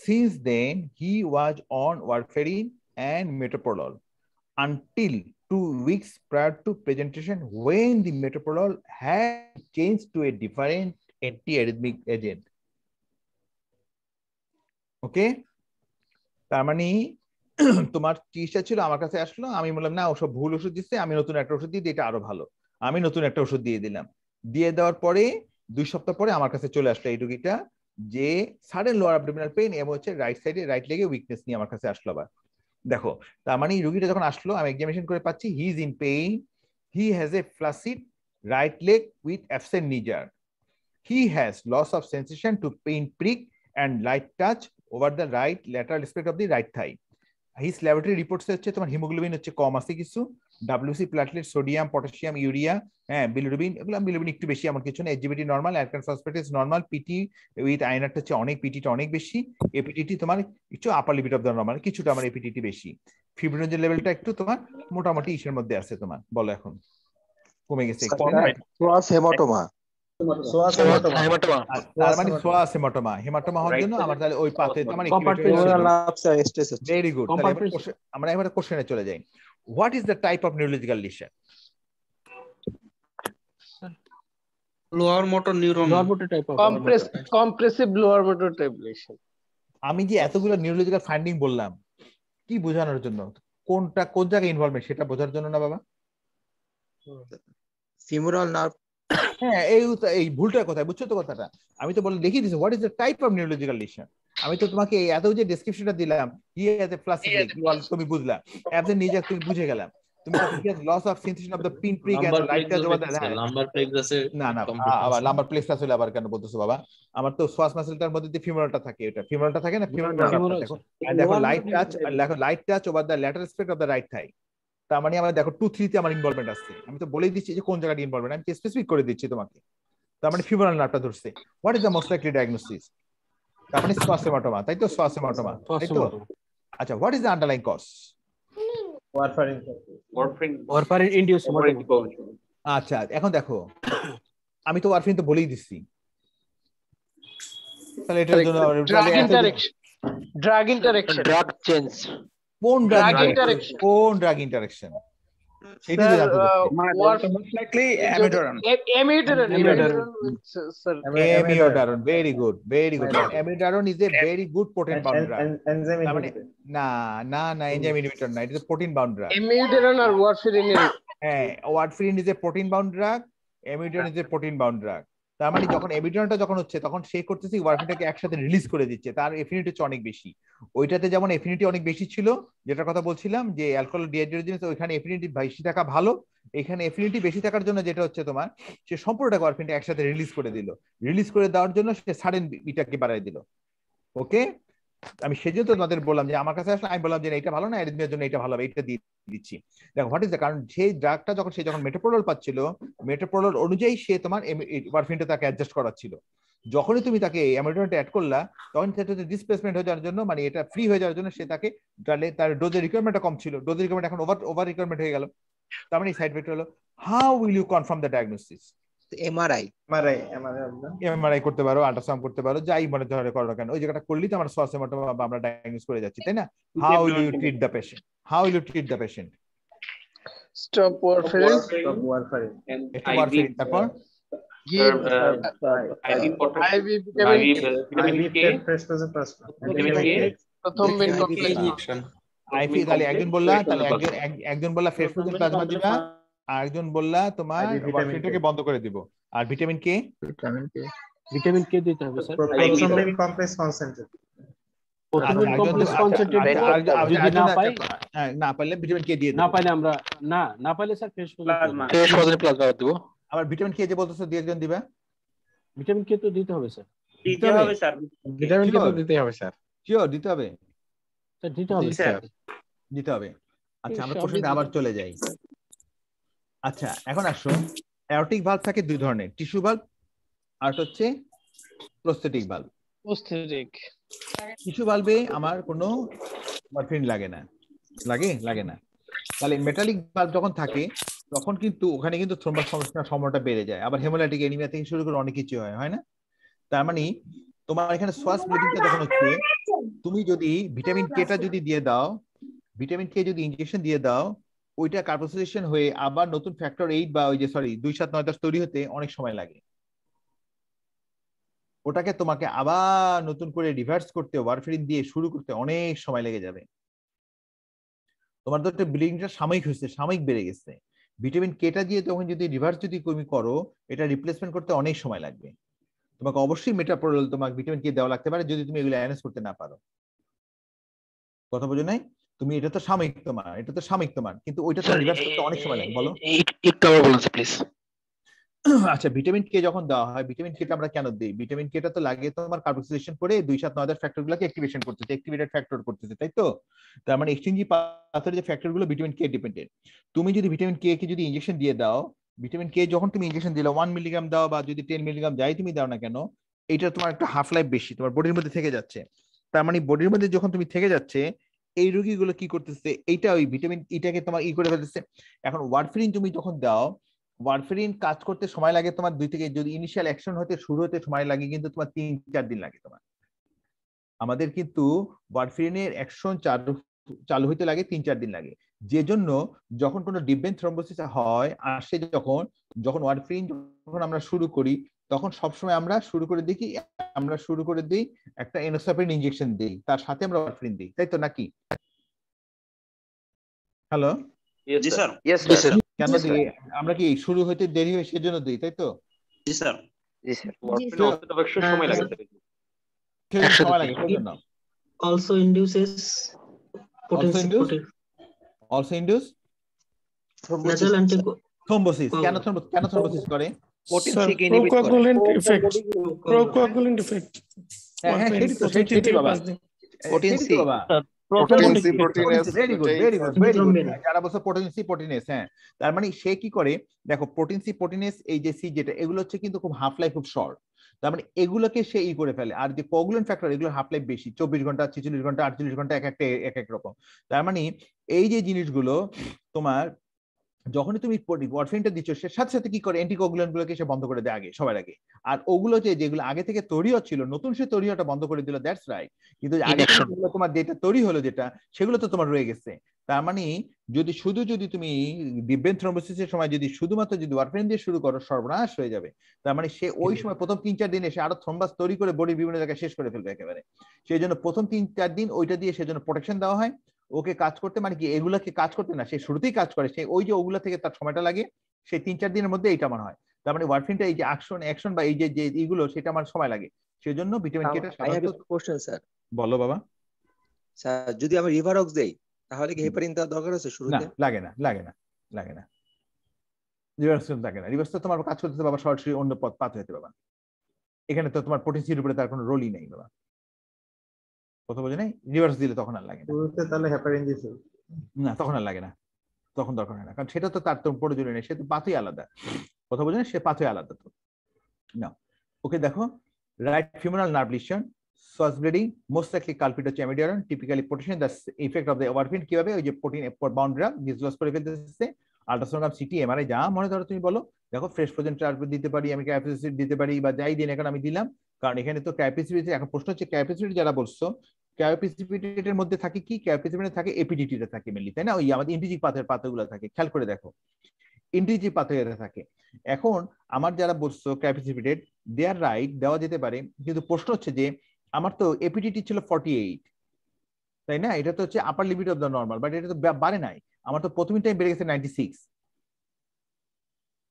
Since then he was on warfarin and metoprolol until 2 weeks prior to presentation, when the metoprolol had changed to a different antiarrhythmic agent. Okay, তার মানে তোমার চিকিৎসা ছিল, আমার কাছে আসলো, আমি বললাম না ওসব ভুল ওষুধ দিচ্ছে, আমি নতুন একটা ওষুধ দিয়ে দিই, এটা আরো ভালো। আমি নতুন একটা ওষুধ দিয়ে দিলাম, দিয়ে দেওয়ার পরে 2 সপ্তাহ পরে আমার কাছে চলে আসলো এই রোগীটা, যে সাডেন লোয়ার অ্যাবডোমিনাল পেইন এবং হচ্ছে রাইট সাইডে রাইট লেগে উইকনেস নিয়ে আমার কাছে আসলো আবার। দেখো তার মানে এই রোগীটা যখন আসলো আমি এক্সামিনেশন করে পাচ্ছি he is in pain, he has a flaccid right leg with absent knee jerk, He has loss of sensation to pain prick and light touch over the right lateral aspect of the right thigh. His laboratory reports হচ্ছে তোমার haemoglobin হচ্ছে কম আছে কিছু, WC platelet, sodium, potassium, urea, হ্যাঁ bilirubin, এগুলো bilirubin একটু বেশি, এমন কিছু না। SGPT normal, alkaline phosphate normal, PT with আয়নারটা হচ্ছে অনেক, পিটিটা অনেক বেশি, এপিটিটি তোমার একটু upper limit of the normal, কিছুটা আমার এপিটিটি বেশি, ফিব্রিনোজেন লেভেলটা একটু তোমার মোটামুটি ইসের মধ্যে আছে তোমার, বলো এখন কমে গেছে একটু, সোয়াস হেমাটোমা, তার মানে সোয়াস হেমাটোমা, হেমাটোমা হওয়ার জন্য আমার তাহলে ওই পাতে তোমার ভেরি গুড। আমরা এবারে কোশ্চেনে চলে যাই। What is the type of neurological lesion? Lower motor neuron, compressive lower motor type lesion. আমি যে এতগুলো নিউরোলজিক্যাল ফাইন্ডিং বললাম কি বোঝানোর জন্য? কোনটা কোন জায়গায় ইনভলভমেন্ট সেটা বোঝার জন্য না বাবা? Femoral nerve. হ্যাঁ, এই ভুলটা কোথায় বুঝছো তো কথাটা? আমি তো বলে দেখিয়ে দিছি what is the type of neurological lesion. আমি তো তোমাকে এত যে ডেসক্রিপশনটা দিলাম, তুমি বুঝলা, অ্যাবসেন্ট নিজে তুমি বুঝে গেলাম, তুমি loss of sensation of the pin prick and light touch over the lumbar plexus. না আবার লাম্বার প্লেক্সাস হলে আবার কেন বলতেছো বাবা? আমার তো সোয়াস মাসলটার মধ্যে যে ফিমোরালটা থাকে, এটা ফিমোরালটা থাকে না, ফিমোরালটা দেখো, দেখো light touch over the lateral aspect of the right thigh. তার মানে আমরা দেখো 2-3 তে আমার ইনভলভমেন্ট আছে, আমি তো বলেই দিচ্ছি যে কোন জায়গায় ইনভলভমেন্ট, আমি স্পেসিফিক করে দিচ্ছি তোমাকে। তার মানে ফিমোরাল নার্ভটা ধরছে। What is the most likely diagnosis? তার মানে সোয়াস হেমাটোমা, তাই তো? সোয়াস হেমাটোমা, তাই তো? আচ্ছা, what is the underlying cause? Warfarin induced motor. আচ্ছা, এখন দেখো আমি তো ওয়ারফারিন তো বলেই দিচ্ছি, তাহলে এটার জন্য ড্রাগ ইন্টারঅ্যাকশন, ড্রাগ চেঞ্জ, কোন ড্রাগ ইন্টারঅ্যাকশন সেটা তো জানতে হবে। Most likely amiodarone, very good, very good. Amiodarone is a very good protein bound drug. না enzyme inhibitor না, it is a protein bound drug. amiodarone R warfarin, হ্যাঁ, warfarin is a protein bound drug, amiodarone is a protein bound drug. তার মানে যখন এমিডারনটা যখন হচ্ছে তখন সে করতেছে ওয়ারফারিনটাকে একসাথে রিলিজ করে দিচ্ছে, তার এফিনিটি হচ্ছে অনেক বেশি। ওইটাতে যেমন এফিনিটি অনেক বেশি ছিল, যেটার কথা বলছিলাম যে অ্যালকোহল ডিহাইড্রোজেনেজ, ওইখানে এফিনিটি বেশি থাকা ভালো, এখানে এফিনিটি বেশি থাকার জন্য যেটা হচ্ছে তোমার সে সম্পূর্ণটা ওয়ারফারিনটা একসাথে রিলিজ করে দিল, রিলিজ করে দেওয়ার জন্য সে সাডেন বিটাকে বাড়ায় দিল। ওকে, আমি সেজন্য তো তোমাদের বললাম যে আমার কাছে আসলে আমি বললাম যে এটা ভালো না, অ্যারিথমিয়ার জন্য এটা ভালো হবে, এটা দিয়ে দিচ্ছি। দেখো হোয়াট ইজ দ্য কারণ, সেই ড্রাগটা যখন সে যখন মেটোপ্রোলোল পাচ্ছিল, মেটোপ্রোলোল অনুযায়ী সে তোমার ওয়ারফারিনটা তাকে অ্যাডজাস্ট করাচ্ছিল। যখনই তুমি তাকে অ্যামিডারনটা অ্যাড করলা তখন সেটা ডিসপ্লেসমেন্ট হয়ে যাওয়ার জন্য, মানে এটা ফ্রি হয়ে যাওয়ার জন্য সে তাকে তার ডোজের রিকোয়ারমেন্টটা কম ছিল, ডোজের রিকোয়ারমেন্ট এখন ওভার রিকোয়ারমেন্ট হয়ে গেল। তার মানে সাইড এফেক্ট হলো। How will you confirm the diagnosis? MRI করতে পারো, আল্ট্রাসাউন্ড করতে পারো, যাই মনে ধরে করো না কেন, ওই জায়গাটা করলেই তো আমরা সোয়াস হেমাটোমা আমরা ডায়াগনোস করে যাচ্ছি, তাই না? How will you treat the patient? How will you treat the patient? Stop warfarin, একটু ওয়ারফারিন, তারপর give IV vitamin K, prothrombin complex IV। তাহলে একজন বললা, তাহলে একজন বললা ফ্রেশ ফ্রোজেন প্লাজমা দিবা, আর একজন বললা তোমার ওয়ারফারিনটাকে বন্ধ করে দিব। আর ভিটামিন কে? ভিটামিন কে দিতে হবে স্যার, প্রথম কমপ্লেক্স কনসেন্ট্রেট, না পারলে ভিটামিন কে দিয়ে, না পাইলে আমরা না পাইলে স্যার ফ্রেশ ফ্রোজেন প্লাজমা দিব। আবার ভিটামিন কে যে বলতেছো দিয়ে একজন দিবা, ভিটামিন কে তো দিতে হবে স্যার, দিতে হবে স্যার, ভিটামিন কে তো দিতে হবে স্যার, শিওর দিতে হবে স্যার, দিতে হবে স্যার, দিতে হবে। আচ্ছা, আমরা কোশ্চেনে আবার চলে যাই। আচ্ছা, এখন আসো, অ্যাওরটিক ভালভ থাকে দুই ধরনের, টিস্যু ভালভ আর হচ্ছে প্রস্থেটিক ভালভ। টিস্যু ভালভে আমার কোনো ওয়ারফারিন লাগে না, লাগে না। তাহলে মেটালিক ভালভ যখন থাকে তখন কিন্তু ওখানে কিন্তু থ্রোম্বাস সমস্যার সম্ভাবনাটা বেড়ে যায়, আবার হেমোলাইটিক অ্যানিমিয়া থেকে শুরু করে অনেক কিছু হয় না? তার মানে তোমার এখানে সোয়াস ব্লিডিংটা যখন হচ্ছে, তুমি যদি ভিটামিন কেটা যদি দিয়ে দাও, ভিটামিন কে যদি ইনজেকশন দিয়ে দাও, ওইটা কার্বোক্সিলেশন হয়ে আবার নতুন ফ্যাক্টর 8 বা ওই যে 2,7,9,10 তৈরি হতে অনেক সময় লাগে। ওটাকে তোমাকে আবার নতুন করে রিভার্স করতে, ওয়ারফারিন দিয়ে শুরু করতে অনেক সময় লেগে যাবে। তোমার তো একটা ব্লিডিংটা সাময়িক হয়েছে, সাময়িক বেড়ে গেছে, ভিটামিন কেটা দিয়ে তখন যদি রিভার্স যদি তুমি করো, এটা রিপ্লেসমেন্ট করতে অনেক সময় লাগবে। তোমাকে অবশ্যই মেটাপ্রোলোল তোমাকে ভিটামিন কে দেওয়া লাগতে পারে যদি তুমি এগুলো অ্যানালাইজ করতে না পারো। কথা বোঝো নাই? তুমি এটা তো সাময়িক তোমার, কিন্তু ওইটা তো রিভার্স করতে অনেক সময় লাগে। বলো একটু আবার বলুন প্লিজ। আচ্ছা, ভিটামিন কে যখন দেওয়া হয়, ভিটামিন কেটা আমরা কেন দিই? ভিটামিন কেটা তো লাগে তোমার কার্বক্সিলেশন করে 2-7-9 ফ্যাক্টর গুলোকে অ্যাক্টিভেশন করতেছে, অ্যাক্টিভেটেড ফ্যাক্টর করতেছে, তাই তো? তার মানে এক্সচেঞ্জি পাথরের যে ফ্যাক্টর গুলো ভিটামিন কে ডিপেন্ডেন্ট। তুমি যদি ভিটামিন কে কে যদি ইনজেকশন দিয়ে দাও, ভিটামিন কে যখন তুমি ইনজেকশন দিলে 1 মিলিগ্রাম দাও বা যদি 10 মিলিগ্রাম যাই তুমি দাও না কেন, এটা তোমার একটা হাফ লাইফ বেশি, তোমার বডির মধ্যে থেকে যাচ্ছে। তার মানে বডির মধ্যে যখন তুমি থেকে যাচ্ছে, এই রোগীগুলো কি করতেছে, এইটা ওই ভিটামিন ইটাকে তোমার করে ফেলতেছে। এখন ওয়ারফেরিন তুমি যখন দাও, ওয়ারফেরিন কাজ করতে সময় লাগে তোমার 2 থেকে, যদি ইনিশিয়াল অ্যাকশন হতে শুরু হতে সময় লাগে কিন্তু তোমার 3-4 দিন লাগে তোমার। আমাদের কিন্তু ওয়ারফেরিনের অ্যাকশন চালু হইতে লাগে 3-4 দিন লাগে। যে জন্য যখন কোনো ডিপ ভেইন থ্রম্বোসিস হয় আসে, যখন ওয়ারফেরিন যখন আমরা শুরু করি, তখন সবসময় আমরা শুরু করে দিই একটা এনোসাফেরিন ইনজেকশন দিই, তার সাথে আমরা ওয়ারফেরিন দিই, তাই তো নাকি? হ্যালো, জি স্যার। Yes sir. কেন দিই? আমরা কি শুরু হইতে দেরি হয় সেজন্য দিই, তাই তো? জি স্যার। জি স্যার। ওয়ারফেরিন অবশ্যই অবশ্যই সময় লাগে স্যার, সময় লাগে সেজন্য। Also induces also induce thrombosis. কেন thrombosis করে? potency কে ইনহিবিট করে। Procoagulant effect. হ্যাঁ, সেটি বাবা। Potency very good. যারা বলছে প্রোটিনেস, হ্যাঁ, তার মানে সে কি করে দেখো, প্রোটিনেস এই যে সি যেটা, এগুলো হচ্ছে কিন্তু খুব হাফ লাইফ খুব শর্ট। তার মানে এগুলোকে সে করে ফেলে। আর যে কোগুলেন্ট ফ্যাক্টর, এগুলো হাফ লাইফ বেশি, 24 ঘন্টা, 46 ঘন্টা, 48 ঘন্টা, এক এক রকম। তার মানে এই যে জিনিসগুলো তোমার যখনই তুমি ওয়ারফেরিনটা দিচ্ছ, সে সাথে সাথে কি করে, অ্যান্টিকোগুলেন্ট গুলোকে সে বন্ধ করে দেয় আগে, সবার আগে। আর ওগুলো যেগুলো আগে থেকে তৈরি হচ্ছিল, নতুন সে তৈরি হওয়াটা বন্ধ করে দিল, দ্যাটস রাইট। কিন্তু আগে তোমার যেটা তৈরি হলো, যেটা সেগুলো তো তোমার রয়ে গেছে। তার মানে যদি তুমি ডিপ ভেইন থ্রম্বোসিসের সময় যদি শুধুমাত্র যদি ওয়ারফেরিন দিয়ে শুরু করো, সর্বনাশ হয়ে যাবে। তার মানে সে ওই সময় প্রথম 3-4 দিন এসে আরো থ্রম্বাস তৈরি করে বডির বিভিন্ন জায়গায় শেষ করে ফেলবে একেবারে। সেই জন্য প্রথম 3-4 দিন ওইটা দিয়ে সেজন্য প্রোটেকশন দেওয়া হয় ওকে কাজ করতে। মানে কি, এগুলাকে কাজ করতে না, সে শুরুতেই কাজ করে, সে ওই যে ওগুলা থেকে তার সময়টা লাগে, সেই 3-4 দিনের মধ্যে এইটা আমার হয়। তার মানে ওয়ারফেরিনটা এই যে অ্যাকশন বা এই যে এইগুলো, সেটা আমার সময় লাগে। সেই জন্য ভিটামিন কেটা সাধারণত। Question sir. বলো বাবা। স্যার, যদি আমি রিভারক্স দেই তাহলে কি হেপারিন দেওয়ার দরকার আছে শুরুতে? না, লাগে না। রিভার্স লাগে না। রিভার্স তো তোমার কাজ করতে বাবা সরাসরি অন্য পাথ হইতে বাবা। এখানে তো তোমার পটেনসির উপরে তার কোনো রোলই নেই বাবা, কথা বোঝে নাই? রিভার্স দিলে তখন আর লাগে না। তাহলে হেপারিন দিছে না, তখন আর লাগে না, তখন দরকার হয় না, কারণ সেটা তো তার তো প্রয়োজনীয় নেই, সে তো পাথই আলাদা, কথা বোঝে না? সে পাথই আলাদা তো না। ওকে দেখো, right femoral nerve lesion, psoas bleeding, most likely culprit হচ্ছে amiodarone, typically potential, the effect of the warfarin কিভাবে ওই যে প্রোটিন বাউন্ডারি ডিসলস করে ফেলতেছে। আল্ট্রাসোনোগ্রাম, সিটি, এমআরআই যা মনে ধরো তুমি বলো। দেখো, ফ্রেশ ফ্রোজেন টার্পেট দিতে পারি, আমি ক্যাপাসিটি দিতে পারি, বা যাই দিন এখন আমি দিলাম, কারণ এখানে তো ক্যাপাসিটি। এখন প্রশ্ন হচ্ছে ক্যাপাসিটি যারা বলছো, ক্যাপাসিটির মধ্যে থাকে কি? ক্যাপাসিটিতে থাকে এপিডিটিতে থাকে মেনলি, তাই না? ওই আমাদের ইন্ট্রিজিক পাথরগুলো থাকে, খেয়াল করে দেখো, ইন্ট্রিজিক পাথরে থাকে। এখন আমার যারা বলছো ক্যাপাসিটেড, দে আর রাইট, দেওয়া যেতে পারে, কিন্তু প্রশ্ন হচ্ছে যে আমার তো এপিডিটি ছিল 48, তাই না? এটা তো হচ্ছে আপার limit of the normal, but এটা তো বাড়ে নাই, আমার তো প্রথম টাইম বেড়ে গেছে 96,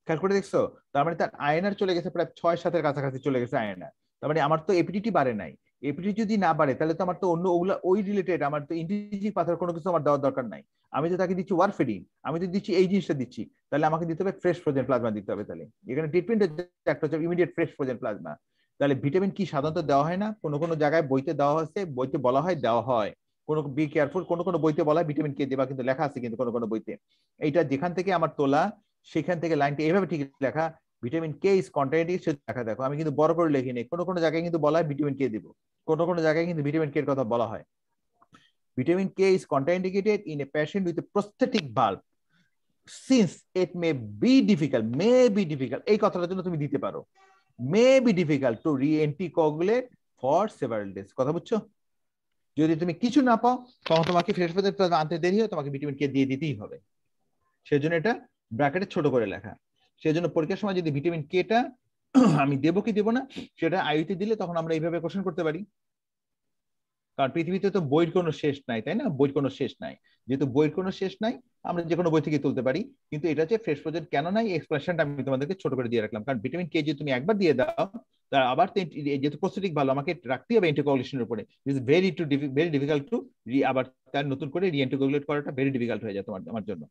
খেয়াল করে দেখছো? তার মানে তার আয়নার চলে গেছে প্রায় 6-7 কাছাকাছি চলে গেছে আয়নার। তার মানে আমার তো এপিডিটি বাড়ে নাই। এপিডিটি যদি না বাড়ে তাহলে তো আমার তো অন্য ওগুলা ওই রিলেটেড, আমার তো ইন্ট্রিজিক পাথর কোনো কিছু আমার দেওয়ার দরকার নাই। আমি তো তাকে দিচ্ছি ওয়ারফেরিন, আমি তো দিচ্ছি এই জিনিসটা দিচ্ছি, তাহলে আমাকে দিতে হবে ফ্রেশ ফ্রোজেন প্লাজমা দিতে হবে। তাহলে এখানে ট্রিটমেন্টের একটা হচ্ছে ইমিডিয়েট ফ্রেশ ফ্রোজেন প্লাজমা। তাহলে ভিটামিন কি সাধারণত দেওয়া হয় না, কোনো জায়গায় বইতে দেওয়া হচ্ছে, বইতে বলা হয় দেওয়া হয়, কোনো বি কেয়ারফুল, কোনো বইতে বলা হয় ভিটামিন কে দেবা, কিন্তু লেখা আছে কিন্তু কোনো বইতে। এইটা যেখান থেকে আমার তোলা সেখান থেকে লাইনটা এভাবে ঠিক লেখা, ভিটামিন কে ইজ কন্ট্রাইন্ডিকেটেড লেখা। দেখো, আমি কিন্তু বড় করে লিখিনি, কোনো জায়গায় কিন্তু বলা হয় ভিটামিন কে দিব, কোনো জায়গায় কিন্তু ভিটামিন কে এর কথা বলা হয়। Vitamin K is contraindicated in a patient with a prosthetic valve since it may be difficult, এই কথাটার জন্য তুমি দিতে পারো, may be difficult to re-anticoagulate for several days. কথা বুঝছো? যদি তুমি কিছু না পাও তখন তোমাকে ফ্রেশ প্লাজমা আনতে দেরি হয়, তোমাকে ভিটামিন কে দিয়ে দিতেই হবে। সেজন্য এটা ব্র্যাকেটে ছোট করে লেখা। সেজন্য পরীক্ষার সময় যদি ভিটামিন কেটা আমি দেবো কি দেবো না সেটা আইইউতে দিলে তখন আমরা এইভাবে কোশ্চেন করতে পারি, কারণ পৃথিবীতে তো বইয়ের কোনো শেষ নাই, তাই না? বইয়ের কোনো শেষ নাই, যেহেতু বইয়ের কোনো শেষ নাই আমরা যে কোনো বই থেকে তুলতে পারি। কিন্তু এটা হচ্ছে ফ্রেশ ফ্রোজেন কেন নাই, এক্সপ্লেনেশনটা আমি তোমাদেরকে ছোট করে দিয়ে রাখলাম, কারণ ভিটামিন কে যদি তুমি একবার দিয়ে দাও তার আবার যেহেতু প্রস্থেটিক ভালো আমাকে রাখতে হবে অ্যান্টিকোয়াগুলেশনের উপরে, ইজ ভেরি ডিফিকাল্ট টু আবার তার নতুন করে রি-অ্যান্টিকোয়াগুলেট করাটা ভেরি ডিফিকাল্ট হয়ে যায় আমার জন্য।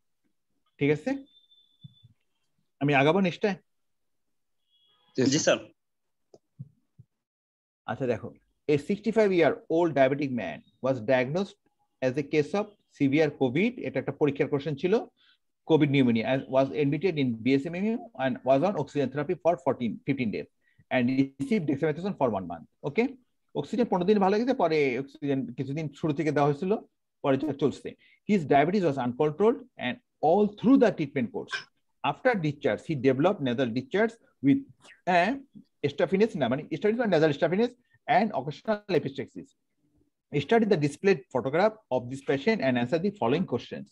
ঠিক আছে, আমি আগাবো নেক্সটে। জি স্যার। আচ্ছা দেখো, a 65-year-old diabetic man was diagnosed as a case of severe COVID. এটা একটা পরীক্ষার কোশ্চেন ছিল, COVID pneumonia, and was admitted in BSMMU and was on oxygen therapy for 15 days and received dexamethasone for 1 month. Okay, oxygen 15 দিন ভালো গেছে, পরে oxygen কিছুদিন শুরু থেকে দেওয়া হয়েছিল, পরে চলছে। His diabetes was uncontrolled and all through the treatment course. After discharge, he developed nasal discharge with staphylococcus, nasal staphylococcus and occasional epistaxis. Study the displayed photograph of this patient and answer the following questions.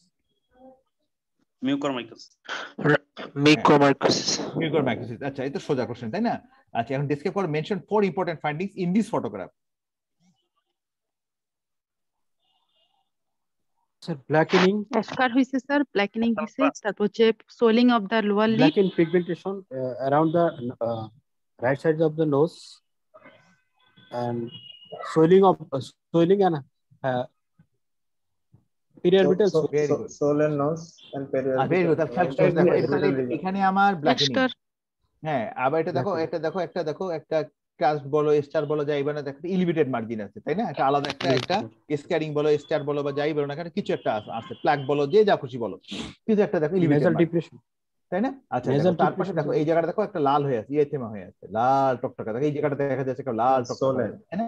Mucormycosis. আচ্ছা, এটা সোজা question তাই না? আচ্ছা, এখন describe for mention 4 important findings in this photograph. Sir blackening eschar হইছে sir, blackening হইছে, তারপর হচ্ছে swelling of the lower lip, blacken pigmentation around the right sides of the nose and swelling and periorbital swollen nose and periorbital. এখানে আমার ব্ল্যাকেনিং, হ্যাঁ, আবার এটা দেখো, একটা ক্রাস্ট বলো, স্টার বলো, যাই বলো, দেখো এলিভেটেড মার্জিন আছে তাই না? একটা আলাদা একটা স্ক্যারিং বলো, স্টার বলো বা যাই বলো না কেন, কিছু একটা আছে, প্লাক বলো, যে যা খুশি বলো, কিছু একটা দেখো এলিভেটেড ডিপ্রেশন তাই না? আচ্ছা, তারপরে দেখো এই জায়গাটা দেখো একটা লাল হয়ে আছে, ইয়েথেমা হয়ে আছে, লাল টকটকা, দেখো এই জায়গাটা দেখা যাচ্ছে একটা লাল টকটকা তাই না?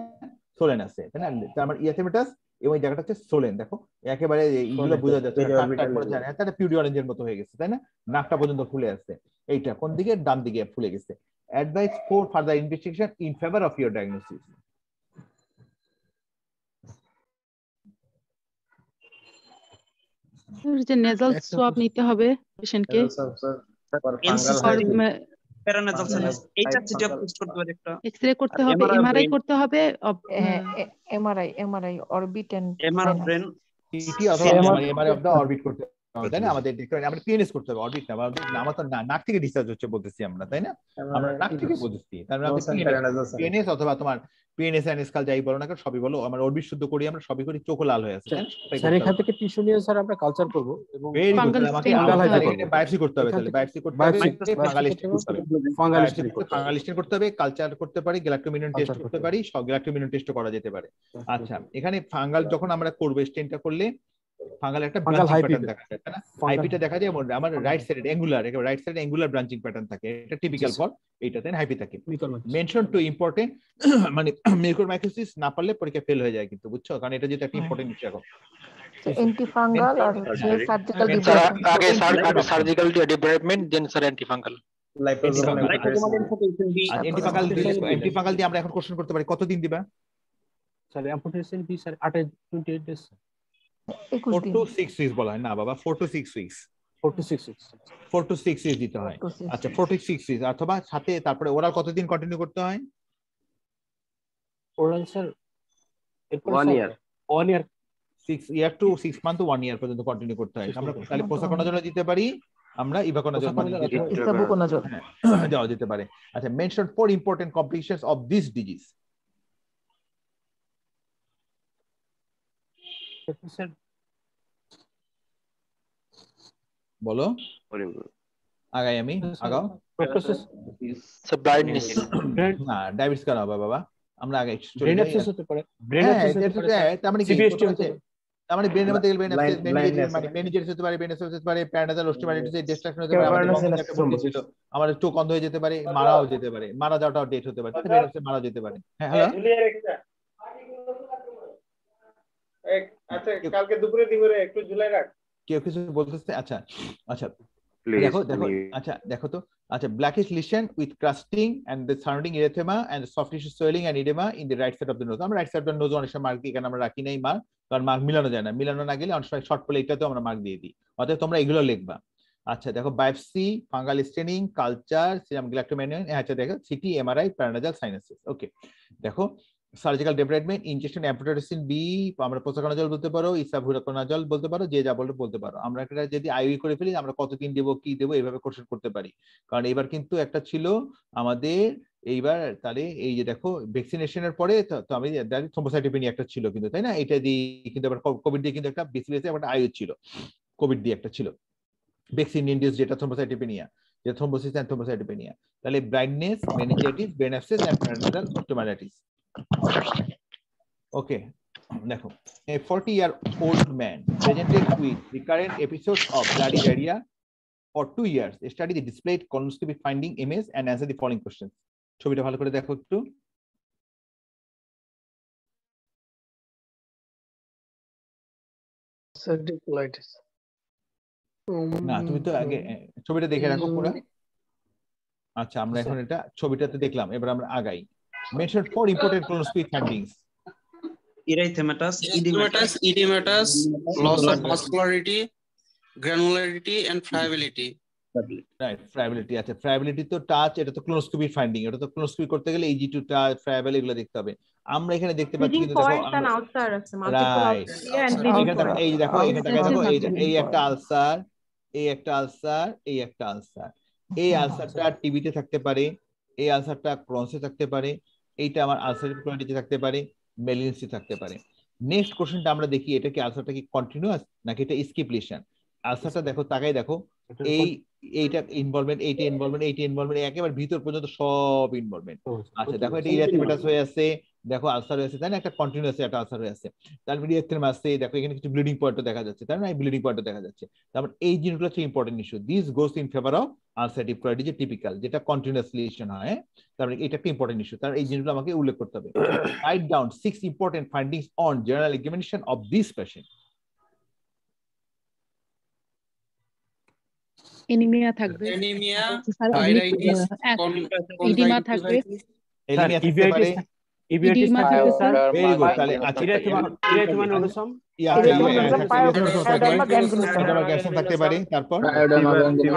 সোলেন আছে তাই না? আমার ইয়েথেমাটাস এবং এই জায়গাটা হচ্ছে সোলেন, দেখো একেবারে এইগুলো বোঝা যাচ্ছে, একটা পিউরি অরেঞ্জের মতো হয়ে গেছে তাই না? নাকটা পর্যন্ত ফুলে আছে, এইটা কোন দিকে? ডান দিকে ফুলে গেছে। Advice for further investigation in favor of your diagnosis. যে নেজাল সোয়াব নিতে হবে পেশেন্টকে, এক্সরে করতে হবে, এমআরআই করতে হবে, এমআরআই অরবিট এন্ড সিটি অথবা এমআরআই অফ দা অরবিট করতে হবে তাই না? আমাদের আমরা পিএনএস করতে হবে, অরবিট না, আমার তো নাক থেকে ডিসচার্জ হচ্ছে বলতেছি আমরা তাই না? আমরা নাক থেকে বলতেছি, তার মানে পিএনএস অথবা তোমার পিএনএস এন্ড স্কাল যাই বলো না কেন, সবই বলো, আমরা অরবিট শুদ্ধ করি, আমরা সবই করি, চোখ লাল হয়ে আছে স্যার। এখান থেকে টিস্যু নিয়ে স্যার আমরা কালচার করব এবং বায়োপসি করতে হবে, তাহলে বায়োপসি করতে হবে, ফাঙ্গালিস্টিন করতে হবে, কালচার করতে পারি, গ্যালাক্টোমিনিন টেস্ট করতে পারি, সব গ্যালাক্টোমিনিন টেস্ট করা যেতে পারে। আচ্ছা, এখানে ফাঙ্গাল যখন আমরা করব, স্টেনটা করলে ফাঙ্গাল একটা ব্রাঞ্চিং প্যাটার্ন দেখা যায় তাই না? হাইপিটা দেখা যায় আমার রাইট সাইডে অ্যাঙ্গুলার, একেবারে রাইট সাইডে অ্যাঙ্গুলার ব্রাঞ্চিং প্যাটার্ন থাকে, এটা টিপিক্যাল ফর এইটাতে হাইপি থাকে। মেনশন টু ইম্পর্টেন্ট, মানে মিউকরমাইকোসিস না পারলে পরীক্ষা ফেল হয়ে যায় কিন্তু, বুঝছো? কারণ এটা যেটা একটা ইম্পর্টেন্ট বিষয়। এখন অ্যান্টিফাঙ্গাল আর সার্জিক্যাল ডিব্রাইভমেন্ট, আগে surgical debridement then sir antifungal. Antifungal দিয়ে আমরা এখন কোশ্চেন করতে পারি, কতদিন দিবা sir? Amputation be sir 28 days 4 to 6 weeks বলা হয় না বাবা, 4 to 6 weeks 4 to 6 weeks দিতে হয়। আচ্ছা, 4 to 6 weeks, অথবা সাথে তারপরে ওরাল কতদিন কন্টিনিউ করতে হয়? Oral sir 1 year 6 year to 6 month to 1 year পর্যন্ত কন্টিনিউ করতে হয়। আমরা তাহলে পোসাকোনাজল দিতে পারি, আমরা ইভাকোনাজল যাও দিতে পারে। আচ্ছা, mention 4 important complications of this disease. বলো, আগাই আমি, আগাও। ব্লাইন্ডনেস না, ডায়াবেটিস কেন হবে বাবা? আমরা আগে ব্রেন অ্যাবসেস হতে পারে, ব্রেন অ্যাবসেস হতে পারে, তার মানে কি? তার মানে ব্রেনের মধ্যে ব্রেন অ্যাবসেস, মেনিনজাইটিস হতে পারে, ব্রেন অ্যাবসেস হতে পারে, প্যারানাজাল অস্টিওমাইলিটিস, ডিস্ট্রাকশন হতে পারে, আমাদের চোখ অন্ধ হয়ে যেতে পারে, মারাও যেতে পারে, মারা যাওয়াটাও ডেট হতে পারে, ব্রেন অ্যাবসেস মারা যেতে পারে। হ্যাঁ, হ্যালো, আচ্ছা, কালকে দুপুরে দিবরে একটু ঝুলাই রাখ, কেউ কিছু বলতেছে? আচ্ছা আচ্ছা, দেখো আচ্ছা দেখো তো, আচ্ছা, blackish lesion with crusting and the surrounding erythema and soft tissue swelling and edema in the right side of the nose. আমরা right side of the nose অনেক সময় মার্ক দিই, এখানে আমরা রাখি নাই মার্ক, কারণ মার্ক মিলানো যায় না, মিলানো না গেলে অনেক সময় শর্ট পড়লে এটাতেও আমরা মার্ক দিয়ে দিই, অতএব তোমরা এগুলো লিখবা। আচ্ছা, দেখো biopsy, fungal staining, culture, serum galactomannan, আচ্ছা দেখো CT, MRI, paranasal sinuses. Okay, দেখো surgical debridement, injection amphotericin B, আমরা পোসাকোনাজল বলতে পারো, ইসাভুরাকোনাজল বলতে পারো, যে যা বলতে পারো। আমরা এটা যদি আইইউ করে ফেলি, আমরা কতদিন দেবো, কি দেবো, এইভাবে কোশ্চেন করতে পারি। কারণ এবার কিন্তু একটা ছিল আমাদের এইবার, তাহলে এই যে দেখো ভ্যাকসিনেশনের পরে তো আমি থ্রোম্বোসাইটোপেনিয়া একটা ছিল কিন্তু, তাই না? এটা দিয়ে কিন্তু আবার কোভিড দিয়ে কিন্তু একটা বেশি একটা আইইউ ছিল, কোভিড দিয়ে একটা ছিল ভ্যাকসিন ইন্ডিউস যেটা থ্রোম্বোসাইটোপেনিয়া। যে থ্রোম্বোসিস এন্ড থ্রোম্বোসাইটোপেনিয়া। তাহলে blindness, meningitis, brain abscess and প্যারানাইডাল স্টোমাটাইটিস। ওকে, দেখো, a 40-year-old man presented with recurrent episodes of bloody diarrhea for 2 years. A study that displayed colonoscopic finding image and answer the following questions. ছবিটা ভালো করে দেখো একটু। না, তুমি তো আগে ছবিটা দেখে রাখো পুরো। আচ্ছা, আমরা এখন এটা ছবিটাতে দেখলাম, এবার আমরা আগাই। Mention 4 important colonoscopic findings. Erythematous, edematous, loss of vascularity, granularity and friability. Right, friability। আচ্ছা, friability তো টাচ, এটা তো colonoscopy finding, এটা তো colonoscopy করতে গেলে easy to touch, friable এগুলো দেখতে হবে। আমরা এখানে দেখতে পাচ্ছি কিন্তু দেখো, এই দেখো এখানে দেখো, এই একটা আলসার, এই একটা আলসার, এই একটা আলসার। এই আলসারটা টিবিতে থাকতে পারে, এই আলসারটা ক্রনসে থাকতে পারে, এইটা আমার আলসারেটিভ কোলাইটিসে থাকতে পারে, মেলিনসি থাকতে পারে। নেক্সট কোশ্চেনটা আমরা দেখি, এটা কি আলসারটা কি কন্টিনিউয়াস নাকি এটা স্কিপ লিশন? আলসারটা দেখো, তাকাই দেখো, এইটা ইনভলভমেন্ট, এইটা ইনভলভমেন্ট, এইটা ইনভলভমেন্ট, একেবারে ভিতর পর্যন্ত সব ইনভলভমেন্ট। আচ্ছা দেখো, এটা ইরিথেমাটাস হয়ে আছে, দেখো আলসার হয়ে আছে, তাই না? একটা কন্টিনিউয়াস একটা আলসার হয়ে আছে। তারপরে ইরিথেমা আছে, দেখো এখানে কিছু ব্লিডিং পয়েন্টও দেখা যাচ্ছে, তাই না? এই ব্লিডিং পয়েন্টও দেখা যাচ্ছে। তারপর এই জিনিসগুলো হচ্ছে important issue. This goes in favour of ulcerative colitis, যে টিপিক্যাল, যেটা কন্টিনিউয়াস লিশন হয়। তারপরে এটা একটা ইম্পর্টেন্ট ইস্যু, তার এই জিনিসগুলো আমাকে উল্লেখ করতে হবে। Write down 6 important findings on general examination of this patient. Anaemia থাকবে, anemia, ইডিমা থাকবে, এনিমিয়া থাকতে পারে, ইভিআইটিস থাকবে স্যার। Very good. তাহলে আচ্ছা, ইরিথেমা নোডোসাম, গ্যাসন থাকতে পারে, তারপর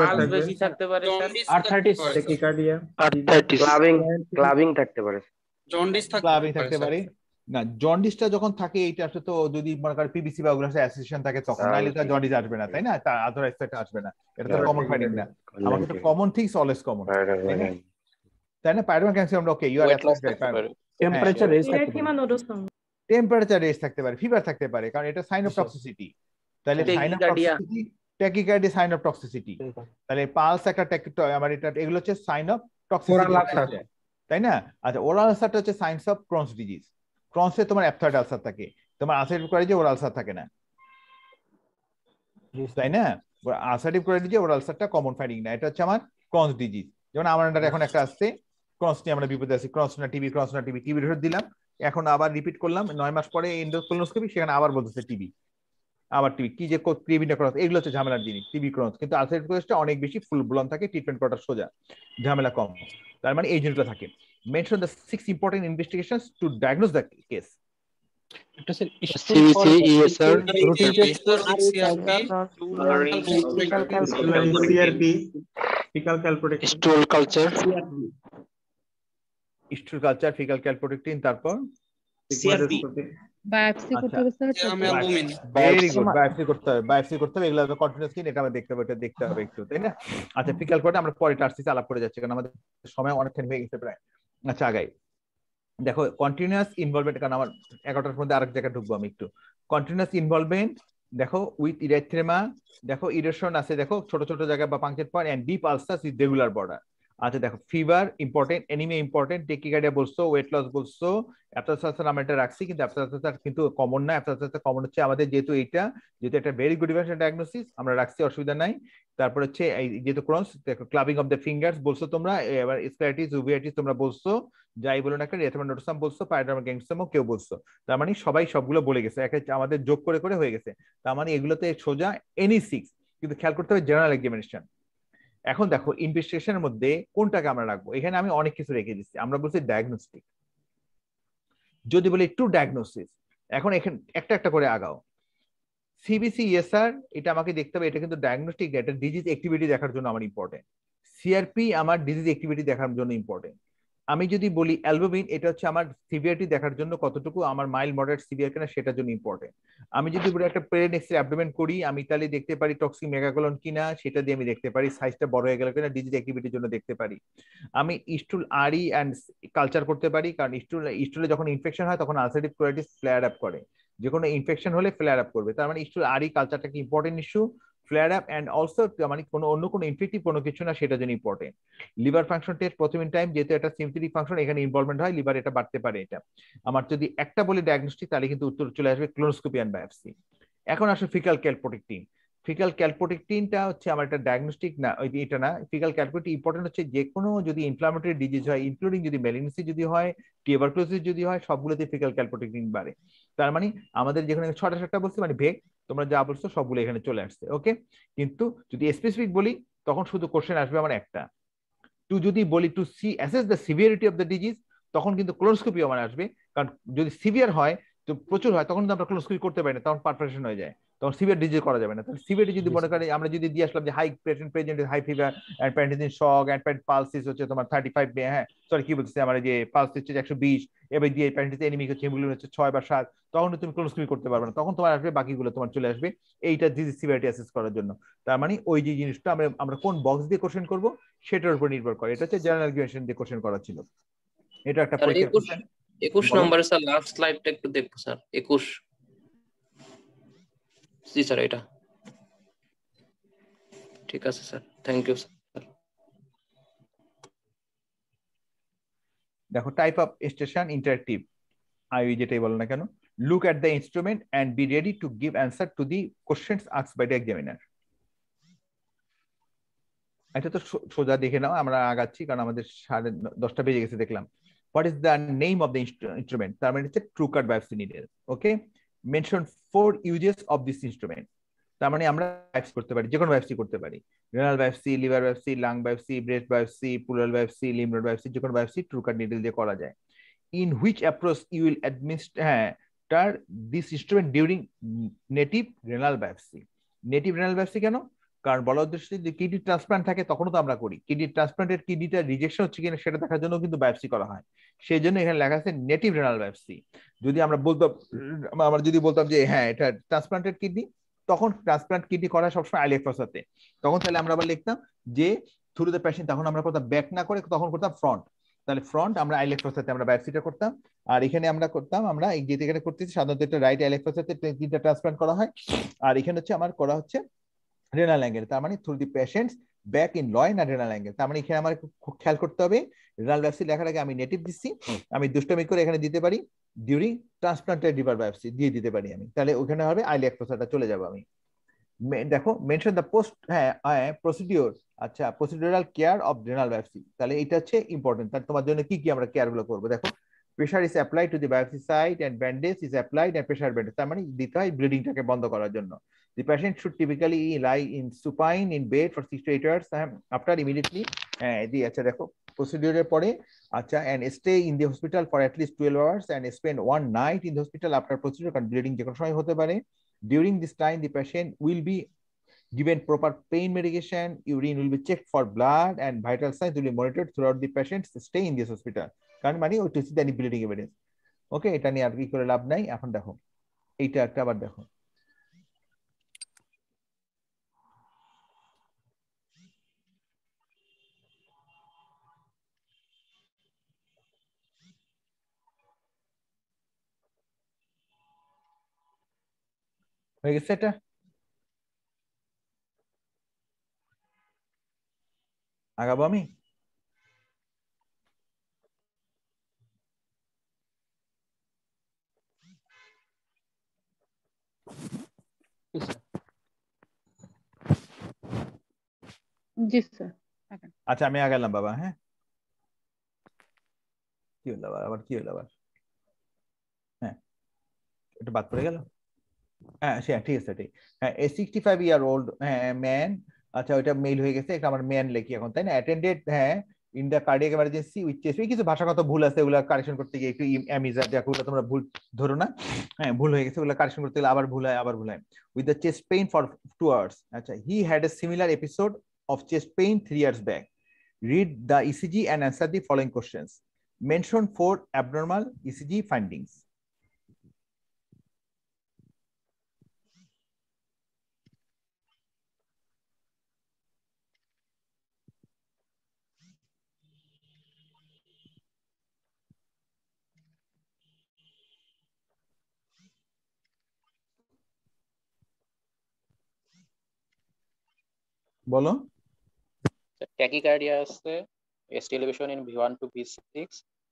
পালস বেশি থাকতে পারে স্যার, আর্থাইটিস, ট্যাকিকার্ডিয়া, ক্লাবিং থাকতে পারে, জন্ডিস থাকতে পারে। না, জন্ডিসটা যখন থাকে, এইটা আসলে তো যদি মনে করেন পিবিসি বা ওগুলো অ্যাসোসিয়েশন থাকে তখন, নাইলে তো জন্ডিস আসবে না, তাই না? তার আদারওয়াইজ এটা আসবে না। এটা তো কমন ফাইন্ডিং না, আমাদের তো কমন থিংস অলওয়েজ কমন, তাই না? পাইরোমা ক্যান্সার আমরা ওকে, ইউ আর টেম্পারেচার রেজ থাকতে পারে, টেম্পারেচার রেজ থাকতে পারে, ফিভার থাকতে পারে, কারণ এটা সাইন অফ টক্সিসিটি। তাহলে sign of toxicity, tachycardia sign of toxicity. তাহলে পালস একটা আমার এটা, এগুলো হচ্ছে সাইন অফ টক্সিসিটি, তাই না? আচ্ছা, ওরাল আলসারটা হচ্ছে সাইন্স অফ ক্রনস ডিজিজ। ক্রনসে তোমার অ্যাপথয়েড আলসার থাকে, তোমার আলসারেটিভ কোলাইটিসে ওরাল আলসার থাকে না, তাই না? আলসারেটিভ কোলাইটিসে ওরাল আলসারটা কমন ফাইন্ডিং না। এটা হচ্ছে আমার ক্রনস ডিজিজ। যেমন আমার আন্ডারে এখন একটা আসছে, ক্রনস নিয়ে আমরা বিপদে আছি, ক্রনস না টিবি, ক্রনস না টিবি, টিবি রিপোর্ট দিলাম, এখন আবার রিপিট করলাম 9 মাস পরে এন্ডোকোলোনোস্কোপি, সেখানে আবার বলতেছে টিবি, আবার টিবি। কি যে টিবি না ক্রনস, এগুলো হচ্ছে ঝামেলার জিনিস, টিবি ক্রনস। কিন্তু আলসারেটিভ কোলাইটিসটা অনেক বেশি ফুল ব্লন থাকে, ট্রিটমেন্ট করাটা সোজা, ঝামেলা কম। তার মানে এই জিনিসগুলো থাকে। Mention the 6 important investigations to diagnose the case. এটা sir CBC, ESR, routine test, CRP, faecal calprotectin, stool culture, stool culture, faecal calprotectin, তারপর সিআরপি, বায়োপসি করতে হবে স্যার, ভেরি গুড, বায়োপসি করতে হবে, বায়োপসি করতে হবে, এগুলো কন্টিনিউয়াস কি এটা আমরা দেখতে হবে, এটা দেখতে হবে একটু, তাই না? আচ্ছা, ফিকাল কোয়াটা আমরা পরে টার্সিস আলাপ করে যাচ্ছি, কারণ আমাদের সময় অনেকখানি হয়ে গেছে প্রায়। আচ্ছা, আগাই দেখো, কন্টিনিউয়াস ইনভলভমেন্ট, কারণ আমার 11টার মধ্যে আরেক জায়গায় ঢুকবো আমি একটু। কন্টিনিউয়াস ইনভলভমেন্ট দেখো উইথ ইরিথ্রেমা, দেখো ইরেশন আছে, দেখো ছোট ছোট জায়গা বা puncture point and deep ulcers with regular border. আচ্ছা দেখো, fever important, anaemia important, tachycardia বলছো, ওয়েট লস বলছো, অ্যাপসালসার আমরা এটা রাখছি, কিন্তু অ্যাপসালসার কিন্তু কমন না। অ্যাপসালসার কমন হচ্ছে আমাদের, যেহেতু একটা ভেরি গুড ডিফারেন্সিয়াল ডায়াগনোসিস, আমরা রাখছি, অসুবিধা নাই। তারপর হচ্ছে যেহেতু ক্রনস, দেখো ক্লাবিং অফ দ্য ফিঙ্গার্স বলছো তোমরা, এবার স্ক্লেরাইটিস, উভিয়াইটিস তোমরা বলছো, যাই বলো না, একটা এরিথেমা নোডোসাম বলছো, পায়োডার্মা গ্যাংস্টোমা কেউ বলছো। তার মানে সবাই সবগুলো বলে গেছে, আমাদের যোগ করে করে হয়ে গেছে। তার মানে এগুলোতে সোজা এনি 6, কিন্তু খেয়াল করতে হবে জেনারেল এক্সামিনেশন। এখন দেখো, ইনভেস্টিগেশনের মধ্যে কোনটাকে আমরা রাখবো? এখানে আমি অনেক কিছু রেখে দিচ্ছি, আমরা বলছি ডায়াগনস্টিক। যদি বলি টু ডায়াগনোসিস, এখন এখানে একটা একটা করে আগাও। সিবিসি, ইএসআর, এটা আমাকে দেখতে হবে, এটা কিন্তু ডায়াগনস্টিক, এটা ডিজিজ অ্যাক্টিভিটি দেখার জন্য আমার ইম্পর্টেন্ট। সিআরপি আমার ডিজিজ অ্যাক্টিভিটি দেখার জন্য ইম্পর্টেন্ট। আমি যদি বলি অ্যালবুমিন, এটা হচ্ছে আমার সিভিয়ারিটি দেখার জন্য, কতটুকু আমার মাইল্ড মডারেট সিভিয়ার কিনা সেটার জন্য ইম্পর্টেন্ট। আমি যদি বলি একটা প্রেন এক্স-রে অ্যাবডোমেন করি, আমি তাহলে দেখতে পারি টক্সিক মেগাকোলন কিনা, সেটা দিয়ে আমি দেখতে পারি সাইজটা বড় হয়ে গেল কিনা, ডিজিজ অ্যাক্টিভিটির জন্য দেখতে পারি। আমি স্টুল আরই অ্যান্ড কালচার করতে পারি, কারণ স্টুলে যখন ইনফেকশন হয় তখন আলসারেটিভ কোলাইটিস ফ্লেয়ার আপ করে, যে কোনো ইনফেকশন হলে ফ্লেয়ার আপ করবে। তার মানে স্টুল আরই কালচারটা কি important issue. Flair up and also মানে কোনো অন্য কোনো ইনফেক্টিভ কোনো কিছু না, সেটা জন্য ইম্পর্টেন্ট। লিভার ফাংশন টেস্ট প্রথম টাইম, যেহেতু এটা সিম্পথেটিক ফাংশন, এখানে ইনভলভমেন্ট হয়, লিভার এটা বাড়তে পারে। এটা আমার যদি একটা বলি ডায়াগনস্টিক, তাহলে কিন্তু উত্তর চলে আসবে ক্লোনোস্কোপি অ্যান্ড বায়োপসি। এখন আসলে ফিকাল ক্যালপ্রোটেক্টিন। ফিকাল ক্যালপ্রোটেক্টিনটা হচ্ছে আমার একটা ডায়াগনস্টিক না, এটা না। ফিকাল ক্যালপ্রোটেক্টিন ইম্পর্টেন্ট হচ্ছে যে কোনো যদি ইনফ্লামেটরি ডিজিজ হয়, ইনক্লুডিং যদি ম্যালিগনেন্সি যদি হয়, টিউবারকুলোসিস যদি হয়, সবগুলোতে ফিকাল ক্যালপ্রোটেক্টিন বাড়ে। তার মানে আমাদের যেখানে 6টা বলছি মানে ভেগ, তোমরা যা বলছো সবগুলো এখানে চলে আসছে। ওকে, কিন্তু যদি স্পেসিফিক বলি তখন শুধু কোশ্চেন আসবে আমার একটা। টু যদি বলি to see assess the severity of the disease, তখন কিন্তু ক্লোনোস্কোপি আমার আসবে। কারণ যদি সিভিয়ার হয়, তো প্রচুর হয়, তখন কিন্তু আমরা ক্লোনোস্কোপি করতে পারি না, তখন পারফরেশন হয়ে যায়, তখন সিভিয়ার ডিজিজ করা যাবে না। তাহলে সিভিয়ারিটি যদি মনে করি আমরা যদি দিয়ে আসলাম যে high present high fever and প্যান্টিন শক অ্যান্ড পালসিস হচ্ছে তোমার 35, হ্যাঁ সরি কি বলছি আমার যে পালসিস হচ্ছে 120, এবার দিয়ে প্যান্টিস এনিমিক হচ্ছে হিমোগ্লোবিন হচ্ছে 6 বা 7, তখন তুমি ক্লোনোস্কোপি করতে পারবে না, তখন তোমার আসবে বাকিগুলো তোমার চলে আসবে এইটা ডিজিজ সিভিয়ারিটি অ্যাসেস করার জন্য। তার মানে ওই যে জিনিসটা আমরা কোন বক্স দিয়ে কোশ্চেন করব সেটার উপর নির্ভর করে। এটা হচ্ছে জেনারেল কোয়েশ্চেন দিয়ে কোশ্চেন করা ছিল। এটা একটা পরীক্ষা। 21 নম্বরে স্যার লাস্ট স্লাইডটা একটু দেখবো স্যার। 21 জি স্যার, এটা ঠিক আছে স্যার, থ্যাংক ইউ স্যার। দেখো type of station interactive, ie যেটাই বলো না কেন, look at the instrument and be ready to give answer to the questions asked by the examiner. এটা তো সোজা দেখে নাও, আমরা আগাচ্ছি কারণ আমাদের 10:30 বেজে গেছে দেখলাম। What is the name of the instrument? তার মানে হচ্ছে trucut biopsy needle. Okay, mention 4 uses of this instrument. তার মানে আমরা বায়োপসি করতে পারি, যে কোনো বায়োপসি করতে পারি, renal biopsy, liver biopsy, lung biopsy, breast biopsy, pleural biopsy, lymph node biopsy, যে কোনো বায়োপসি ট্রুকার নিডেল দিয়ে করা যায়। In which approach you will administer this instrument during native renal biopsy. Native renal biopsy কেন? কারণ বলা উদ্দেশ্য যদি কিডনি ট্রান্সপ্লান্ট থাকে তখনও তো আমরা করি, কিডনি ট্রান্সপ্লান্টের কিডনিটা রিজেকশন হচ্ছে কিনা সেটা দেখার জন্য কিন্তু বায়োপসি করা হয়। সেই জন্য এখানে লেখা আছে নেটিভ রেনাল বায়োপসি। যদি আমরা বলতাম যে হ্যাঁ এটা ট্রান্সপ্লান্টেড কিডনি, তখন ট্রান্সপ্লান্ট কিডনি করা সবসময় আইলেকট্রোসাতে, তখন তাহলে আমরা আবার লিখতাম যে থ্রু দ্য পেশেন্ট, তখন আমরা করতাম ব্যাক না করে তখন করতাম ফ্রন্ট। তাহলে ফ্রন্ট আমরা আইলেকট্রোসাতে আমরা বায়োপসিটা করতাম। আর এখানে আমরা করতাম, আমরা এই যেটা এখানে করতেছি সাধারণত এটা রাইট আইলেকট্রোসাতে কিডনিটা ট্রান্সপ্লান্ট করা হয়। আর এখানে হচ্ছে আমার করা হচ্ছে রেনাল অ্যাঙ্গেল, তার মানে through the patient's back in loin আর রেনাল অ্যাঙ্গেল। তার মানে এখানে আমার খুব খেয়াল করতে হবে, রেনাল বায়োপসি লেখার আগে আমি নেটিভ দিচ্ছি, আমি দুষ্টমি করে এখানে দিতে পারি ডিউরিং ট্রান্সপ্লান্টেড লিভার বায়োপসি দিয়ে দিতে পারি আমি, তাহলে ওখানে হবে আইলেকট্রোসাটা চলে যাবো আমি। দেখো মেনশন দ্য পোস্ট, হ্যাঁ প্রসিডিওর, আচ্ছা procedural care of renal biopsy, তাহলে এটা হচ্ছে ইম্পর্টেন্ট। তাহলে তোমার জন্য কি কি আমরা কেয়ার গুলো করবো, দেখো pressure is applied to the biopsy site and bandage is applied and pressure bandage, তার মানে দিতে হয় ব্লিডিংটাকে বন্ধ করার জন্য। The patient should typically lie in supine in bed for 6 to 8 hours after immediately আচ্ছা দেখো প্রসিডিউরের পরে, আচ্ছা and stay in the hospital for at least 12 hours and spend one night in the hospital after procedure, কারণ bleeding যে কোনো সময় হতে পারে। During this time the patient will be given proper pain medication, urine will be checked for blood and vital signs will be monitored throughout the patient's stay in this hospital, কারণ মানে ওই to see the bleeding evidence. Okay, এটা নিয়ে আর কি করে লাভ নাই। এখন দেখো এইটা একটা আবার দেখো, হয়ে গেছে এটা, আগাবো আমি। জি স্যার। আচ্ছা আমি আগালাম বাবা। হ্যাঁ কি হলো আবার কি হলো আবার, হ্যাঁ এটা বাদ পড়ে গেল। হ্যাঁ ঠিক আছে ঠিক। হ্যাঁ এ 65-year-old ম্যান, আচ্ছা ওইটা মেল হয়ে গেছে, এটা আমার ম্যান লেখি এখন তাই না। অ্যাটেন্ডেড হ্যাঁ in the cardiac emergency with chest, কিছু ভাষাগত ভুল আছে ওগুলা কারেকশন করতে গিয়ে একটু অ্যামিজা দেখো, ওগুলো তোমরা ভুল ধরো না, হ্যাঁ ভুল হয়ে গেছে, ওগুলো কারেকশন করতে গেলে আবার ভুল হয় with the chest pain for 2 hours। আচ্ছা he had a similar episode of chest pain 3 years back। Read the ECG and answer the following questions. Mention 4 abnormal ECG findings. বলো। ট্যাকিকার্ডিয়া আছে, ST elevation in V1 to V6,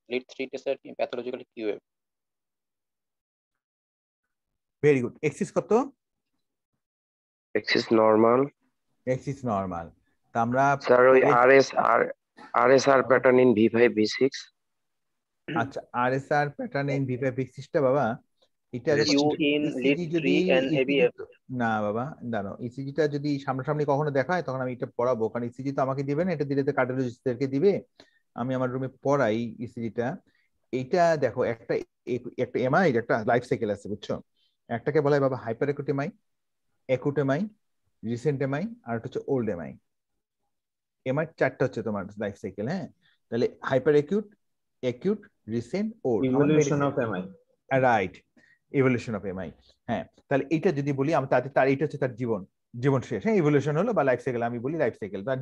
lead 3 test in pathological QA. Very good. Axis কত? Axis normal. Axis normal. তা আমরা sir ওই RSR pattern in V5 V6। আচ্ছা, RSR pattern in V5 V6 টা বাবা, এটা যদি না বাবা দাঁড়াও, ইসিজিটা যদি সামনাসামনি কখনো দেখা হয় তখন আমি এটা পড়াবো, কারণ ইসিজি তো আমাকে দিবে না, এটা দিলে তো কার্ডিওলজিস্টদেরকে দিবে। আমি আমার রুমে পড়াই ইসিজিটা। এইটা দেখো একটা এমআই, একটা লাইফ সাইকেল আছে বুঝছো। একটাকে বলা হয় বাবা hyper acute MI, acute MI, recent MI, আর একটা হচ্ছে ওল্ড এমআই। এমআই চারটা হচ্ছে তোমার লাইফ সাইকেল। হ্যাঁ, তাহলে hyper acute, acute, recent, old, evolution of MI. Right, evolution of MI. হ্যাঁ, তাহলে এইটা যদি বলি আমরা তার এইটা হচ্ছে তার জীবন শেষ। হ্যাঁ, ইভলিউশন হলো বা লাইফ সাইকেল, আমি বলি লাইফ সাইকেল, তার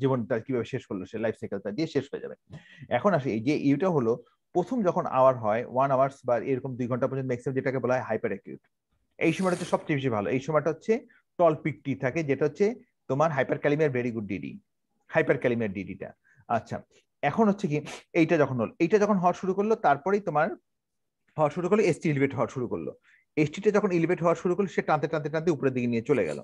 জীবন তার কিভাবে শেষ করলো, সে লাইফ সাইকেল তার দিয়ে শেষ হয়ে যাবে। এখন আসি এই যে ইউটা হলো প্রথম যখন আওয়ার হয় 1 আওয়ার্স বা এরকম 2 ঘন্টা পর্যন্ত ম্যাক্সিমাম, যেটাকে বলা হয় হাইপার একিউট। এই সময়টা হচ্ছে সবচেয়ে বেশি ভালো। এই সময়টা হচ্ছে টল পিক টি থাকে, যেটা হচ্ছে তোমার হাইপার ক্যালিমিয়ার ভেরি গুড ডিডি, হাইপার ক্যালিমিয়ার ডিডিটা। আচ্ছা, এখন হচ্ছে কি এইটা যখন হওয়া শুরু করলো, তারপরেই তোমার হওয়া শুরু করলো এসটি এলিভেট হওয়া শুরু করলো। এসটিটা যখন এলিভেট হওয়া শুরু করলো, সে টানতে টানতে টানতে উপরের দিকে নিয়ে চলে গেল।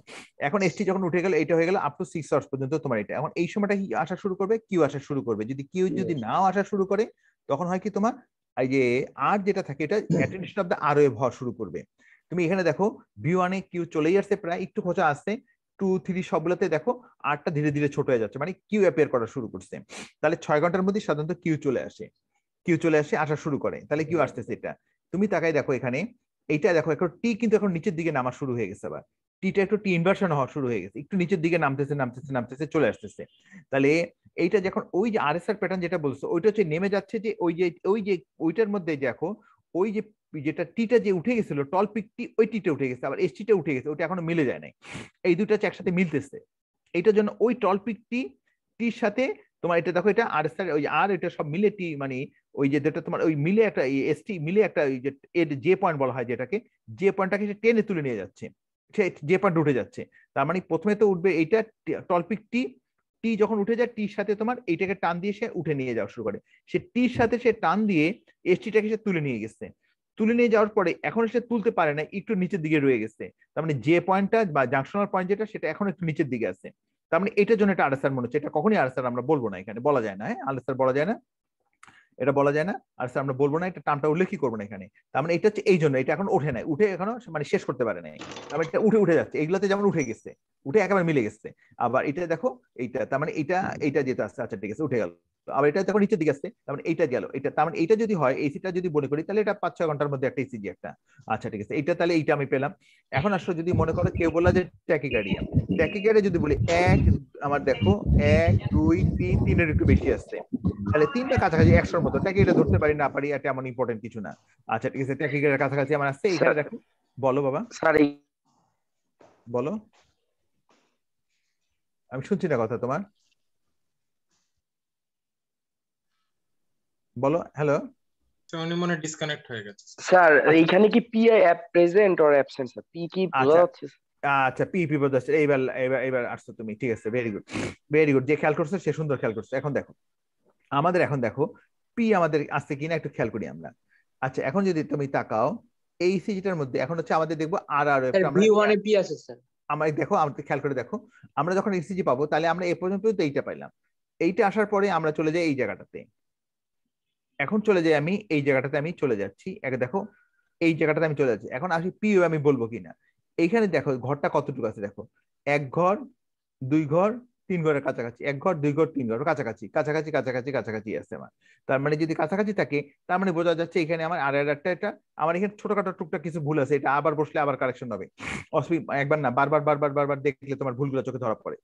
এখন এসটি যখন উঠে গেল, এটা হয়ে গেল আপ টু 6 আওয়ার্স পর্যন্ত তোমার এটা। এখন এই সময়টা কি আসা শুরু করবে? কিউ আসা শুরু করবে। যদি কিউ যদি নাও আসা শুরু করে, তখন হয় কি তোমার এই যে আর যেটা থাকে, এটা attention of the R wave হওয়া শুরু করবে। তুমি এখানে দেখো V1 এ কিউ চলেই আসছে, প্রায় একটু খোঁচা আসছে, 2, 3 সবগুলোতে দেখো আরটা ধীরে ধীরে ছোট হয়ে যাচ্ছে, মানে কিউ অ্যাপিয়ার করা শুরু করছে। তাহলে 6 ঘন্টার মধ্যে সাধারণত কিউ চলে আসে, আসা শুরু করে। তাহলে কিউ আসতেছে এটা, তুমি তাকাই দেখো এখানে, এইটা দেখো এখন টি কিন্তু এখন নিচের দিকে নামা শুরু হয়ে গেছে। আবার টিটা একটু টি ইনভার্সন হওয়া শুরু হয়ে গেছে, একটু নিচের দিকে নামতেছে চলে আসতেছে। তাহলে এইটা যখন ওই যে আরএসআর প্যাটার্ন যেটা বলছো, ওইটা হচ্ছে নেমে যাচ্ছে, যে ওইটার মধ্যে দেখো ওই যে যেটা টিটা যে উঠে গেছিল টল পিক টি, ওই টিটা উঠে গেছে, আবার এসটিটা উঠে গেছে, ওটা এখনো মিলে যায় নাই। এই দুটো হচ্ছে একসাথে মিলতেছে। এইটার জন্য ওই টল পিক টির সাথে তোমার এটা দেখো, এটা আরএসআর ওই আর এটা সব মিলে টি, মানে ওই যে যেটা তোমার ওই মিলে একটা এসটি মিলে একটা যে পয়েন্ট বলা হয়, যেটাকে যে পয়েন্টটাকে সে টেনে তুলে নিয়ে যাচ্ছে, সে যে পয়েন্ট উঠে যাচ্ছে। তার মানে প্রথমে তো উঠবে এইটা টলপিক টি যখন উঠে যায়, টির সাথে তোমার এইটাকে টান দিয়ে সে উঠে নিয়ে যাওয়া শুরু করে। সে টির সাথে সে টান দিয়ে এসটিটাকে সে তুলে নিয়ে গেছে। তুলে নিয়ে যাওয়ার পরে এখন সে তুলতে পারে না, একটু নিচের দিকে রয়ে গেছে। তার মানে যে পয়েন্টটা বা জাংশনাল পয়েন্ট যেটা, সেটা এখন একটু নিচের দিকে আছে। তার মানে এটার জন্য এটা আরএসআর মনে হচ্ছে। এটা কখনই আরএসআর আমরা বলবো না, এখানে বলা যায় না। হ্যাঁ, আরএসআর বলা যায় না, এটা বলা যায় না, আর স্যার আমরা বলবো না, এটা টার্মটা উল্লেখই করবো না এখানে। তার মানে এটা হচ্ছে এই জন্য এটা এখন ওঠে নাই, উঠে এখনো মানে শেষ করতে পারে নাই। তার মানে এটা উঠে যাচ্ছে, এগুলোতে যেমন উঠে গেছে, উঠে একেবারে মিলে গেছে। আবার এটা দেখো এইটা, তার মানে এইটা যেটা আসছে, আচ্ছা ঠিক আছে উঠে গেল। আবার এটা দেখো নিচের দিকে আসছে, তার মানে এইটা গেল। এটা তার মানে এটা যদি হয়, এসিটা যদি মনে করি, তাহলে এটা 5-6 ঘন্টার মধ্যে একটা ইসিজি একটা। আচ্ছা ঠিক আছে, এইটা তাহলে এইটা আমি পেলাম। এখন আসলে যদি মনে করো কেউ বললা যে ট্যাকিকার্ডিয়া যদি বলি আমার দেখো 1, 2, 3, 3-এর একটু বেশি আসছে, তাহলে 3টা কাছাকাছি 100-র মতো। ট্যাকিকার্ডিয়া ধরতে পারি না পারি, এটা এমন ইম্পর্টেন্ট কিছু না। আচ্ছা ঠিক আছে, ট্যাকিকার্ডিয়ার কাছাকাছি আমার আসছে। এখানে দেখো, বলো বাবা। স্যার বলো, আমি শুনছি না কথা তোমার, বলো। হ্যালো, উনি মনে ডিসকানেক্ট হয়ে গেছে। স্যার এইখানে কি P app present or absent sir? P কি বোঝা যাচ্ছে? আচ্ছা, পি বোঝা যাচ্ছে। এবার আসছো তুমি, ঠিক আছে, ভেরি গুড। যে খেয়াল করছো সে সুন্দর খেয়াল করছো। এখন দেখো পি আমাদের আসছে কিনা একটু খেয়াল করি আমরা। আচ্ছা, এখন যদি তুমি তাকাও এই সিজিটার মধ্যে, এখন হচ্ছে আমাদের দেখবো আর V1 এ পি আছে স্যার। আমরা দেখো, আমাদের খেয়াল করে দেখো, আমরা যখন ইসিজি পাবো, তাহলে আমরা এ পর্যন্ত এইটা পাইলাম। এইটা আসার পরে আমরা চলে যাই এই জায়গাটাতে। এখন চলে যাই আমি এই জায়গাটাতে, আমি চলে যাচ্ছি। দেখো এই জায়গাটাতে আমি চলে যাচ্ছি। এখন আসি পিও আমি বলবো কিনা। এইখানে দেখো ঘরটা কতটুকু আছে, দেখো 1 ঘর 2 ঘর 3 ঘরের কাছাকাছি, 1 ঘর 2 ঘর 3 ঘর কাছাকাছি আছে আমার। তার মানে যদি কাছাকাছি থাকে, তার মানে বোঝা যাচ্ছে এখানে আমার আর একটা এটা আমার এখানে ছোটখাটো টুকটাক কিছু ভুল আছে, এটা আবার বসলে আবার কারেকশন হবে। একবার না, বারবার দেখলে তোমার ভুলগুলো চোখে ধরা পড়ে।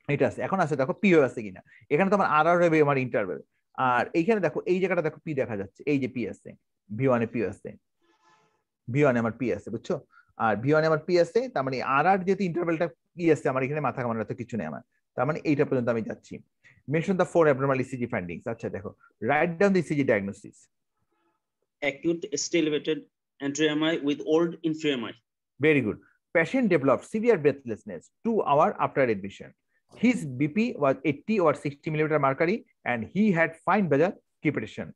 এটা আছে। এখন আছে দেখো পিও আছে কিনা। এখানে তোমার আর আমার ইন্টারভেল। আর এইখানে দেখো এই জায়গাটা দেখো পি দেখা যাচ্ছে, এই যে পি আছে, V1 এ পি আছে, V1 এ আমার পি আছে, বুঝছো? আর V1 এ আমার পি আছে, তার মানে আর যেহেতু ইন্টারভেলটা পি আছে, আমার এখানে মাথা ঘামানোর তো কিছু নেই আমার। তার মানে এইটা পর্যন্ত আমি যাচ্ছি। Mention the 4 abnormal ECG findings. আচ্ছা দেখো, right down the ECG diagnosis. Acute ST elevated entry MI with old infra MI. Very good. Patient developed severe breathlessness 2 hours after admission. His BP was 80 or 60 millimeter mercury and he had fine basal crepitation.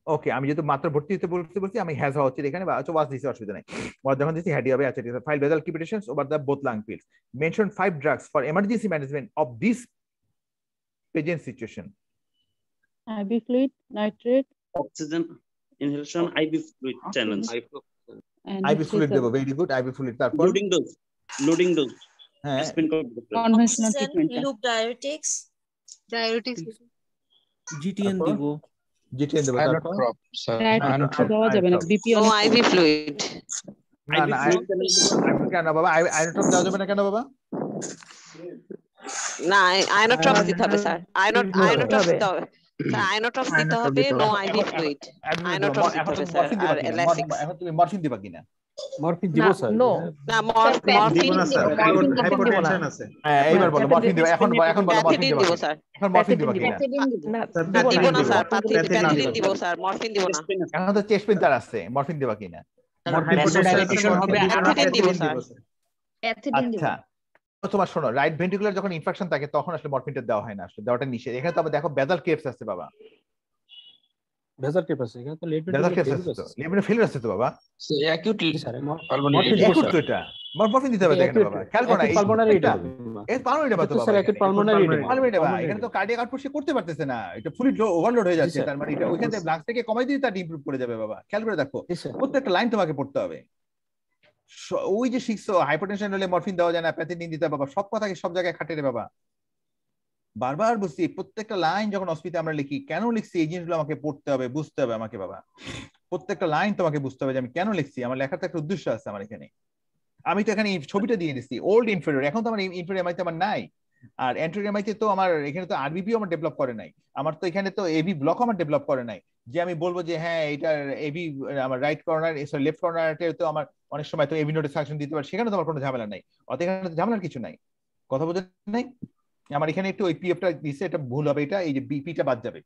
ওকে, আমি যেহেতু মাত্র ভর্তি হতে বলছি আমি has হওয়া হচ্ছে এখানে, বা ওয়াজ দিছি, অসুবিধা নাই। ওয়াজ যখন দিছি হ্যাড হবে। আচ্ছা ঠিক আছে। Fine basal crepitations over the both lung pills. Mention 5 drugs for emergency management of this patient situation. IV fluid, nitrate, oxygen inhalation, IV fluid channels. IV fluid দেব, very good. IV fluid তারপর loading dose হ্যাঁ, conventional treatment, loop diuretics GTN দিব, GTN দেব। তারপর দেওয়া যাবে না, BP no IV fluid না কেন বাবা, আয়োনোট্রপ দেওয়া যাবে না কেন বাবা? না আয়োনোট্রপ দিতে হবে স্যার, আয়োনোট্রপ দিতে হবে স্যার, আয়োনোট্রপ দিতে হবে, নো IV fluid, আয়োনোট্রপ দিতে হবে স্যার। আর এলাস্টিক এখন তুমি মরফিন দিবা কিনা? মরফিন দিব স্যার? না মরফিন হাইপোটেনশন আছে। হ্যাঁ এইবার বলো মরফিন দিবা, এখন বলো মরফিন দিবা দিব স্যার, এখন মরফিন দিবা কিনা? না দিব না স্যার, প্যাথিডিন দিব স্যার, মরফিন দিব না। এখন তো চেস্ট পেইন তার আছে, মরফিন দিবা কিনা? হাইপোটেনশন হবে, প্যাথিডিন দিব স্যার, প্যাথিডিন দিব। আচ্ছা তোমার শোনো, রাইট ভেন্ট্রিকুলার যখন ইনফেকশন থাকে তখন আসলে মরফিনটা দেওয়া হয় না, আসলে দেওয়াটা নিষেধ। এখানে তো দেখো বেজাল কেপস আছে বাবা, বেজাল কেপ আছে এখানে, তো লেট বেজাল কেপস আছে তো, লেট ফেলিয়ার আছে তো বাবা, সো অ্যাকিউটলি স্যার মরফিন তো এটা মরফিন দিতে হবে দেখেন বাবা, খেয়াল করো না এই পালমোনারি এটা এই পালমোনারি বাবা, স্যার অ্যাকিউট পালমোনারি বাবা, এখানে তো কার্ডিয়াক আউটপুট করতে পারতেছে না, এটা ফ্লুইড ওভারলোড হয়ে যাচ্ছে, তার মানে এটা ওইখান থেকে ব্লাড থেকে কমাই দিলে তার ইমপ্রুভ করে যাবে বাবা। খেয়াল করে দেখো প্রত্যেকটা লাইন তোমাকে পড়তে হবে। ওই যে শিখছো হাইপারটেনশন হলে মরফিন দেওয়া যায় না, প্যাথিডিন দিতে বাবা, সব কথাকে সব জায়গায় খাটে রে বাবা। বারবার বুঝছি প্রত্যেকটা লাইন যখন হসপিটালে আমরা লিখি কেন লিখছি এই জিনিসগুলো আমাকে পড়তে হবে, বুঝতে হবে আমাকে বাবা। প্রত্যেকটা লাইন তোমাকে বুঝতে হবে যে আমি কেন লিখছি, আমার লেখার তো একটা উদ্দেশ্য আছে আমার এখানে। আমি তো এখানে ছবিটা দিয়ে দিচ্ছি ওল্ড ইনফেরিয়র, এখন তো আমার ইনফেরিয়র এমআইতে আমার নাই, আর অ্যান্টেরিয়র এমআইতে তো আমার এখানে তো আরবিপিও আমার ডেভেলপ করে নাই, আমার তো এখানে তো এবি ব্লক আমার ডেভেলপ করে নাই যে আমি বলবো যে হ্যাঁ এটা এবি আমার রাইট কর্নার সরি লেফট কর্নারে তো আমার অনেক সময় তো এবি নোটে সাকশন দিতে পারে, সেখানে তো আমার কোনো ঝামেলা নাই, অত এখানে তো ঝামেলার কিছু নাই। কথা বোঝেন নাই? আমার এখানে একটু ওই পিএফটা দিছে, এটা ভুল হবে, এটা এই যে বিপিটা বাদ যাবে,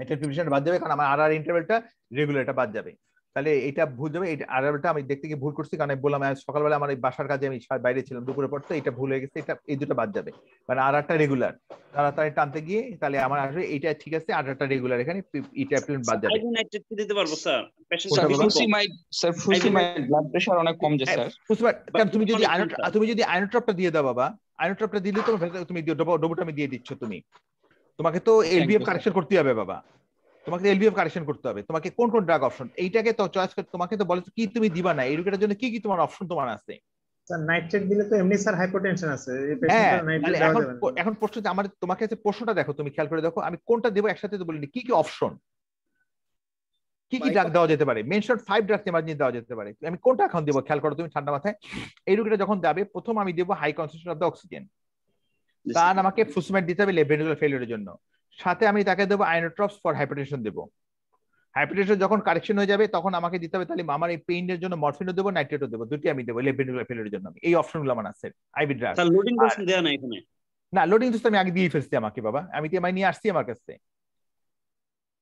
এটা প্রিভিশনটা বাদ যাবে, কারণ আমার আর ইন্টারভেলটা রেগুলার এটা বাদ যাবে, তাহলে এটা ভুল যাবে। এটা আরটা আমি দেখতে গিয়ে ভুল করছি, কারণ আমি বললাম সকালবেলা আমার এই বাসার কাজে আমি বাইরে ছিলাম, দুপুরে পর তো এটা ভুল হয়ে গেছে, এটা এই দুটো বাদ যাবে, কারণ আরটা রেগুলার, তাড়াতাড়ি টানতে গিয়ে তাহলে আমার আসবে এটা ঠিক আছে, আরটা রেগুলার, এখানে এটা বাদ যাবে। দিতে পারবো স্যার, ব্লাড প্রেশার অনেক কম যায় স্যার, কারণ তুমি যদি আয়োনোট্রপটা দিয়ে দাও বাবা, আয়োনোট্রপটা দিলে তুমি ডবোটমি দিয়ে দিচ্ছ, তোমাকে তো এলবিএফ কারেকশন করতে হবে বাবা, তোমাকে এলবিএফ কারেকশন করতে হবে, তোমাকে কোন কোন ড্রাগ অপশন এইটাকে তো চয়েস করে তোমাকে তো বলে কি তুমি দিবা না, এই রোগের জন্য কি কি তোমার অপশন তোমার আছে। স্যার নাইট্রেট দিলে তো এমনি স্যার হাইপোটেনশন আছে, এই পেশেন্টটা নাইট্রেট দেওয়া যাবে না। এখন প্রশ্ন আমার তোমাকে কাছে প্রশ্নটা দেখো, তুমি খেয়াল করে দেখো আমি কোনটা দেব, একসাথে তো বলিনি, কি কি অপশন, কি কি ড্রাগ দেওয়া যেতে পারে। মেনশন 5 ড্রাগস এমার্জেন্সি দেওয়া যেতে পারে, আমি কোনটা এখন দেবো খেয়াল করো তুমি ঠান্ডা মাথায়। এই রোগীটা যখন যাবে প্রথম আমি দেবো high concentration of the oxygen, তার আমাকে ফুসমেট দিতে হবে লেফট ভেন্ট্রিকুলার ফেলিওরের জন্য, সাথে আমি তাকে দেবো আয়োনোট্রপস ফর হাইপারটেনশন দেবো। হাইপারটেনশন যখন কারেকশন হয়ে যাবে তখন আমাকে দিতে হবে তাহলে আমার এই পেইনের জন্য মরফিনও দেবো, নাইট্রেটও দেবো, দুটি আমি দেবো লেফট ভেন্ট্রিকুলার ফেলিওরের জন্য। এই অপশনগুলো আমার আছে IV drug. Sir loading dose দেয়া না এখানে? না লোডিং ডোজ আমি আগে দিয়ে ফেলছি আমাকে বাবা, আমি তো এমআই নিয়ে আসছি আমার কাছে,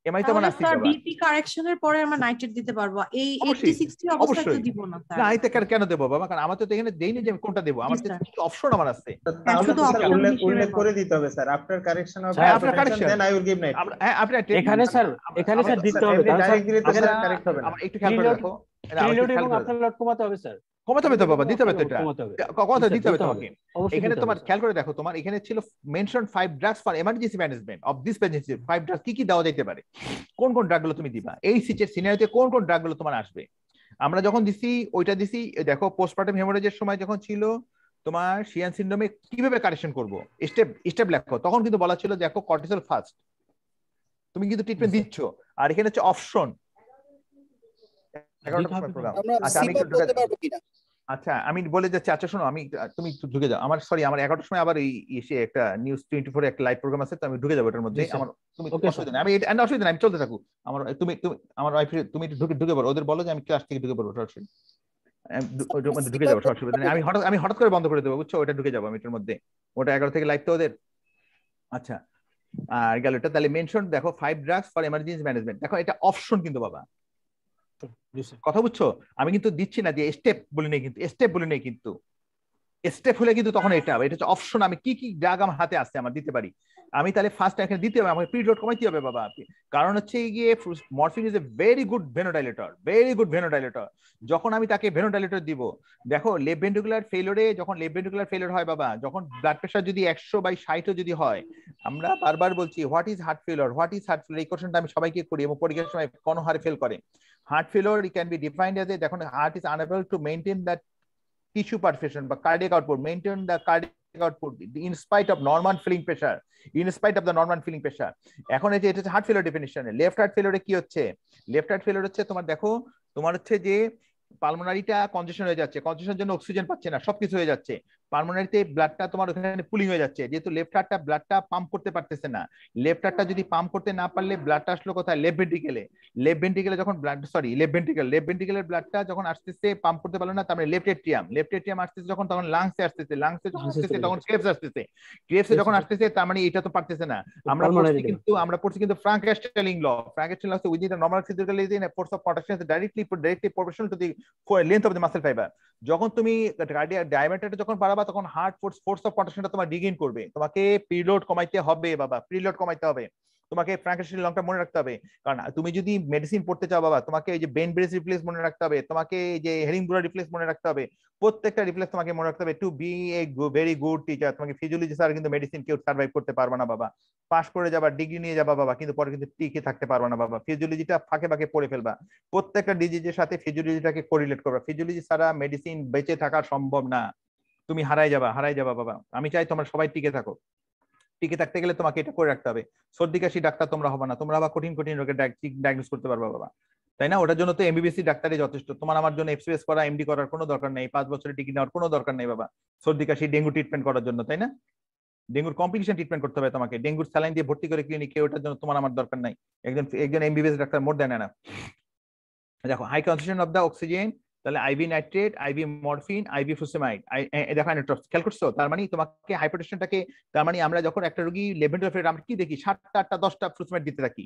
এমআই তো আমার আসছে বাবা। বিপি কারেকশনের পরে আমরা নাইট্রেট দিতে পারবো, এই 80 60 অবস্থায় তো দিব না স্যার। না এটা কেন দেব বাবা, কারণ আমার তো এখানে দেইনি যে আমি কোনটা দেব, আমার তো অপশন আমার আছে, তাহলে তো স্যার উল্লেখ করে দিতে হবে sir after correction of hypertension then I will give nitrate. হ্যাঁ আপনি এখানে স্যার দিতে হবে, ডাইরেক্ট দিলে তো স্যার কারেক্ট হবে না। আমার একটু খেয়াল করে রাখো, রিলোড এবং আফটার লোড কমাতে হবে স্যার, কমাতে হবে তো বাবা, দিতে হবে তো এটা কথা দিতে হবে তোমাকে। এখানে তোমার খেয়াল করে দেখো, তোমার এখানে ছিল mention 5 drugs for emergency management of this pregnancy, 5 drugs কি কি দেওয়া যেতে পারে, কোন কোন ড্রাগগুলো তুমি দিবা, এই সিনারিওতে কোন কোন ড্রাগগুলো তোমার আসবে। আমরা যখন দিছি ওইটা দিছি, দেখো পোস্টপার্টাম হেমোরেজের সময় যখন ছিল তোমার শিয়ান সিনড্রোমে কিভাবে কারেকশন করব স্টেপ লেখো, তখন কিন্তু বলা ছিল দেখো কর্টিসল ফার্স্ট, তুমি কিন্তু ট্রিটমেন্ট দিচ্ছ, আর এখানে হচ্ছে অপশন 11টার সময় প্রোগ্রাম। আচ্ছা আমি বলে যাচ্ছি, আচ্ছা শোনো আমি তুমি ঢুকে যাও, আমার সরি আমার 11টার সময় আবার এই এসে একটা নিউজ 24 একটা লাইভ প্রোগ্রাম আছে, তো আমি ঢুকে যাবো এটার মধ্যে। আমার তুমি অসুবিধা নেই, আমি এটা অসুবিধা নেই, আমি চলতে থাকো। আমার তুমি আমার ওয়াইফ তুমি ঢুকে পড়ো, ওদের বলো যে আমি ক্লাস থেকে ঢুকে পড়বো সরাসরি, ঢুকে যাবো, অসুবিধা নেই। আমি হঠাৎ করে বন্ধ করে দেবো বুঝছো, ওটা ঢুকে যাবো আমি এটার মধ্যে, ওটা 11 থেকে লাইভ তো ওদের। আচ্ছা আর গেল এটা, তাহলে মেনশন দেখো 5 ড্রাগস ফর এমার্জেন্সি ম্যানেজমেন্ট, দেখো এটা অপশন কিন্তু বাবা, কথা বুঝছো, আমি কিন্তু দিচ্ছি না যে স্টেপ বলি নেই, কিন্তু স্টেপ বলি নেই কিন্তু স্টেপ হলে কিন্তু তখন এটা হবে, এটা হচ্ছে অপশন। আমি কি কি ড্রাগ আমার হাতে আসছে আমার দিতে পারি, আমি তাহলে ফার্স্ট এখানে দিতে হবে, আমাকে পিরিয়ড কমাইতে হবে বাবা। কারণ হচ্ছে গিয়ে morphine is a very good venodilator, very good venodilator. যখন আমি তাকে ভেনোডাইলেটর দিব, দেখো লেফট ভেন্ট্রিকুলার ফেলিওরে, যখন লেফট ভেন্ট্রিকুলার ফেলিওর হয় বাবা, যখন ব্লাড প্রেশার যদি 100/60 যদি হয়, আমরা বারবার বলছি what is heart failure, what is heart failure, এই কোশ্চেনটা আমি সবাইকে করি এবং পরীক্ষার সময় কোন হারে ফেল করে। Heart failure can be defined as a, যখন heart is unable to maintain that tissue perfusion বা cardiac output, maintain the cardiac output in spite of normal filling pressure, in spite of the normal filling pressure। এখন এই যে এটা হচ্ছে heart failure definition. Left heart ফেলিওরে কি হচ্ছে, left heart failure হচ্ছে তোমার দেখো তোমার হচ্ছে যে পালমোনারিটা কনজেশন হয়ে যাচ্ছে, কনজেশনের জন্য অক্সিজেন পাচ্ছে না, সবকিছু হয়ে যাচ্ছে, পালমোনারিতে ব্লাডটা তোমার ওখানে পুলিং হয়ে যাচ্ছে, যেহেতু লেফট হার্টটা ব্লাডটা পাম্প করতে পারতেছে না। লেফট হার্টটা যদি পাম্প করতে না পারলে ব্লাডটা আসলো কোথায়, লেফট ভেন্ট্রিকেলে। লেফট ভেন্ট্রিকেলে যখন ব্লাড লেফট ভেন্ট্রিকেলের ব্লাডটা যখন আসতেছে পাম্প করতে পারলো না, তার মানে লেফট এট্রিয়াম আসতেছে যখন, তখন লাংসে আসতেছে, লাংসে যখন আসতেছে তখন ক্রেভস আসতেছে, ক্রেভসে যখন আসতেছে তার মানে এটা তো পারতেছে না। আমরা পড়ছি কিন্তু Frank Starling law, Frank Starling law with the normal physical force of contraction is directly proportional to the length of the muscle fibre. যখন তুমি ডায়ামিটারটা যখন বাড়াবা তখন হার্ট ফোর্স অফ কন্ট্রাকশনটা তোমার রিগেইন করবে। তোমাকে প্রিলোড কমাইতে হবে বাবা, প্রিলোড কমাইতে হবে, তোমাকে ফ্রাঙ্কেস্টাইলিং লংটা মনে রাখতে হবে। কারণ তুমি যদি মেডিসিন পড়তে চাও বাবা, তোমাকে এই যে বেন ব্রেস রিপ্লেস মনে রাখতে হবে, তোমাকে এই যে হেরিংবোরা রিপ্লেস মনে রাখতে হবে, প্রত্যেকটা রিপ্লেস তোমাকে মনে রাখতে হবে to be a very good teacher. তোমাকে ফিজিওলজি স্যার কিন্তু মেডিসিন কেউ সার্ভাইভ করতে পারবে না বাবা, পাস করে যাবা, ডিগ্রি নিয়ে যাবা বাবা, কিন্তু পরে কিন্তু টিকে থাকতে পারবে না বাবা। ফিজিওলজিটা ফাঁকে ফাঁকে পড়ে ফেলবা, প্রত্যেকটা ডিজিজের সাথে ফিজিওলজিটাকে কোরিলেট করবা। ফিজিওলজি ছাড়া মেডিসিন বেঁচে থাকা সম্ভব না, তুমি হারাই যাবা বাবা। আমি চাই তোমরা সবাই টিকে থাকো, টিকে থাকতে গেলে তোমাকে এটা করে রাখতে হবে। সর্দি কাশি ডাক্তার তোমরা হবে না, তোমরা আবার কঠিন কঠিন রোগের ডায়াগনোস করতে পারবা বাবা, তাই না? ওটার জন্য তো এমবিবিএস ডাক্তারই যথেষ্ট। তোমার আমার জন্য এফসিএস করা, এমডি করার কোনো দরকার নেই, 5 বছরের ডিগ্রি নেওয়ার কোনো দরকার নেই বাবা সর্দি কাশি ডেঙ্গু ট্রিটমেন্ট করার জন্য, তাই না? ডেঙ্গুর কমপ্লিকেশন ট্রিটমেন্ট করতে হবে তোমাকে, ডেঙ্গুর স্যালাইন দিয়ে ভর্তি করে ক্লিনিকে, ওটার জন্য তোমার আমার দরকার নাই। একজন এমবিবিএস ডাক্তার মোর দেন না। দেখো high concentration of the oxygen, তাহলে IV nitrate, IV morphine, IV furosemide, দেখো অ্যানোট্রপস খেয়াল করছো। তার মানে তোমাকে হাইপারটেনশনটাকে, তার মানে আমরা যখন একটা রোগী লেভেন্ডার আমরা কি দেখি 7টা 8টা 10টা ফুসেমাইড দিতে থাকি,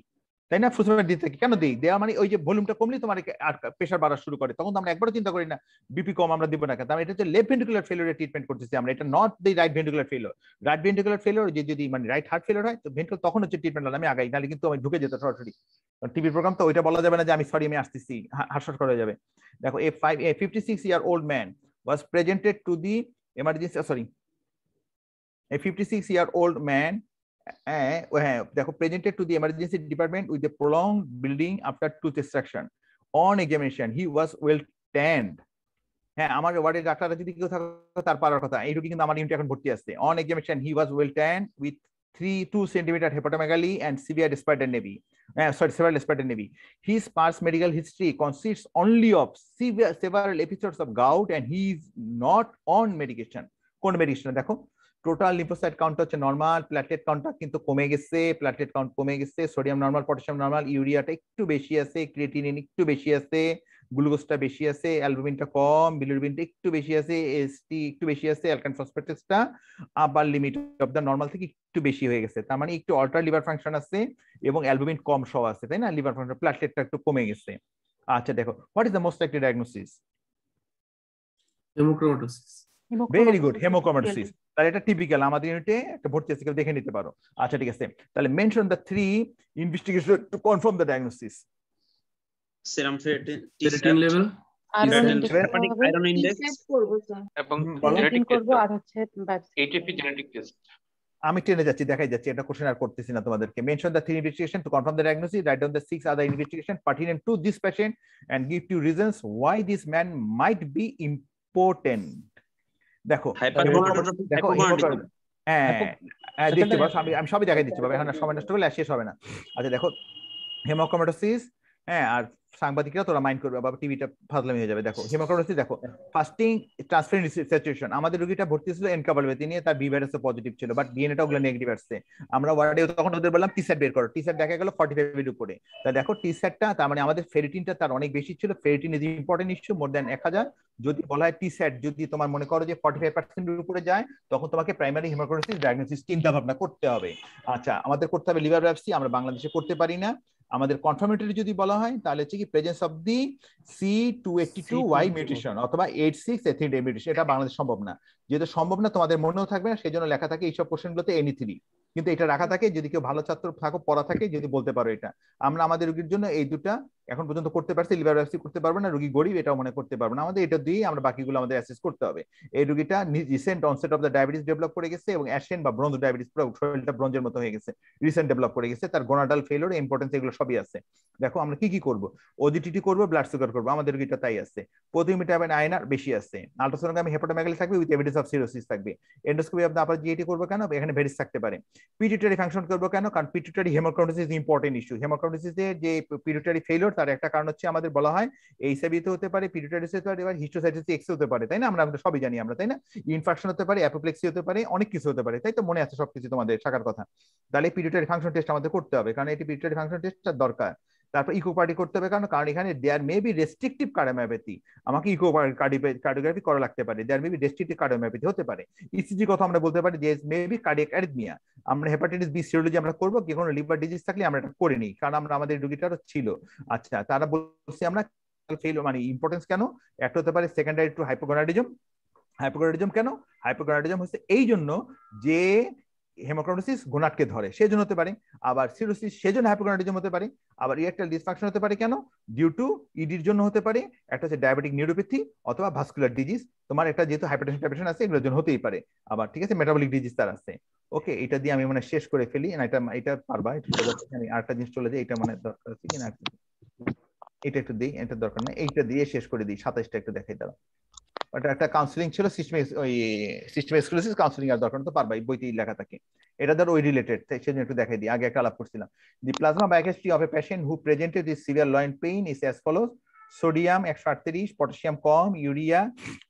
তাই না? ফুসেমাইড দিতে থাকি কেন দিই? দেওয়া মানে ওই যে ভলিউমটা কমলে তোমার আর প্রেশার বাড়া শুরু করে, তখন তো আমরা একবারও চিন্তা করি না বিপি কম আমরা দিব না কেন। তার মানে এটা হচ্ছে লেফট ভেন্ট্রিকুলার ফেলিওরের ট্রিটমেন্ট করতেছি আমরা, এটা not the right ventricular failure. Right ventricular failure যদি মানে রাইট হার্ট ফেলিওর হয় তো ভেন্ট্রিকুলার তখন হচ্ছে ট্রিটমেন্ট আমি আগাই, নাহলে কিন্তু আমি ঢুকে যেত সরাসরি। টিভি প্রোগ্রাম তো ওইটা বলা যাবে না যে আমি সরি আমি আসতেছি, হাস্যকর করা যাবে। দেখো a 56-year-old man was presented to the emergency, a 56-year-old man দেখো presented to the emergency department with a prolonged bleeding after tooth extraction. On examination he was well tanned. হ্যাঁ, আমার ওয়ার্ডের ডাক্তাররা যদি কেউ থাকে তার পারার কথা, এই রোগী কিন্তু আমার ইউনিটে এখন ভর্তি আছে। On examination he was well tanned with 2 centimeter hepatomegaly and severe respiratory nevi. Several respiratory nevi. His past medical history consists only of several episodes of gout and he is not on medication. কোন medication? দেখো total lymphocyte count হচ্ছে normal, platelet কাউন্টটা কিন্তু কমে গেছে, platelet count কমে গেছে, sodium normal, potassium normal, ইউরিয়াটা একটু বেশি আছে, ক্রিয়েটিনিন একটু বেশি আছে, গ্লুকোজটা বেশি আছে, অ্যালবুমিনটা কম, বিলিরুবিনটা একটু বেশি আছে, এসটি একটু বেশি আছে, অ্যালকান ফসফেটেসটা আবার লিমিট অফ দ্য নরমাল থেকে একটু বেশি হয়ে গেছে। তার মানে একটু অল্টার লিভার ফাংশন আছে এবং অ্যালবুমিন কম সহ আছে, তাই না? লিভার ফাংশন, প্ল্যাটলেটটা একটু কমে গেছে। আচ্ছা দেখো what is the most likely diagnosis? Haemochromatosis. Very good, haemochromatosis. তাহলে এটা টিপিক্যাল, আমাদের ইউনিটে একটা ভর্তি আছে, কেউ দেখে নিতে পারো। আচ্ছা ঠিক আছে, তাহলে mention the 3 investigation to confirm the diagnosis. Serum ferritin level, iron index এবং জেনেটিক করব, আর হচ্ছে এইচএফপি জেনেটিক টেস্ট। আমি টেনে যাচ্ছি, দেখাই যাচ্ছি, এটা কোশ্চেন আর করতেছি না তোমাদেরকে। Mention the 3 investigation to confirm the diagnosis, write down the 6 other investigation pertinent to this patient and give 2 reasons why this man might be important. দেখো দেখো হ্যাঁ দেখতে পাচ্ছ, আমি সবই দেখাই দিচ্ছি বাবা, এখন সময় নষ্ট করলে শেষ হবে না। আচ্ছা দেখো হেমোক্রোমাটোসিস, হ্যাঁ, আর সাংবাদিকরা তোরা মাইন্ড করবে বাবা, টিভিটা ফাজলামি হয়ে যাবে। দেখো হেমোক্রোমাটোসিস, দেখো ফাস্টিং ট্রান্সফারেন্ট স্যাচুরেশন। আমাদের রোগীটা ভর্তি ছিল এনকেফালোপ্যাথি নিয়ে, তার বি ভাইরাসে পজিটিভ ছিল, বাট ডিএনএটা ওগুলো নেগেটিভ আসছে। আমরা ওয়ার্ডে তখন ওদের বললাম টি-স্যাট বের করো, টি-স্যাট দেখা গেল 45 এর উপরে। তা দেখো টি-স্যাটটা, তার মানে আমাদের ফেরিটিনটা তার অনেক বেশি ছিল, ferritin is important issue, more than 1000। যদি বলা হয় টি-স্যাট যদি তোমার মনে করো যে 45% এর উপরে যায়, তখন তোমাকে প্রাইমারি হেমোক্রোমাটোসিস ডায়াগনোসিস চিন্তা ভাবনা করতে হবে। আচ্ছা, আমাদের করতে হবে লিভার বায়োপসি, আমরা বাংলাদেশে করতে পারি না। আমাদের কনফার্মেটরি যদি বলা হয় তাহলে হচ্ছে কি presence of the C282Y mutation অথবা 86A3A মিউটেশন। এটা বাংলাদেশ সম্ভব না, যেহেতু সম্ভব না তোমাদের মনেও থাকবে না, সেই জন্য লেখা থাকে এইসব কোশ্চেনগুলোতে NE3, কিন্তু এটা রাখা থাকে যদি কেউ ভালো ছাত্র থাকো পড়া থাকে যদি বলতে পারো। এটা আমরা আমাদের রোগীর জন্য এই দুটা এখন পর্যন্ত করতে পারছি, লিভার বায়োপসি করতে পারবো না, রোগী গরিব এটাও মনে করতে পারবো না, আমাদের এটা দিয়ে আমরা বাকিগুলো আমাদের অ্যাসেস করতে হবে। এই রোগীটা recent onset of the diabetes develop করে গেছে এবং অ্যাশেন বা ব্রোঞ্জ ডায়াবেটিস পুরো শরীরটা ব্রোঞ্জের মতো হয়ে গেছে, রিসেন্ট ডেভেলপ করে গেছে, তার গোনাডাল ফেলিওর ইম্পর্টেন্স এগুলো সবই আছে। দেখো আমরা কি কি করব, ওজিটিটি করব, ব্লাড সুগার করব, আমাদের রোগীটা তাই আছে। প্রোটিমিটামিন আয়নার বেশি আছে, আল্ট্রাসোনোগ্রামে হেপাটোমেগালি থাকবে উইথ এভিডেন্স অফ সিরোসিস থাকবে। Endoscopy of the upper GIT করব কেন, এখানে ভেরিস থাকতে পারে। পিটুইটারি ফাংশন করব কেন, কারণ পিটুইটারি হেমোক্রাইটোসিস ইজ ইম্পর্টেন্ট ইস্যু। হেমোক্রাইটোসিসে যে পিটুইটারি ফেলিওর তার একটা কারণ হচ্ছে আমাদের বলা হয় এইচআইভিতে হতে পারে, পিটুইটারিস হতে পারে, এবার হিস্টোসাইটিস এক্স হতে পারে, তাই না? আমরা সবই জানি আমরা, তাই না? ইনফেকশন হতে পারে, অ্যাপোপ্লেক্সি হতে পারে, অনেক কিছু হতে পারে, তাই তো? মনে আছে সবকিছু তোমাদের শাখার কথা। তাহলে পিটুইটারি ফাংশন টেস্ট আমাদের করতে হবে, কারণ এটি পিটুইটারি ফাংশন টেস্টটা দরকার। তারপর ইকোকার্ডি করতে হবে, কারণ এখানে দেয়ার মে বি রেস্ট্রিকটিভ কার্ডিওমায়োপ্যাথি, আমাকে ইকোকার্ডিওগ্রাফি করা লাগতে পারে, দেয়ার মে বি রেস্ট্রিকটিভ কার্ডিওমায়োপ্যাথি হতে পারে। ইসিজি কথা আমরা বলতে পারি যে মে বি কার্ডিয়াক অ্যারিথমিয়া। আমরা হেপাটাইটিস বি সিরোলজি আমরা করবো, কি কোনো লিভার ডিজিজ থাকলে আমরা এটা করে নিই, কারণ আমরা আমাদের রোগীটারও ছিল। আচ্ছা, তারা বলছি আমরা ফেল মানে ইম্পর্টেন্স কেন, একটা হতে পারে সেকেন্ডারি টু হাইপোগোনাডিজম। হাইপোগোনাডিজম কেন, হাইপোগোনাডিজম হচ্ছে এই জন্য যে হেমোক্রাইটোসিস গোনাডকে ধরে সেজন্য হতে পারে, আবার সিরোসিস সেজন্য হাইপোগোনাডিজম হতে পারে, আবার ইরেকটাইল ডিসফাংশন হতে পারে কেন, ডিউ টু ইডির জন্য হতে পারে, একটা হচ্ছে ডায়াবেটিক নিউরোপ্যাথি অথবা ভাস্কুলার ডিজিজ, তোমার একটা যেহেতু হাইপারটেনশন আছে এগুলোর জন্য হতেই পারে, আবার ঠিক আছে মেটাবলিক ডিজিজ তার আছে। ওকে, এটা দিয়ে আমি মানে শেষ করে ফেলি, এটা পারবা, আমি আরেকটা জিনিস চলে যাই, এটা মানে দরকার আছে কিনা, এটা একটু দিই, এটা দরকার না, এইটা দিয়ে শেষ করে দিই, 27টা একটু দেখাই দাও। ওটা একটা কাউন্সিলিং ছিল, সিস্টেম স্ক্লেরোসিস কাউন্সিলিং আর দরকার তো পারবা, এই বইতেই লেখা থাকে, এটা ধর ওই রিলেটেড, সেজন্য একটু দেখাই দিই, আগে একটা আলাপ করছিলাম। The plasma biochemistry of a patient who presented with severe loin pain is as follows: sodium 138, potassium কম, ইউরিয়া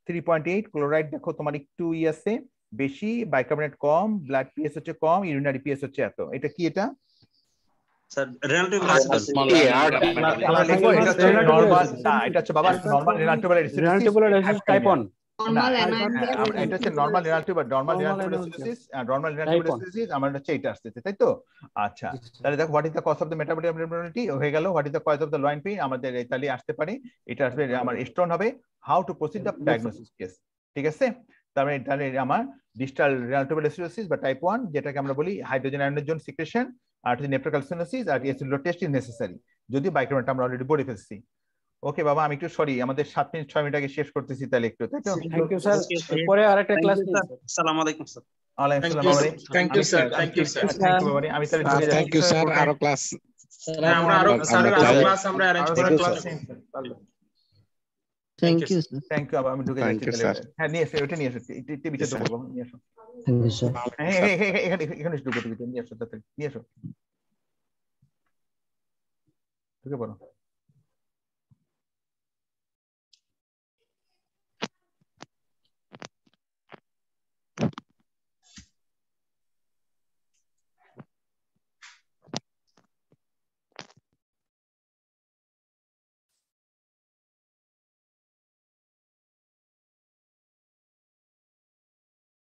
3.8, ক্লোরাইড দেখো তোমার একটু আছে বেশি, বাইকার্বনেট কম, ব্লাড পিএস হচ্ছে কম, ইউরিনারি পিএস হচ্ছে এত। এটা কি এটা? স্যার রেনাল এটা হচ্ছে বাবা নরমাল রেনাল টিউবুলার টাইপ 1। এটা হচ্ছে normal renal tubular, normal renal tubular আমার হচ্ছে এটা আসছে, তাই তো? আচ্ছা, তাহলে দেখো what is the cause of the metabolic abnormality হয়ে গেল, what is the cause of the loin pain আমাদের তাহলে আসতে পারে, এটা আসবে আমার স্টোন হবে, how to proceed the diagnosis case, ঠিক আছে? তাহলে আমার ডিস্টাল রেনাল টিউবুলার স্টেনোসিস বা টাইপ 1, যেটাকে আমরা বলি হাইড্রোজেন আয়নোজেন সিক্রেশন, আর নেফ্রোক্যালসিনোসিস, আর এসিডোর টেস্ট ইজ নেসেসারি, যদি বাইকার্বনেট আমরা অলরেডি বলে ফেলছি। ওকে বাবা, আমি একটু সরি, আমাদের 7 মিনিট 6 মিনিট আগে শেষ করতেছি, তাহলে একটু, তাই তো? থ্যাংক ইউ স্যার, পরে আরেকটা ক্লাস নিন। আসসালামু আলাইকুম স্যার। ওয়ালাইকুম আসসালাম। Thank you sir, thank you sir, thank you বাবা, আমি তাহলে থ্যাংক ইউ স্যার, আরো ক্লাস আমরা আরো স্যারের আরো ক্লাস আমরা অ্যারেঞ্জ করে class. Thank you sir, thank you, আমি ঢুকে যাচ্ছি তাহলে। হ্যাঁ নিয়ে এসো, ওটা নিয়ে এসো, টিভিটা তো বলবো, নিয়ে এসো। থ্যাংক ইউ স্যার, এখানে ঢুকে নিয়ে এসো, তাড়াতাড়ি নিয়ে এসো, ঢুকে পড়ো।